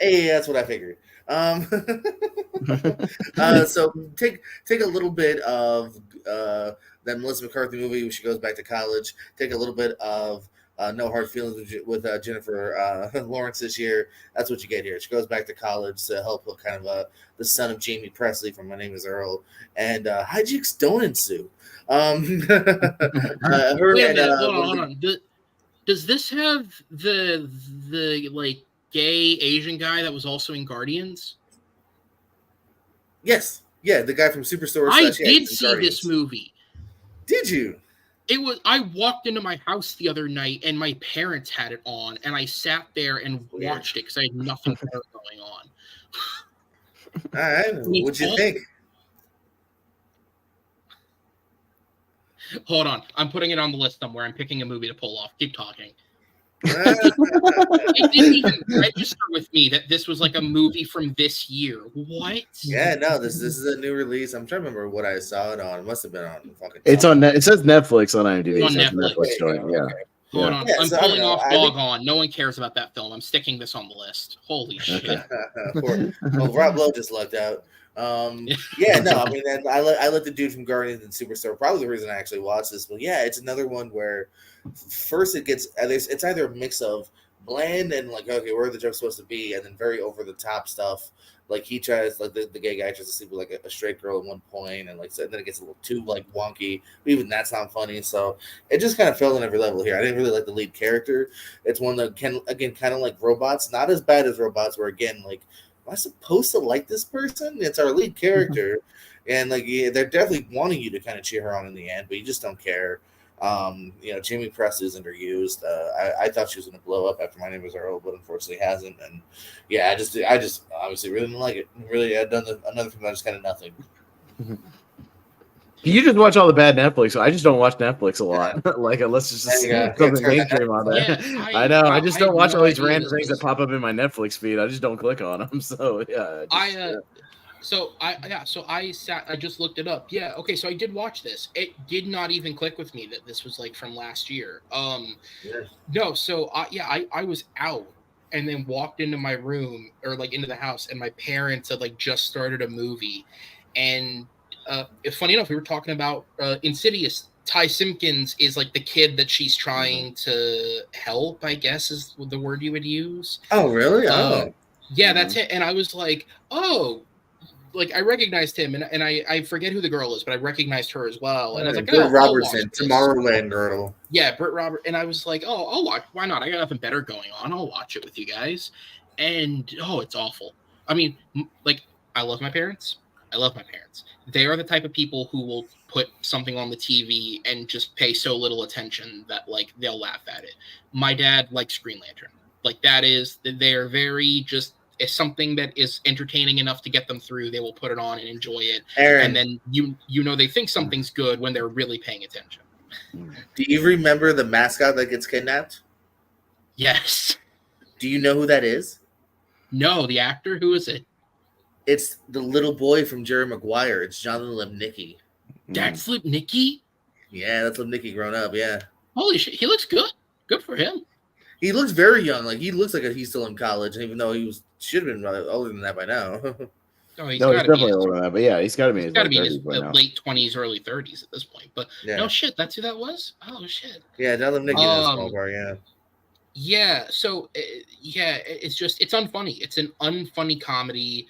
Hey, that's what I figured. So take a little bit of that Melissa McCarthy movie where she goes back to college. Take a little bit of No Hard Feelings with Jennifer Lawrence this year. That's what you get here. She goes back to college to help kind of the son of Jamie Presley from My Name Is Earl, and hijinks don't ensue. Wait a minute, hold on. Does this have the like gay Asian guy that was also in Guardians? Yes. Yeah, the guy from Superstore. I did see this movie. Did you? I walked into my house the other night and my parents had it on, and I sat there and watched it because I had nothing better going on. All right. What'd you think? Hold on. I'm putting it on the list somewhere. I'm picking a movie to pull off. Keep talking. It didn't even register with me that this was like a movie from this year. What? Yeah, no, this is a new release. I'm trying to remember what I saw it on. It must have been on fucking. It's on. It says Netflix on IMDb. It's on Netflix. Yeah. Hold on. I'm pulling off Doggone. No one cares about that film. I'm sticking this on the list. Holy shit. Rob Lowe just lucked out. Yeah, no, I mean, I let the dude from Guardians and Superstar, probably the reason I actually watched this, but yeah, it's another one where first it's either a mix of bland and like, okay, where are the jokes supposed to be, and then very over the top stuff. Like he tries, like the gay guy tries to sleep with like a straight girl at one point, and like so, and then it gets a little too like wonky. Even that's not funny. So it just kind of fell on every level here. I didn't really like the lead character. It's one that can again kind of like Robots, not as bad as Robots, where again like, am I supposed to like this person? It's our lead character, and like they're definitely wanting you to kind of cheer her on in the end, but you just don't care. Jamie Presley is underused. I thought she was going to blow up after My Name Was Earl, but unfortunately hasn't. And yeah, I just obviously really didn't like it. Really, I've done another thing that just kind of nothing. You just watch all the bad Netflix. I just don't watch Netflix a lot. Like, unless it's just something mainstream on there. Yeah, I know. I just don't watch all these random things that pop up in my Netflix feed. I just don't click on them. So yeah. So I just looked it up. Yeah, okay, so I did watch this. It did not even click with me that this was like from last year. No, so I was out and then walked into my room or like into the house, and my parents had like just started a movie, and it's funny enough, we were talking about Insidious. Ty Simpkins is like the kid that she's trying to help, I guess is the word you would use. Oh, really? Yeah, that's it. And I was like, oh, like I recognized him, and I forget who the girl is, but I recognized her as well. And I was like, Britt Robertson, Tomorrowland Girl. Yeah, Britt Robert. And I was like, oh, I'll watch. Why not? I got nothing better going on. I'll watch it with you guys. And it's awful. I mean, like, I love my parents. They are the type of people who will put something on the TV and just pay so little attention that like they'll laugh at it. My dad likes Green Lantern. Like they're very just. If something that is entertaining enough to get them through, they will put it on and enjoy it. Aaron, and then they think something's good when they're really paying attention. Do you remember the mascot that gets kidnapped? Yes. Do you know who that is? No, the actor. Who is it? It's the little boy from Jerry Maguire. It's Jonathan Lipnicki. That's Lipnicki. Yeah, that's Lipnicki grown up. Yeah. Holy shit, he looks good. Good for him. He looks very young. Like he looks like he's still in college, even though he should have been rather older than that by now. Oh, he's No, he's got to be. definitely older than that. But yeah, he's got to be in He's his got to late be in his 30s by now. late 20s, early 30s at this point. But Yeah. no shit, that's who that was. Oh shit. Yeah, Jonathan Lipnicki in a small part. Yeah. Yeah. So yeah, it's unfunny. It's an unfunny comedy.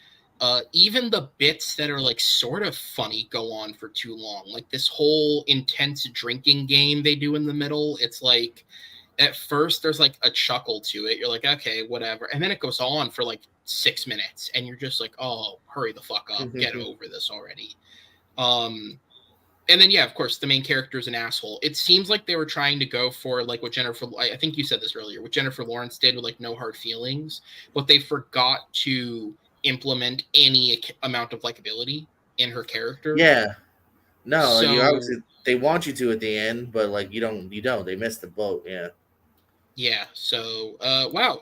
Even the bits that are like sort of funny go on for too long. Like this whole intense drinking game they do in the middle. It's like at first there's like a chuckle to it. You're like, okay, whatever. And then it goes on for like 6 minutes and you're just like, oh, hurry the fuck up. Get over this already. And then, yeah, of course, the main character is an asshole. It seems like they were trying to go for like what I think you said this earlier, what Jennifer Lawrence did with like No Hard Feelings, but they forgot to implement any amount of likability in her character. Yeah. No, So, you obviously they want you to at the end, but like you don't. They missed the boat. Yeah. Yeah. So, wow.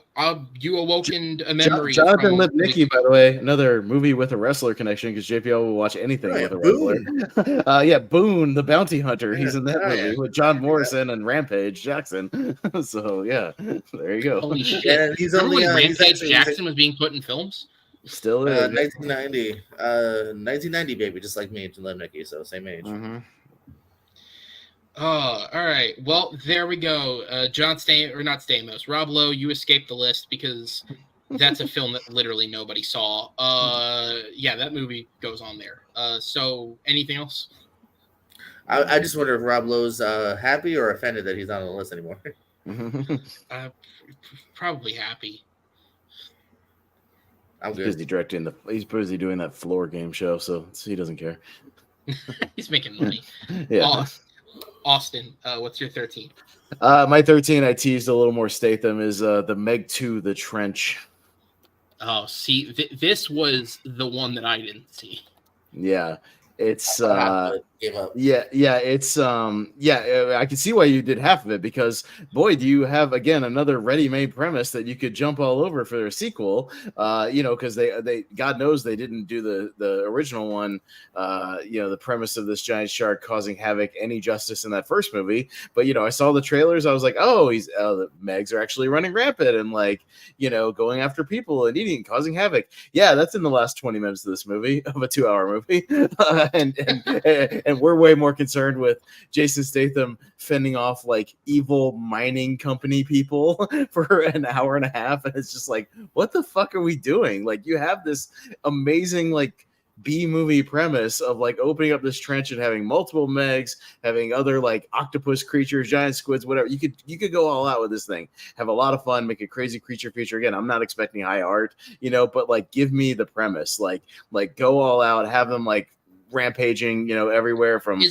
You awokened a memory. Jonathan Lipnicki, by the way, another movie with a wrestler connection because JPL will watch anything with a wrestler. Yeah, Boone, the bounty hunter. He's in that movie with John Morrison and Rampage Jackson. So yeah, there you go. Holy shit! Yeah, he's only Rampage Jackson was being put in films. Still is 1990, baby, just like me and Lipnicki, so same age. Mm-hmm. Oh, all right. Well, there we go. Not Stamos. Rob Lowe, you escaped the list because that's a film that literally nobody saw. Yeah, that movie goes on there. So anything else? I just wonder if Rob Lowe's happy or offended that he's not on the list anymore. Probably happy. I'm good. He's busy doing that floor game show, so he doesn't care. He's making money. Yeah. Austin, what's your 13? My 13, I teased a little more Statham, is the Meg 2, The Trench. Oh, see, this was the one that I didn't see. Yeah, it's Give up. it's I can see why you did half of it because boy, do you have again another ready-made premise that you could jump all over for a sequel. Because they God knows they didn't do the original one. The premise of this giant shark causing havoc any justice in that first movie. But I saw the trailers, I was like, oh, the Megs are actually running rampant and going after people and eating, causing havoc. Yeah, that's in the last 20 minutes of this movie, of a 2-hour movie, and we're way more concerned with Jason Statham fending off like evil mining company people for an hour and a half, and it's just like, what the fuck are we doing? Like, you have this amazing like B-movie premise of like opening up this trench and having multiple Megs, having other like octopus creatures, giant squids, whatever. You could go all out with this thing, have a lot of fun, make a crazy creature feature. Again, I'm not expecting high art, but like give me the premise, like go all out, have them like rampaging, everywhere from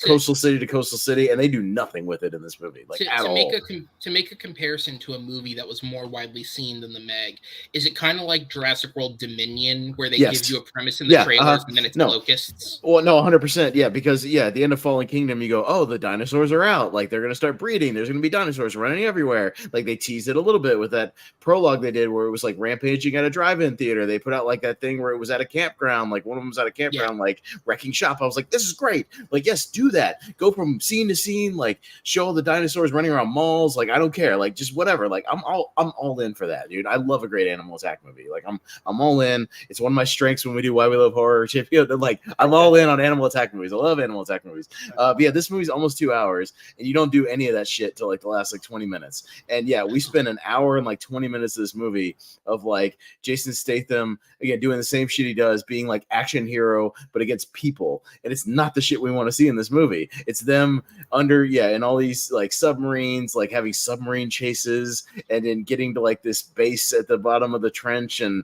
coastal city to coastal city, and they do nothing with it in this movie, to make a comparison to a movie that was more widely seen than the Meg. Is it kind of like Jurassic World Dominion, where they give you a premise in the trailers and then it's locusts? Well, no, 100%, yeah, because at the end of Fallen Kingdom, you go, oh, the dinosaurs are out, like they're gonna start breeding. There's gonna be dinosaurs running everywhere. Like they teased it a little bit with that prologue they did, where it was like rampaging at a drive-in theater. They put out like that thing where it was at a campground, like one of them was at a campground, like wrecking shop. I was like, this is great. Like, yes, do that. Go from scene to scene, like show the dinosaurs running around malls. Like, I don't care. Like, just whatever. Like, I'm all in for that, dude. I love a great animal attack movie. Like, I'm all in. It's one of my strengths when we do Why We Love Horror. Like, I'm all in on animal attack movies. I love animal attack movies. But yeah, this movie's almost 2 hours, and you don't do any of that shit till like the last like 20 minutes. And yeah, we spend an hour and like 20 minutes of this movie of like Jason Statham again doing the same shit he does, being like action hero, but against people. And it's not the shit we want to see in this movie. It's them in all these like submarines, like having submarine chases, and then getting to like this base at the bottom of the trench, and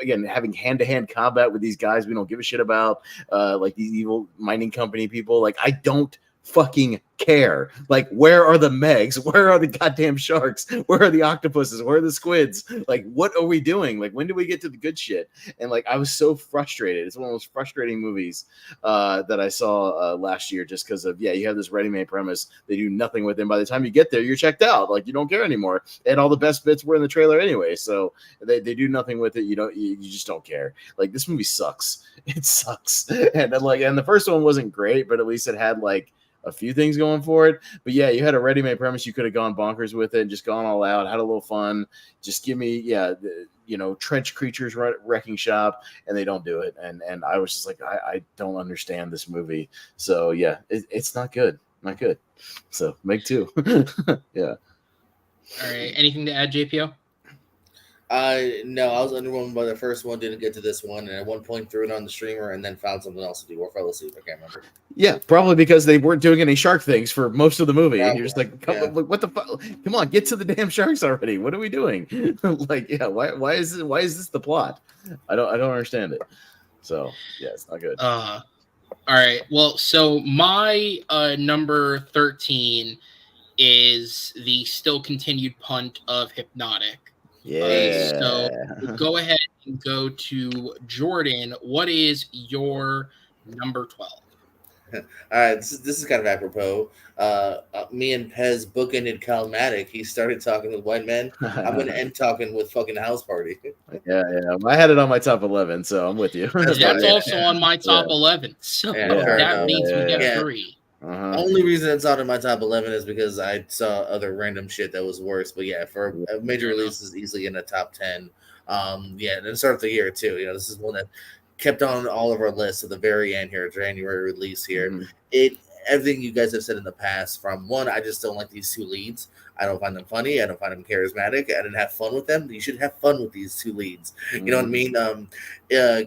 again having hand-to-hand combat with these guys we don't give a shit about, like these evil mining company people. Like, I don't fucking care. Like, where are the Megs? Where are the goddamn sharks? Where are the octopuses? Where are the squids? Like, what are we doing? Like, when do we get to the good shit? And like, I was so frustrated. It's one of the most frustrating movies that I saw last year, just because of, you have this ready-made premise. They do nothing with it. By the time you get there, you're checked out. Like, you don't care anymore. And all the best bits were in the trailer anyway. So they do nothing with it. You just don't care. Like, this movie sucks. It sucks. And the first one wasn't great, but at least it had like a few things going for it. But yeah, you had a ready-made premise. You could have gone bonkers with it and just gone all out, had a little fun. Just give me, trench creatures wrecking shop, and they don't do it. And I was just like, I don't understand this movie. So yeah, it's not good. Not good. So make two. Yeah. All right. Anything to add, JPO? No, I was underwhelmed by the first one. Didn't get to this one, and at one point threw it on the streamer, and then found something else to do or fell asleep. I can't remember. Yeah, probably because they weren't doing any shark things for most of the movie, and you're just like, what the fuck? Come on, get to the damn sharks already. What are we doing? Why is this the plot? I don't understand it. So yeah, it's not good. All right. Well, so my number 13 is the still continued punt of Hypnotic. Yeah. So go ahead and go to Jordan. What is your number 12? All right, this is kind of apropos. Me and Pez bookended Calmatic. He started talking with white men. I'm going to end talking with fucking House Party. Yeah. I had it on my top 11, so I'm with you. That's also on my top 11. So that means we have 3. Only reason it's not in my top 11 is because I saw other random shit that was worse. But yeah, for a major release is easily in the top 10. And then start of the year too. This is one that kept on all of our lists at the very end here, January release here. Mm-hmm. Everything you guys have said in the past, from one, I just don't like these two leads. I don't find them funny. I don't find them charismatic. I didn't have fun with them. You should have fun with these two leads. Mm-hmm. You know what I mean?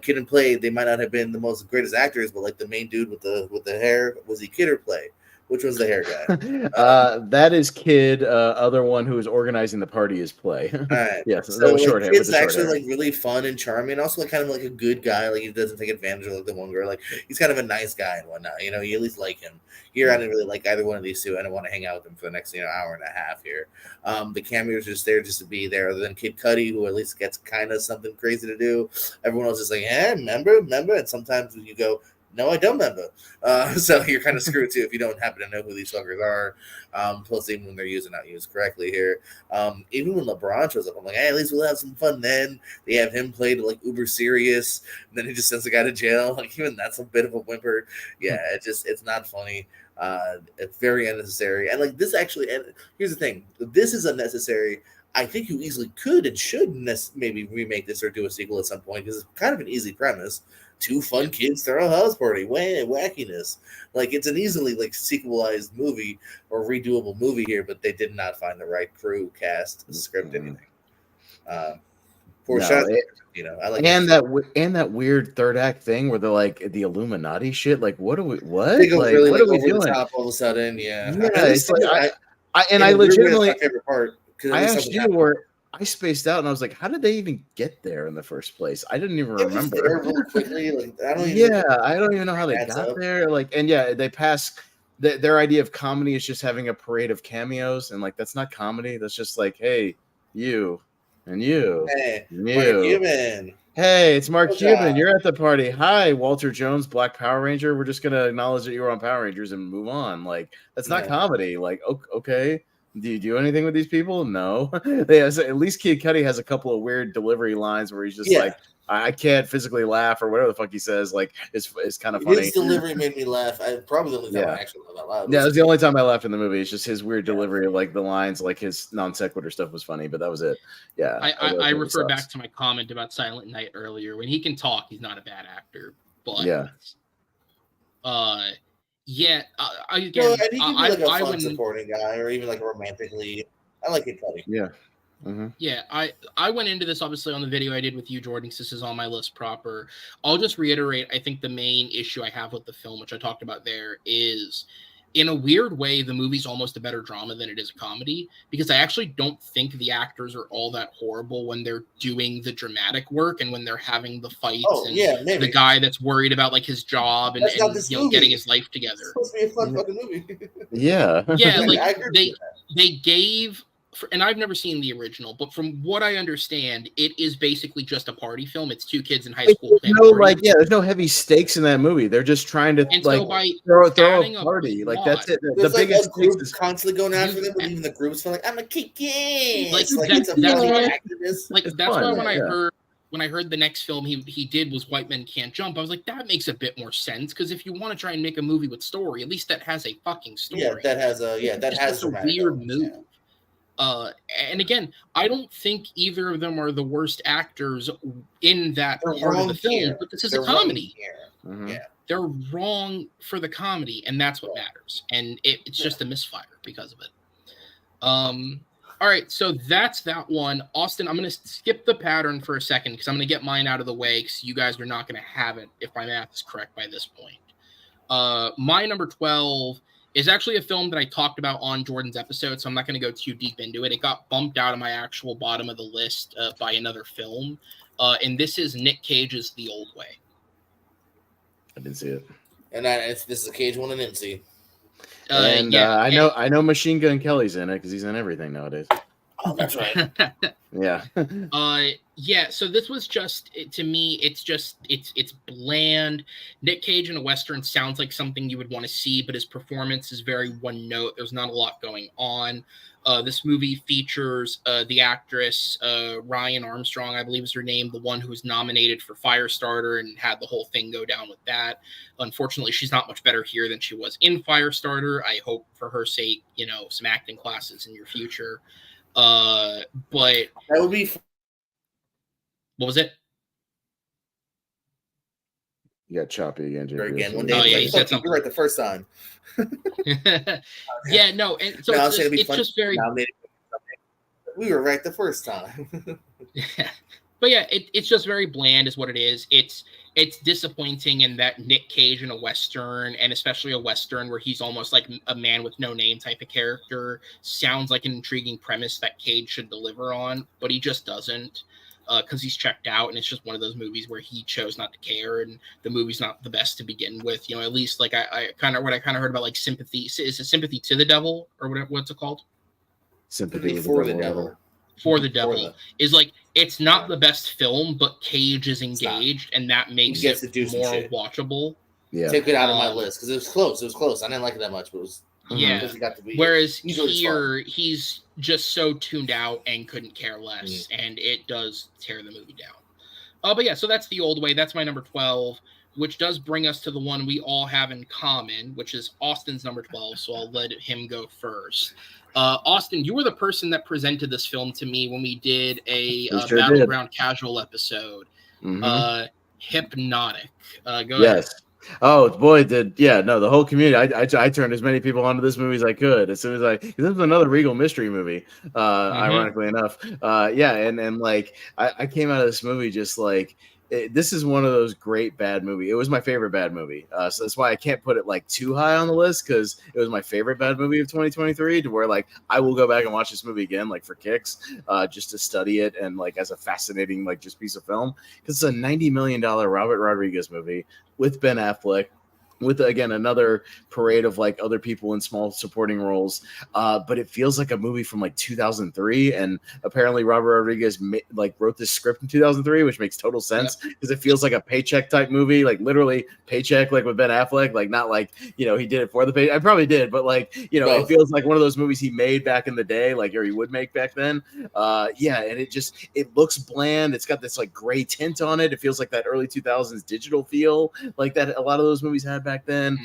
Kid and Play, they might not have been the most greatest actors, but like the main dude with the hair, was he Kid or Play? Which was the hair guy? That is Kid. Other one who is organizing the party is Play. All right. Yes, so that was short hair. Kid's actually like really fun and charming. Also, like kind of like a good guy. Like he doesn't take advantage of like the one girl. Like he's kind of a nice guy and whatnot. You at least like him. Here, I didn't really like either one of these two. I didn't want to hang out with them for the next hour and a half here. The cameos are just there just to be there. Other than Kid Cudi, who at least gets kind of something crazy to do. Everyone else is like, remember? And sometimes you go, no, I don't remember. So you're kind of screwed too if you don't happen to know who these fuckers are. Plus, even when they're not used correctly here. Even when LeBron shows up, I'm like, hey, at least we'll have some fun then. They have him played like uber serious, and then he just sends the guy to jail. Like, even that's a bit of a whimper. Yeah, it's not funny. It's very unnecessary. And like this actually, and here's the thing, this is unnecessary. I think you easily could and should maybe remake this or do a sequel at some point because it's kind of an easy premise. 2 fun kids throw a house party, wackiness. Like it's an easily like sequelized movie or redoable movie here, but they did not find the right crew, cast, script, anything. I like that weird third act thing where they're like the Illuminati shit. Like, what? They go like, really what are we over doing? the top all of a sudden, yeah. It's like I legitimately, my favorite part. I asked you where I spaced out and I was like, how did they even get there in the first place? I didn't even remember. Real quickly, like, I don't even know how they got there. Like, and they pass their idea of comedy is just having a parade of cameos, and like that's not comedy. That's just like, hey, you and you, hey, and you. Mark Cuban. Hey, it's Mark Cuban. You're at the party. Hi, Walter Jones, Black Power Ranger. We're just gonna acknowledge that you were on Power Rangers and move on. Like, that's not comedy. Like, okay. Do you do anything with these people? No. At least Kid Cudi has a couple of weird delivery lines where he's just like, I can't physically laugh or whatever the fuck he says. Like, it's kind of funny. His delivery made me laugh. Probably the only time I actually laughed out loud. Yeah, it was the only time I laughed in the movie. It's just his weird delivery of like the lines, like his non sequitur stuff was funny, but that was it. Yeah. I refer back to my comment about Silent Night earlier. When he can talk, he's not a bad actor. But I wouldn't supporting guy or even like a romantic lead. I like Kid Cudi. Yeah. Mm-hmm. Yeah, I went into this obviously on the video I did with you, Jordan, because this is on my list proper. I'll just reiterate, I think the main issue I have with the film, which I talked about there, is in a weird way, the movie's almost a better drama than it is a comedy, because I actually don't think the actors are all that horrible when they're doing the dramatic work and when they're having the fights maybe. the guy that's worried about like his job and getting his life together. It's supposed to be a fun fucking movie. Yeah. Yeah, like they gave, and I've never seen the original, but from what I understand, it is basically just a party film. It's two kids in high school. There's no heavy stakes in that movie. They're just trying to throw a party. Like that's it. The biggest group is constantly going after them, but even the groups feel like I'm a kick in. That's why when I heard the next film he did was White Men Can't Jump, I was like, that makes a bit more sense, because if you want to try and make a movie with story, at least that has a fucking story. Yeah, that has a weird move. And again, I don't think either of them are the worst actors in that part of the film, but this is a comedy. Mm-hmm. Yeah. They're wrong for the comedy, and that's what matters. And it's just a misfire because of it. All right, so that's that one. Austin, I'm going to skip the pattern for a second because I'm going to get mine out of the way, because you guys are not going to have it if my math is correct by this point. My number 12 is actually a film that I talked about on Jordan's episode, so I'm not going to go too deep into it. It got bumped out of my actual bottom of the list by another film, and this is Nick Cage's The Old Way. I didn't see it. And this is a Cage one I didn't see. I know Machine Gun Kelly's in it because he's in everything nowadays. Oh, that's right. Yeah. So this was just, to me, it's bland. Nick Cage in a Western sounds like something you would want to see, but his performance is very one note. There's not a lot going on. This movie features the actress Ryan Armstrong, I believe is her name, the one who was nominated for Firestarter and had the whole thing go down with that. Unfortunately, she's not much better here than she was in Firestarter. I hope for her sake, some acting classes in your future. But that would be. What was it? You got choppy again, Jimmy. Again, one day. He said something. You're right the first time. Yeah, no, and so it's just very. We were right the first time. But yeah, it's just very bland, is what it is. It's disappointing in that Nick Cage in a Western, and especially a Western where he's almost like a man with no name type of character, sounds like an intriguing premise that Cage should deliver on, but he just doesn't, because he's checked out, and it's just one of those movies where he chose not to care, and the movie's not the best to begin with. At least like I kind of heard about like Sympathy. Is it Sympathy to the Devil or what's it called? Sympathy for the Devil. For the Devil is like, it's not the best film, but Cage is engaged, and that makes it more watchable. Yeah, take it out of my list because it was close. I didn't like it that much, but it was Whereas here, he's just so tuned out and couldn't care less, and it does tear the movie down. But yeah, so that's The Old Way. That's my number 12, which does bring us to the one we all have in common, which is Austin's number 12. So I'll let him go first. Austin, you were the person that presented this film to me when we did a Battleground casual episode. Mm-hmm. Hypnotic. Go yes. ahead. Oh boy, the whole community. I turned as many people onto this movie as I could. As soon as this was another Regal mystery movie, ironically enough. And like I came out of this movie just like, this is one of those great bad movies. It was my favorite bad movie. So that's why I can't put it like too high on the list, because it was my favorite bad movie of 2023, to where like I will go back and watch this movie again, like for kicks, just to study it and like as a fascinating like just piece of film, because it's a $90 million Robert Rodriguez movie with Ben Affleck, with again another parade of like other people in small supporting roles, but it feels like a movie from like 2003, and apparently Robert Rodriguez wrote this script in 2003, which makes total sense because it feels like a Paycheck type movie, like literally Paycheck, like with Ben Affleck, like not like he did it for the pay. I probably did, but like it feels like one of those movies he made back in the day, like or he would make back then. And it looks bland. It's got this like gray tint on it. It feels like that early 2000s digital feel, like that a lot of those movies had back then.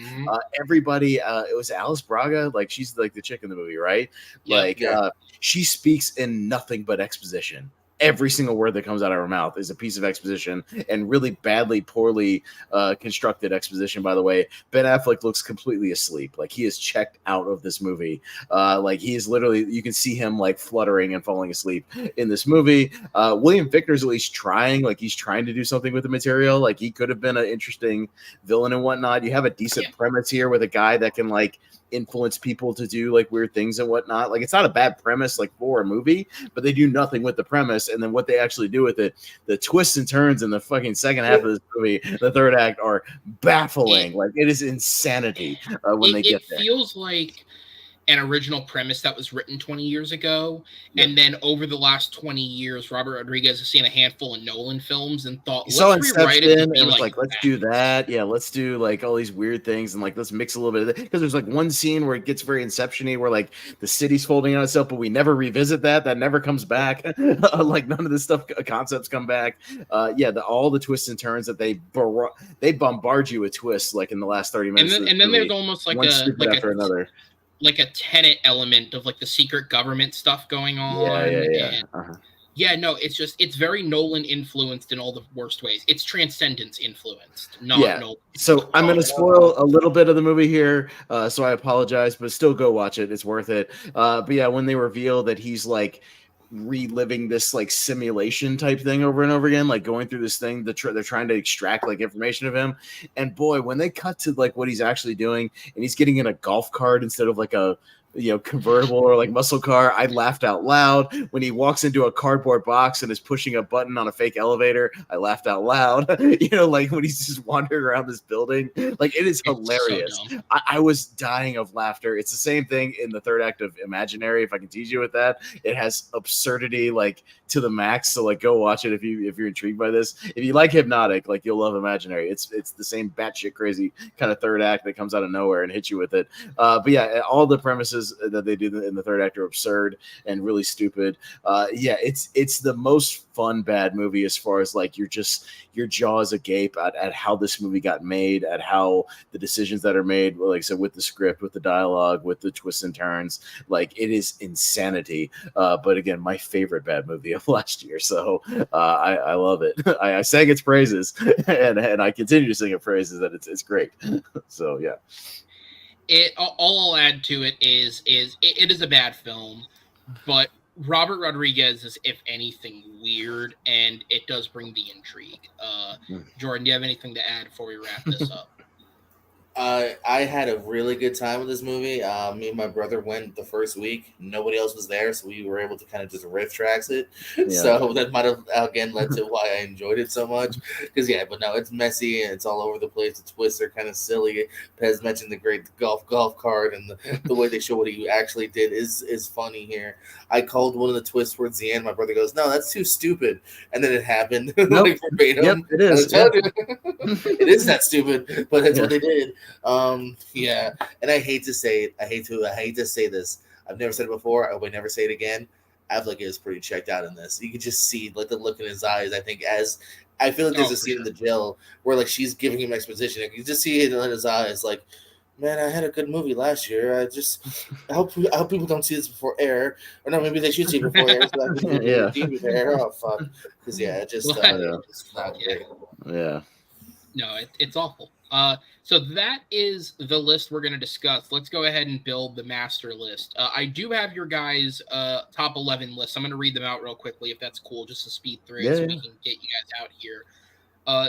Everybody, it was Alice Braga, like she's like the chick in the movie, right? She speaks in nothing but exposition. Every single word that comes out of her mouth is a piece of exposition, and really poorly constructed exposition, by the way. Ben Affleck looks completely asleep. Like he is checked out of this movie. Like he is literally, you can see him like fluttering and falling asleep in this movie. William Fichtner's at least trying, like he's trying to do something with the material. Like he could have been an interesting villain and whatnot. You have a decent premise here with a guy that can like influence people to do like weird things and whatnot. Like it's not a bad premise like for a movie, but they do nothing with the premise, and then what they actually do with it, the twists and turns in the fucking second half of this movie, the third act, are baffling. Like it is insanity when they get there. It feels like an original premise that was written 20 years ago. Yep. And then over the last 20 years, Robert Rodriguez has seen a handful of Nolan films and thought, let's rewrite it to be and was like, let's do that. Yeah, let's do like all these weird things and like let's mix a little bit of it. Because there's like one scene where it gets very Inception-y where like the city's folding on itself, but we never revisit that. That never comes back. Like none of this stuff concepts come back. All the twists and turns that they bombard you with twists like in the last 30 minutes. And then there's almost like after another. Like a Tenet element of like the secret government stuff going on. No, it's very Nolan influenced in all the worst ways. It's Transcendence influenced, not Nolan. So I'm going to spoil a little bit of the movie here, so I apologize, but still go watch it. It's worth it. But yeah, when they reveal that he's like reliving this like simulation type thing over and over again, like going through this thing that they're trying to extract like information of him, and boy, when they cut to like what he's actually doing and he's getting in a golf cart instead of like a convertible or like muscle car, I laughed out loud. When he walks into a cardboard box and is pushing a button on a fake elevator, I laughed out loud. Like when he's just wandering around this building, like it is hilarious. So I was dying of laughter. It's the same thing in the third act of Imaginary, if I can tease you with that. It has absurdity like to the max, so like go watch it if you're intrigued by this. If you like Hypnotic, like you'll love Imaginary. It's the same batshit crazy kind of third act that comes out of nowhere and hits you with it. But yeah, all the premises that they do in the third act are absurd and really stupid. It's the most fun bad movie as far as like your jaw is agape at how this movie got made, at how the decisions that are made, like I said, with the script, with the dialogue, with the twists and turns. Like it is insanity. But again, my favorite bad movie of last year. So I love it. I sang its praises and I continue to sing its praises, and it's great. So yeah. All I'll add to it is it is a bad film, but Robert Rodriguez is, if anything, weird, and it does bring the intrigue. Jordan, do you have anything to add before we wrap this up? I had a really good time with this movie. Me and my brother went the first week. Nobody else was there, so we were able to kind of just riff tracks it. Yeah. So that might have, again, led to why I enjoyed it so much. Because, but no, it's messy and it's all over the place. The twists are kind of silly. Pez mentioned the great golf cart, and the way they show what he actually did is funny here. I called one of the twists towards the end. My brother goes, "No, that's too stupid." And then it happened. Nope. Like verbatim. Yep, it is. It is that stupid, but that's what they did. And I hate to say it. I hate to say this. I've never said it before. I would never say it again. Affleck is pretty checked out in this. You can just see like the look in his eyes. I feel like there's a scene in the jail where like she's giving him exposition. You can just see it in his eyes, like, man, I had a good movie last year. I hope people don't see this before air, or no, maybe they should see it before air. So air. Oh fuck, because it's not great. Yeah. No, it's awful. So that is the list we're going to discuss. Let's go ahead and build the master list. I do have your guys' top 11 lists. I'm going to read them out real quickly, if that's cool, just to speed through so we can get you guys out here.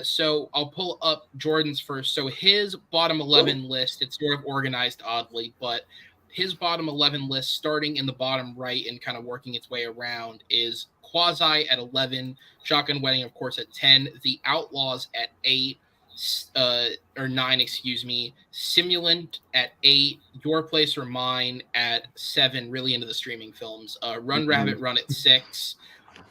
So I'll pull up Jordan's first. So his bottom 11 list, it's sort of organized oddly, but his bottom 11 list, starting in the bottom right and kind of working its way around, is Quasi at 11, Shotgun Wedding, of course, at 10, The Outlaws at 8, or 9, Simulant at 8, Your Place or Mine at 7, really into the streaming films, Run Rabbit Run at 6,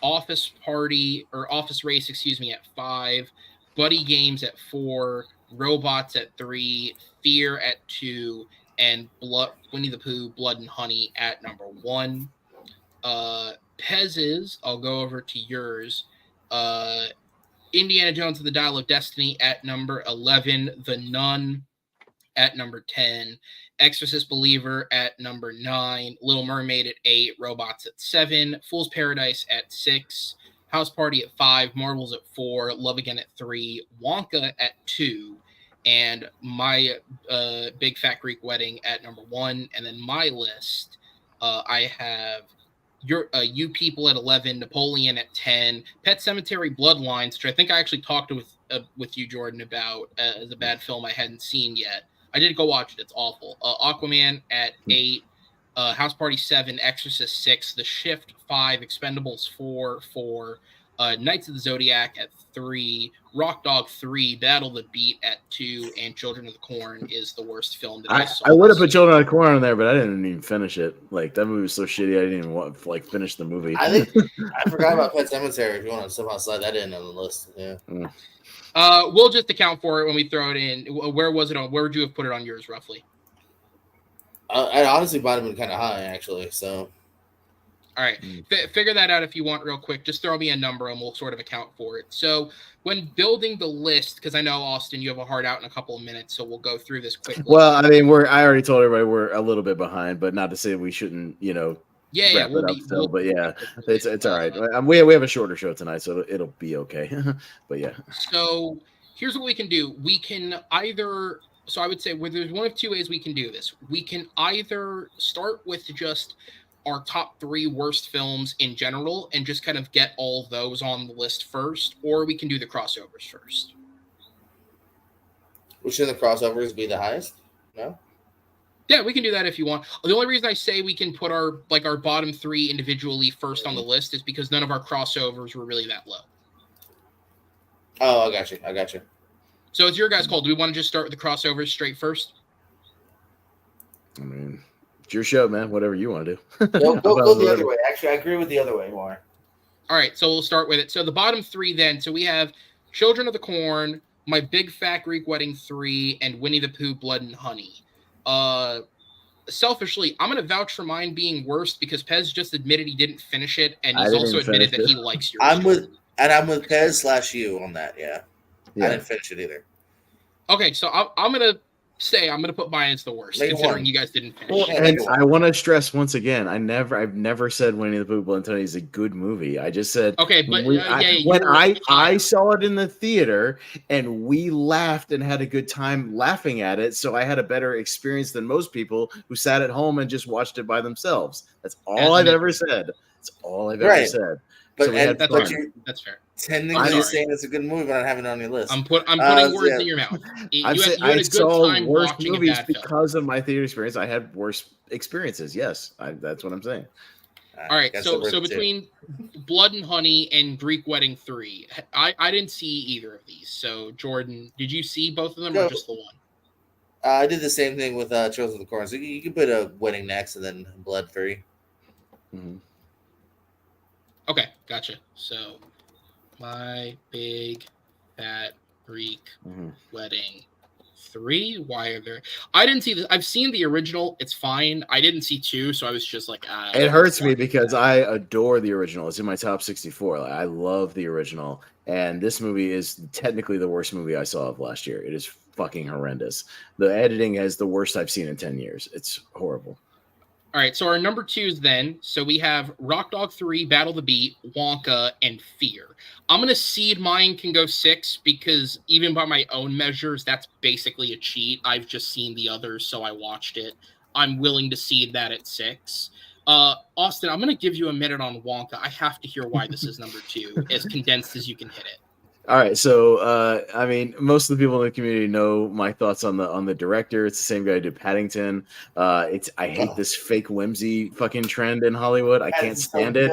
Office Race, at 5, Buddy Games at 4, Robots at 3, Fear at 2, and Winnie the Pooh, Blood and Honey at number 1. Pez's, I'll go over to yours. Indiana Jones and the Dial of Destiny at number 11, The Nun at number 10, Exorcist Believer at number 9, Little Mermaid at 8, Robots at 7, Fool's Paradise at 6, House Party at 5, Marvels at 4, Love Again at 3, Wonka at 2, and My Big Fat Greek Wedding at number 1. And then my list, I have You People at 11, Napoleon at 10, Pet Sematary Bloodlines, which I think I actually talked with you, Jordan, about as a bad film I hadn't seen yet. I did go watch it. It's awful. Aquaman at 8, House Party 7, Exorcist 6, The Shift 5, Expendables 4, Knights of the Zodiac at 3, Rock Dog 3, Battle the Beat at 2, and Children of the Corn is the worst film that I saw. I would have put Children of the Corn on there, but I didn't even finish it. Like that movie was so shitty, I didn't even want to finish the movie. I forgot about Pet Sematary. If you want to somehow slide that in on the list, yeah. We'll just account for it when we throw it in. Where was it on? Where would you have put it on yours roughly? I honestly might have been kind of high actually. So. All right, figure that out if you want real quick. Just throw me a number and we'll sort of account for it. So when building the list, because I know, Austin, you have a hard out in a couple of minutes, so we'll go through this quickly. Well, I mean, I already told everybody we're a little bit behind, but not to say we shouldn't, wrap it up still. But yeah, it's all right. We have a shorter show tonight, so it'll be okay. But yeah. So here's what we can do. We can either, so I would say there's one of two ways we can do this. We can either start with just our top 3 worst films in general and just kind of get all those on the list first, or we can do the crossovers first. Which of the crossovers be the highest? No? Yeah, we can do that if you want. The only reason I say we can put our bottom 3 individually first on the list is because none of our crossovers were really that low. Oh, I got you. So it's your guys' call. Do we want to just start with the crossovers straight first? I mean, it's your show, man. Whatever you want to do. Go the other way. Actually, I agree with the other way more. All right, so we'll start with it. So the bottom 3 then. So we have Children of the Corn, My Big Fat Greek Wedding 3, and Winnie the Pooh, Blood and Honey. Selfishly, I'm going to vouch for mine being worst because Pez just admitted he didn't finish it, and he's also admitted that he likes yours. I'm with Pez / you on that. Yeah. I didn't finish it either. Okay, so I'm going to put mine as the worst, considering you guys didn't finish it. And I want to stress once again, I've never said Winnie the Pooh, Blood and Honey is a good movie. I just said okay, but when I saw it in the theater and we laughed and had a good time laughing at it, so I had a better experience than most people who sat at home and just watched it by themselves. That's all I've ever said. That's all I've ever said. But, so that's fair. Technically saying it's a good movie, but not having it on your list. I'm putting words in your mouth. I saw worse movies because of my theater experience. I had worse experiences. Yes, that's what I'm saying. All right, so between Blood and Honey and Greek Wedding 3, I didn't see either of these. So Jordan, did you see both of them or just the one? I did the same thing with Children of the Corn. So you can put a Wedding next and then Blood 3. Mm-hmm. Okay, gotcha. So, My Big Fat Greek Wedding 3. Why are there? I didn't see this. I've seen the original. It's fine. I didn't see 2, so I was just like, it hurts me because I adore the original. It's in my top 64. I love the original, and this movie is technically the worst movie I saw of last year. It is fucking horrendous. The editing is the worst I've seen in 10 years. It's horrible. All right, so our number 2s then. So we have Rock Dog 3, Battle the Beat, Wonka, and Fear. I'm going to seed mine can go 6 because even by my own measures, that's basically a cheat. I've just seen the others, so I watched it. I'm willing to seed that at 6. Austin, I'm going to give you a minute on Wonka. I have to hear why this is number 2, as condensed as you can hit it. All right, so I mean, most of the people in the community know my thoughts on the director. It's the same guy who did Paddington. I hate this fake whimsy fucking trend in Hollywood. I can't stand it.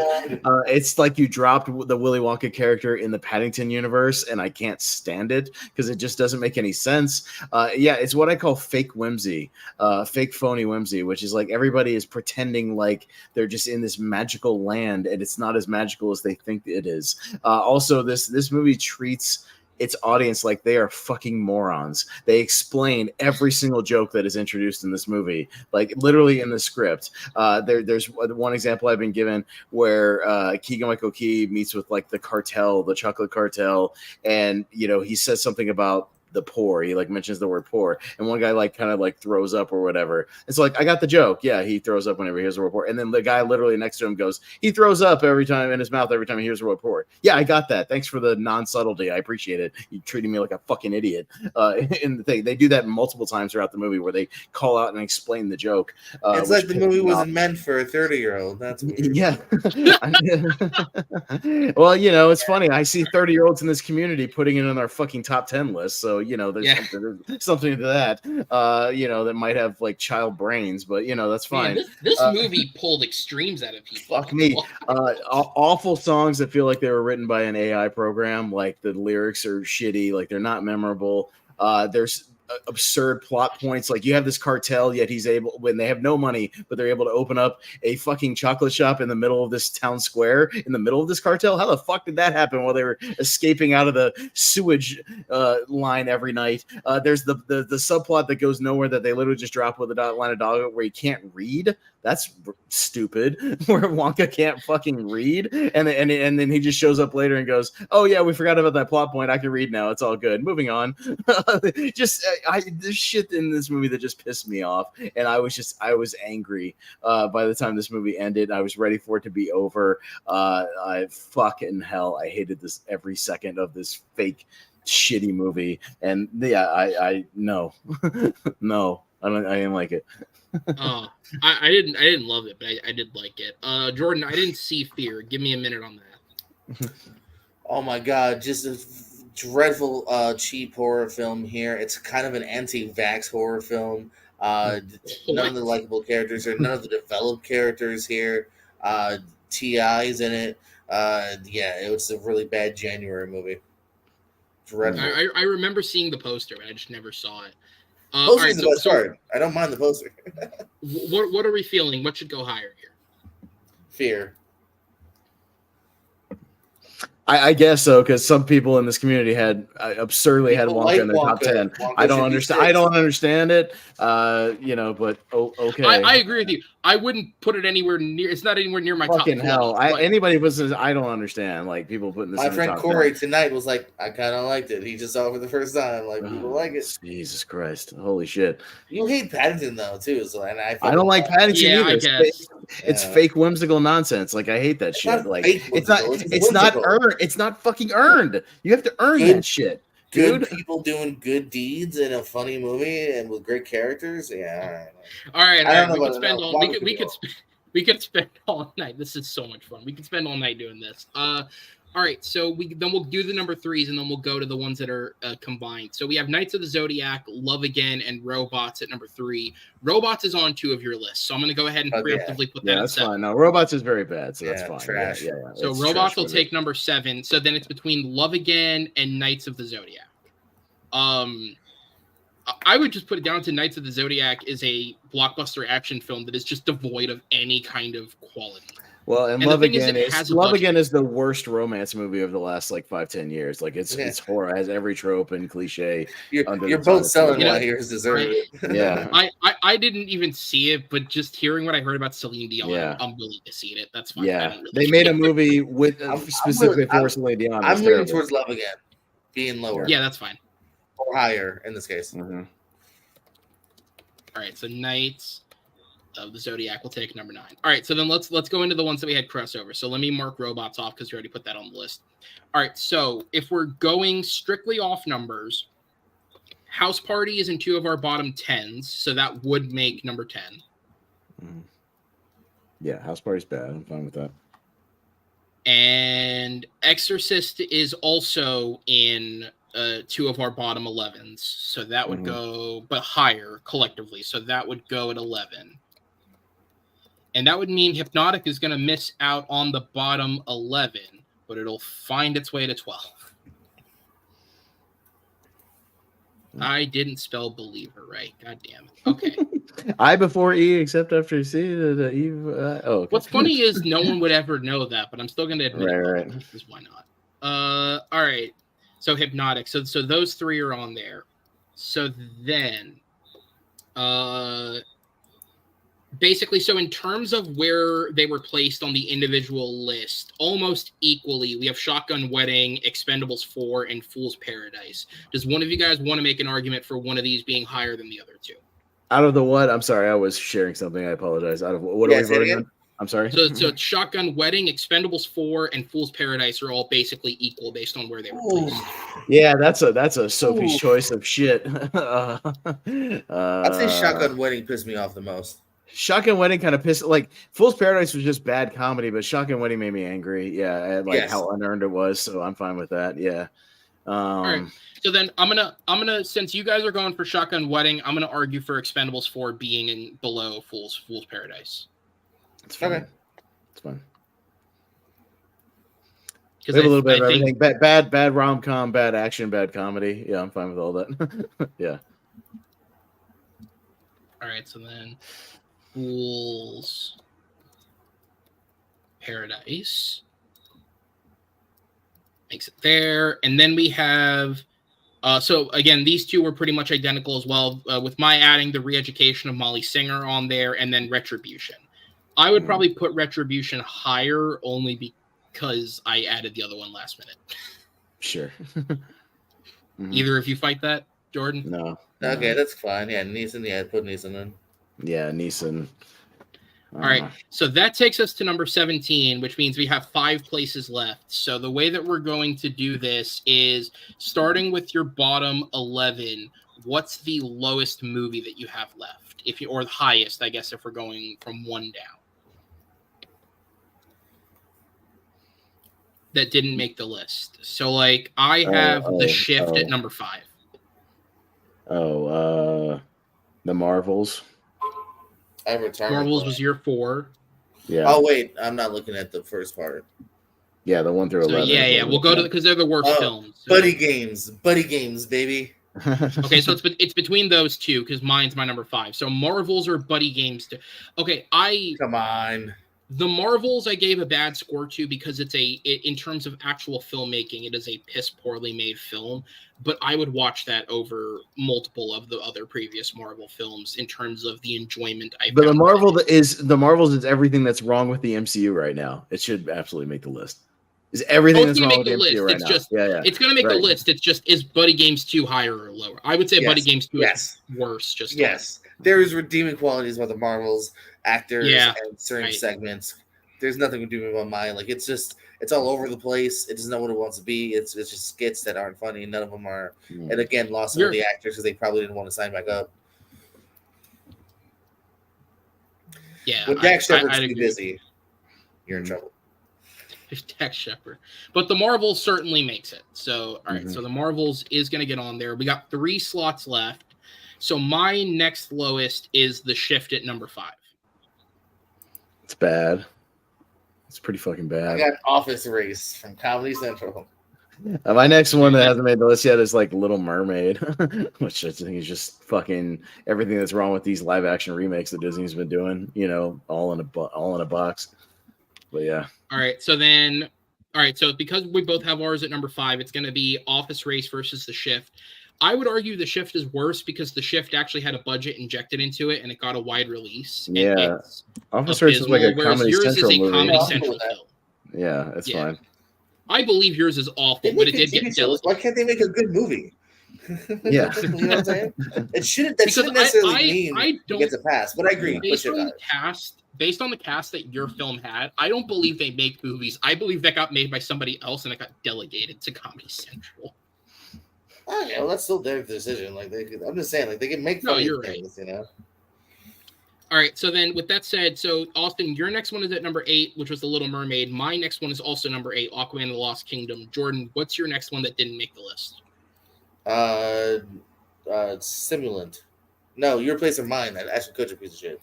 It's like you dropped the Willy Wonka character in the Paddington universe, and I can't stand it because it just doesn't make any sense. It's what I call fake whimsy, fake phony whimsy, which is like everybody is pretending like they're just in this magical land, and it's not as magical as they think it is. Also, this movie treats its audience like they are fucking morons. They explain every single joke that is introduced in this movie, like literally in the script. There's one example I've been given where Keegan-Michael Key meets with like the cartel, the chocolate cartel, and he says something about the poor. He like mentions the word poor, and one guy like kind of like throws up or whatever. It's like, I got the joke. Yeah, he throws up whenever he hears the word poor. And then the guy literally next to him goes, he throws up every time in his mouth every time he hears the word poor. Yeah, I got that. Thanks for the non-subtlety. I appreciate it. You treating me like a fucking idiot. In the thing, they do that multiple times throughout the movie where they call out and explain the joke. It's like the movie wasn't meant for a 30-year-old. That's weird. Yeah. Well, it's funny. I see 30-year-olds in this community putting it on our fucking top 10 list. So you know, there's something to that. You know, that might have like child brains, but you know, that's fine. Man, this movie pulled extremes out of people. Fuck me. Awful songs that feel like they were written by an AI program. Like the lyrics are shitty, like they're not memorable. There's absurd plot points. Like you have this cartel, yet he's able, when they have no money, but they're able to open up a fucking chocolate shop in the middle of this town square, in the middle of this cartel. How the fuck did that happen while they were escaping out of the sewage line every night? There's the subplot that goes nowhere, that they literally just drop with a line of dialogue where he can't read. That's stupid. Where Wonka can't fucking read, and then he just shows up later and goes, "Oh yeah, we forgot about that plot point. I can read now. It's all good. Moving on." There's shit in this movie that just pissed me off, and I was angry by the time this movie ended. I was ready for it to be over. I fucking hell, I hated this every second of this fake shitty movie, and yeah, I no, no, I didn't like it. I didn't love it, but I did like it. Jordan, I didn't see Fear. Give me a minute on that. Oh my god, just a dreadful cheap horror film here. It's kind of an anti-vax horror film. None of the likable characters or none of the developed characters here. T.I.'s in it. Yeah, it was a really bad January movie. Dreadful. I remember seeing the poster, but I just never saw it. Poster's the best part. I don't mind the poster. What are we feeling? What should go higher here? Fear. I guess so, because some people in this community had absurdly had Wonka in the top 10. Wonka I don't understand. I don't understand it. You know, but okay. I agree with you. I wouldn't put it anywhere near. It's not anywhere near my fucking top. Hell. Anybody puts this, I don't understand. Like people putting this. My in friend the top Corey 10. tonight was like, I kind of liked it. He just saw it for the first time. Like people like it. Jesus Christ! Holy shit! You hate Paddington though too, so and I don't like Paddington either. I guess. It's fake whimsical nonsense. Like I hate that shit. Like it's not earned. It's not fucking earned. You have to earn that shit. Good people doing good deeds in a funny movie and with great characters. Yeah. All right. We could spend all night. This is so much fun. We could spend all night doing this. All right, so we'll do the number threes, and then we'll go to the ones that are combined. So we have Knights of the Zodiac, Love Again, and Robots at number 3. Robots is on 2 of your list, so I'm going to go ahead and preemptively put that. Yeah, that's fine. No, Robots is very bad, so that's fine. Trash. Yeah. So Robots will take number 7. So then it's between Love Again and Knights of the Zodiac. I would just put it down to Knights of the Zodiac is a blockbuster action film that is just devoid of any kind of quality. Well, and Love Again is the worst romance movie of the last like 5-10 years. Like it's horror, it has every trope and cliche. You're both selling why yours deserve it. Yeah. I didn't even see it, but just hearing what I heard about Celine Dion, I'm willing to see it. That's fine. Yeah, they made a movie with specifically for Celine Dion. I'm leaning towards Love Again, being lower. Yeah, that's fine. Or higher in this case. Mm-hmm. All right, so Knights of the Zodiac will take number 9. All right, so then let's go into the ones that we had crossover. So let me mark Robots off because you already put that on the list. All right, so if we're going strictly off numbers, House Party is in 2 of our bottom 10s, so that would make number 10. Mm-hmm. Yeah, House Party's bad. I'm fine with that. And Exorcist is also in 2 of our bottom 11s, so that would go, but higher collectively, so that would go at 11. And that would mean Hypnotic is going to miss out on the bottom 11, but it'll find its way to 12. I didn't spell believer right. God damn it. Okay. I before E, except after C. Okay. What's funny is no one would ever know that, but I'm still going to admit it. Right. Because why not? All right. So Hypnotic. So those 3 are on there. So then, basically, so in terms of where they were placed on the individual list, almost equally, we have Shotgun Wedding, Expendables 4, and Fool's Paradise. Does one of you guys want to make an argument for one of these being higher than the other 2? Out of the what? I'm sorry, I was sharing something. I apologize. Out of what are we voting on? I'm sorry. So it's Shotgun Wedding, Expendables 4, and Fool's Paradise are all basically equal based on where they were placed. Yeah, that's a Sophie's choice of shit. I'd say Shotgun Wedding pissed me off the most. Shotgun Wedding kind of pissed. Like Fool's Paradise was just bad comedy, but Shotgun Wedding made me angry. Yeah, and how unearned it was. So I'm fine with that. Yeah. All right. So then I'm gonna since you guys are going for Shotgun Wedding, I'm gonna argue for Expendables 4 being below Fool's Paradise. It's fine. Okay. It's fine. Because We have a little bit of everything. Bad rom-com, bad action, bad comedy. Yeah, I'm fine with all that. Yeah. All right, so then Fool's Paradise makes it there, and then we have. So again, these two were pretty much identical as well, with my adding the re-education of Molly Singer on there, and then Retribution. I would probably put Retribution higher only because I added the other one last minute. Sure. Either of you fight that, Jordan? No. Okay, that's fine. Yeah, Neeson. Yeah, put Neeson in. Yeah, Neeson. All right, so that takes us to number 17, which means we have 5 places left. So the way that we're going to do this is starting with your bottom 11. What's the lowest movie that you have left, or the highest, I guess, if we're going from 1 down? That didn't make the list. So, like, I have The Shift at number 5. The Marvels. Marvels was your 4. Yeah. Oh wait, I'm not looking at the first part. Yeah, the 1 through 11. Yeah. We'll go to because they're the worst films. So. Buddy games, baby. Okay, so it's between those two because mine's my number 5. So Marvels or Buddy Games. Okay, Come on. The Marvels I gave a bad score to because in terms of actual filmmaking, it is a piss poorly made film. But I would watch that over multiple of the other previous Marvel films in terms of the enjoyment I. But the Marvels is everything that's wrong with the MCU right now. It should absolutely make the list. Is everything that's wrong with the MCU right now? It's going to make the list. It's just is Buddy Games 2 higher or lower? I would say Buddy Games 2 is worse. There is redeeming qualities about the Marvels actors and certain segments. There's nothing redeeming about mine. Like it's all over the place. It doesn't know what it wants to be. It's just skits that aren't funny. None of them are. And again, lost some of the actors because they probably didn't want to sign back up. Yeah, when Dax Shepard's too busy, you're in trouble. Dax Shepard, but the Marvels certainly makes it. So all right, so the Marvels is going to get on there. We got 3 slots left. So my next lowest is The Shift at number 5. It's bad. It's pretty fucking bad. I got Office Race from Comedy Central. My next one that hasn't made the list yet is like Little Mermaid, which I think is just fucking everything that's wrong with these live action remakes that Disney's been doing. All in a box. But yeah. All right. So because we both have ours at number 5, it's going to be Office Race versus The Shift. I would argue The Shift is worse because The Shift actually had a budget injected into it and it got a wide release. Yeah. Office Race is like a Comedy Central movie. Comedy Central film. Yeah, that's fine. I believe yours is awful, but it did get delegated. Why can't they make a good movie? Yeah. You know what I'm saying? That shouldn't necessarily mean it gets a pass, but I agree. Based on the cast that your film had, I don't believe they make movies. I believe that got made by somebody else and it got delegated to Comedy Central. Oh, yeah, well, that's still their decision. I'm just saying, they can make funny things, All right, so then with that said, so Austin, your next one is at number 8, which was The Little Mermaid. My next one is also number 8, Aquaman and the Lost Kingdom. Jordan, what's your next one that didn't make the list? Simulant. No, Your Place or Mine. That Ashton Kutcher piece of shit.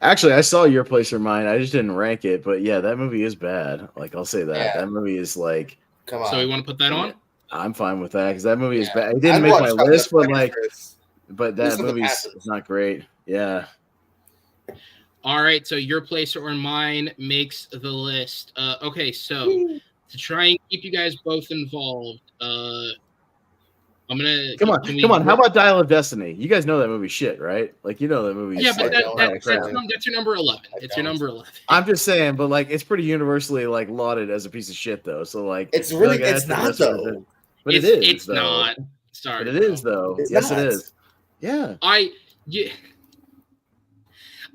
Actually, I saw Your Place or Mine. I just didn't rank it, but yeah, that movie is bad. I'll say that. Yeah. That movie is like. Come on. So we want to put that on? I'm fine with that because that movie is bad. It didn't make my list, but that movie is not great. Yeah. All right, so Your Place or Mine makes the list. Okay, so to try and keep you guys both involved, I'm gonna come on. How about Dial of Destiny? You guys know that movie shit, right? Like that movie. Yeah, but that's your number 11. It's your number 11. I'm just saying, but it's pretty universally lauded as a piece of shit, though. So it's really it's not though. But it is. It's not. Sorry, but it is though. Yes, it is. Yeah. I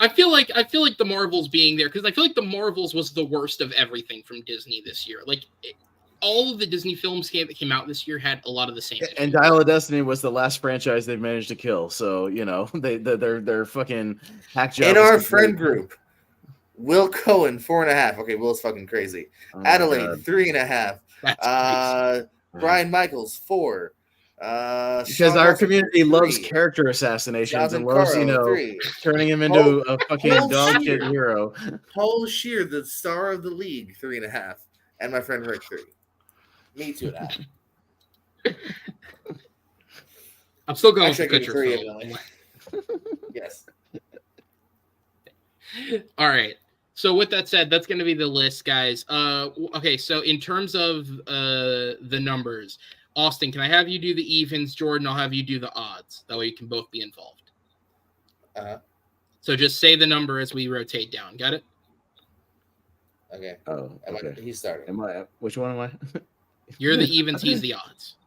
feel like the Marvels being there because I feel like the Marvels was the worst of everything from Disney this year. All of the Disney films that came out this year had a lot of the same. And Dial of Destiny was the last franchise they've managed to kill. So they're fucking hack jobs. In our friend group, Will Cohen 4.5. Okay, Will's fucking crazy. Adelaide 3.5. Brian Michaels 4. Because Sean our Russell, community loves 3. character assassinations Jonathan and loves, Caro 3. turning him into a fucking Paul dog shit Scheer. hero. Paul Scheer, the star of the league, 3.5. And my friend Rick 3. Me 2.5. I'm still going Actually, I with gave the it 3 picture film. evidently. Yes. All right. So with that said, that's going to be the list, guys. Okay. So in terms of the numbers, Austin, can I have you do the evens? Jordan, I'll have you do the odds. That way you can both be involved. Uh-huh. So just say the number as we rotate down. Got it? Okay. Oh, okay. He's starting. Which one am I? You're the evens. He's the odds.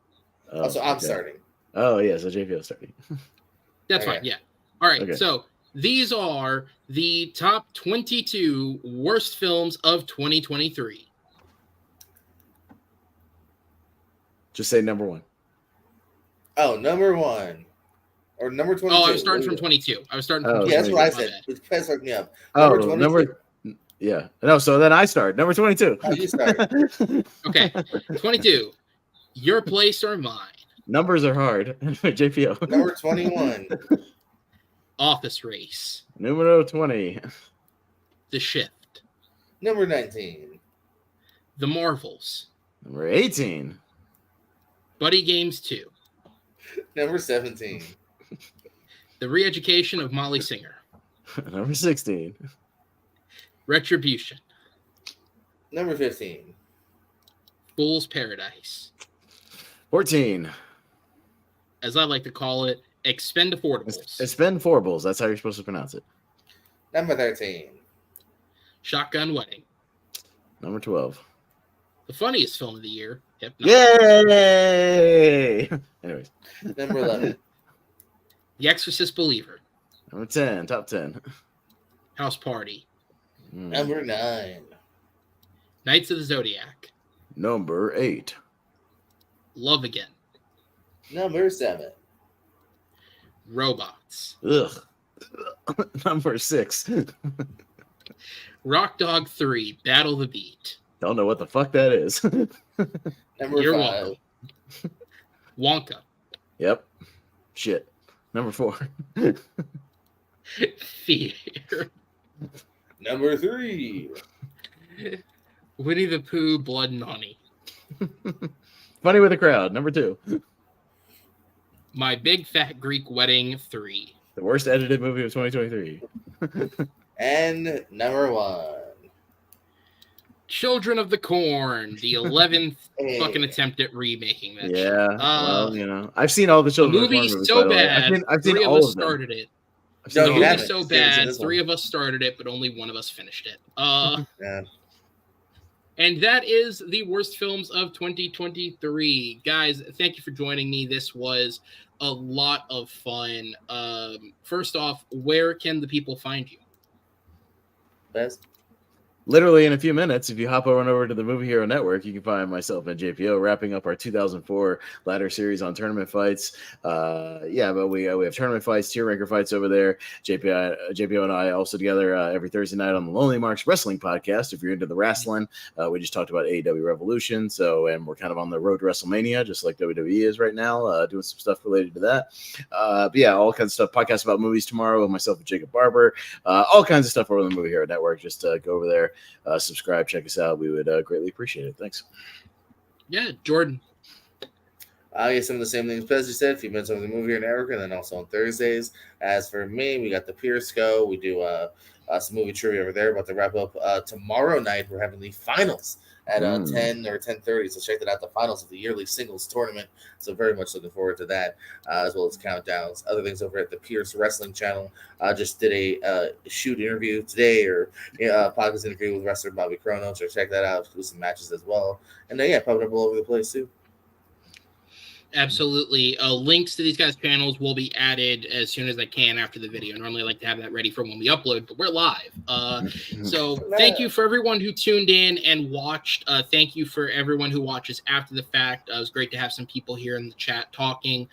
So I'm starting. Oh, yeah. So JPO starting. That's fine. Yeah. All right. Okay. So these are the top 22 worst films of 2023. Just say number 1. Oh, number 1. Or number 22. Oh, I was starting from 22. I was starting from 22. Yeah, that's what I My said. bad. It depends fucked me up. Number yeah. No, so then I start. Number 22. Oh, you start. Okay. 22. Your Place or Mine. Numbers are hard. JPO. Number 21. Office Race. Numero 20. The Shift. Number 19. The Marvels. Number 18. Buddy Games 2. Number 17. The Re-Education of Molly Singer. Number 16. Retribution. Number 15. Fool's Paradise. 14. As I like to call it, Expendafortables. Expendafortables. That's how you're supposed to pronounce it. Number 13. Shotgun Wedding. Number 12. The funniest film of the year. Yay! Anyways. Number 11. The Exorcist Believer. Number 10. Top 10. House Party. Number 9. Knights of the Zodiac. Number 8. Love Again. Number 7. Robots. Ugh. Number 6. Rock Dog 3. Battle the Beat. Don't know what the fuck that is. Number You're 5. welcome. Wonka. Yep. Shit. Number 4. Fear. Number 3. Winnie the Pooh. Blood and Honey. Funny with a Crowd. Number 2. My Big Fat Greek Wedding 3. The worst edited movie of 2023. And number 1. Children of the Corn. The 11th Hey. fucking attempt at remaking that shit. Yeah. Well, I've seen all the The Children of the Corn movie's movies. so by the way. bad. I've seen Three of all us of them. started it. I've No, seen you all of The them. movie's haven't. so Yeah, bad. this one. 3 of us started it, but only one of us finished it. Yeah. And that is the worst films of 2023. Guys, thank you for joining me. This was a lot of fun. First off, where can the people find you? Best. Literally in a few minutes, if you hop over to the Movie Hero Network, you can find myself and JPO wrapping up our 2004 ladder series on tournament fights. But we have tournament fights, tier ranker fights over there. JPO and I also together every Thursday night on the Lonely Marks Wrestling Podcast. If you're into the wrestling, we just talked about AEW Revolution. And we're kind of on the road to WrestleMania, just like WWE is right now, doing some stuff related to that. All kinds of stuff. Podcast about movies tomorrow with myself and Jacob Barber. All kinds of stuff over on the Movie Hero Network. Just go over there. Subscribe, check us out. We would greatly appreciate it. Thanks. Yeah, Jordan. Some of the same things Pez said. A few minutes over the Movie Here Network, and then also on Thursdays. As for me, we got the Pierce Go. We do some movie trivia over there. About to wrap up tomorrow night. We're having the finals at 10 or 10:30. So check that out. The finals of the yearly singles tournament. So very much looking forward to that, as well as countdowns. Other things over at the Pierce Wrestling channel. Just did a shoot interview today, or podcast interview with wrestler Bobby Kronos. So check that out. Do some matches as well. And then popping up all over the place too. Absolutely. Links to these guys' channels will be added as soon as I can after the video. Normally I like to have that ready for when we upload, but we're live. So thank you for everyone who tuned in and watched. Thank you for everyone who watches after the fact. It was great to have some people here in the chat talking.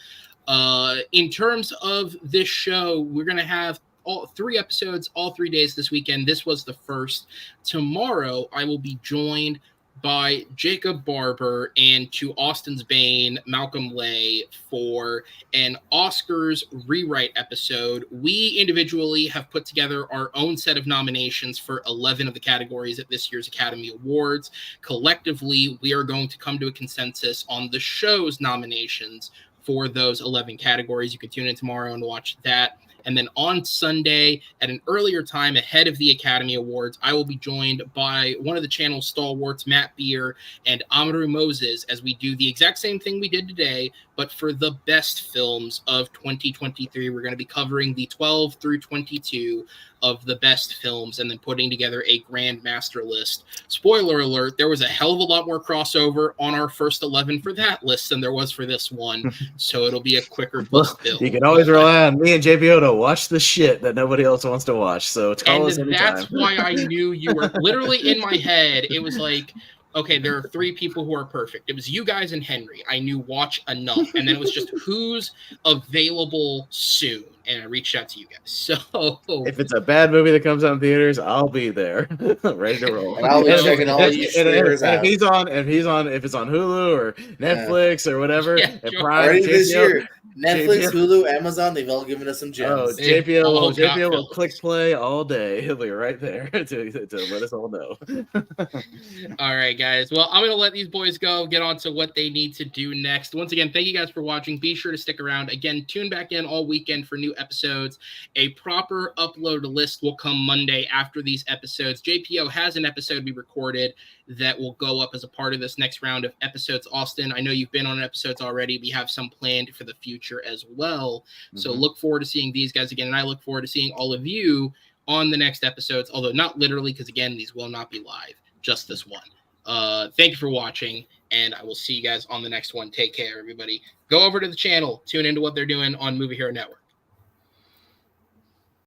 In terms of this show, we're going to have all 3 episodes, all 3 days this weekend. This was the first. Tomorrow I will be joined by Jacob Barber and to Austin's Bane, Malcolm Lay, for an Oscars rewrite episode. We individually have put together our own set of nominations for 11 of the categories at this year's Academy Awards. Collectively, we are going to come to a consensus on the show's nominations for those 11 categories. You can tune in tomorrow and watch that. And then on Sunday, at an earlier time ahead of the Academy Awards, I will be joined by one of the channel's stalwarts, Matt Beer and Amaru Moses, as we do the exact same thing we did today, but for the best films of 2023. We're going to be covering the 12 through 22 of the best films and then putting together a grand master list. Spoiler alert, there was a hell of a lot more crossover on our first 11 for that list than there was for this one, so it'll be a quicker build. You can always rely on me and JPO to watch the shit that nobody else wants to watch, so call us anytime. That's why I knew you were literally in my head. It was like, okay, there are 3 people who are perfect. It was you guys and Henry. I knew watch enough. And then it was just who's available soon. And I reached out to you guys. So if it's a bad movie that comes out in theaters, I'll be there, ready to roll. And I'll be checking all you streamers out. If it's on Hulu or Netflix or whatever, sure. Prime, Already JPO, this year, Netflix, JPO. Hulu, Amazon, they've all given us some gems. Oh, JPO will God. click play all day. He'll be right there to let us all know. all right, guys. Well, I'm going to let these boys go, get on to what they need to do next. Once again, thank you guys for watching. Be sure to stick around. Again, tune back in all weekend for new episodes. A proper upload list will come Monday after these episodes. JPO has an episode we recorded that will go up as a part of this next round of episodes. Austin, I know you've been on episodes already. We have some planned for the future as well. So look forward to seeing these guys again. And I look forward to seeing all of you on the next episodes, although not literally, because again, these will not be live, just this one. Thank you for watching, and I will see you guys on the next one. Take care, everybody. Go over to the channel, tune into what they're doing on Movie Hero Network.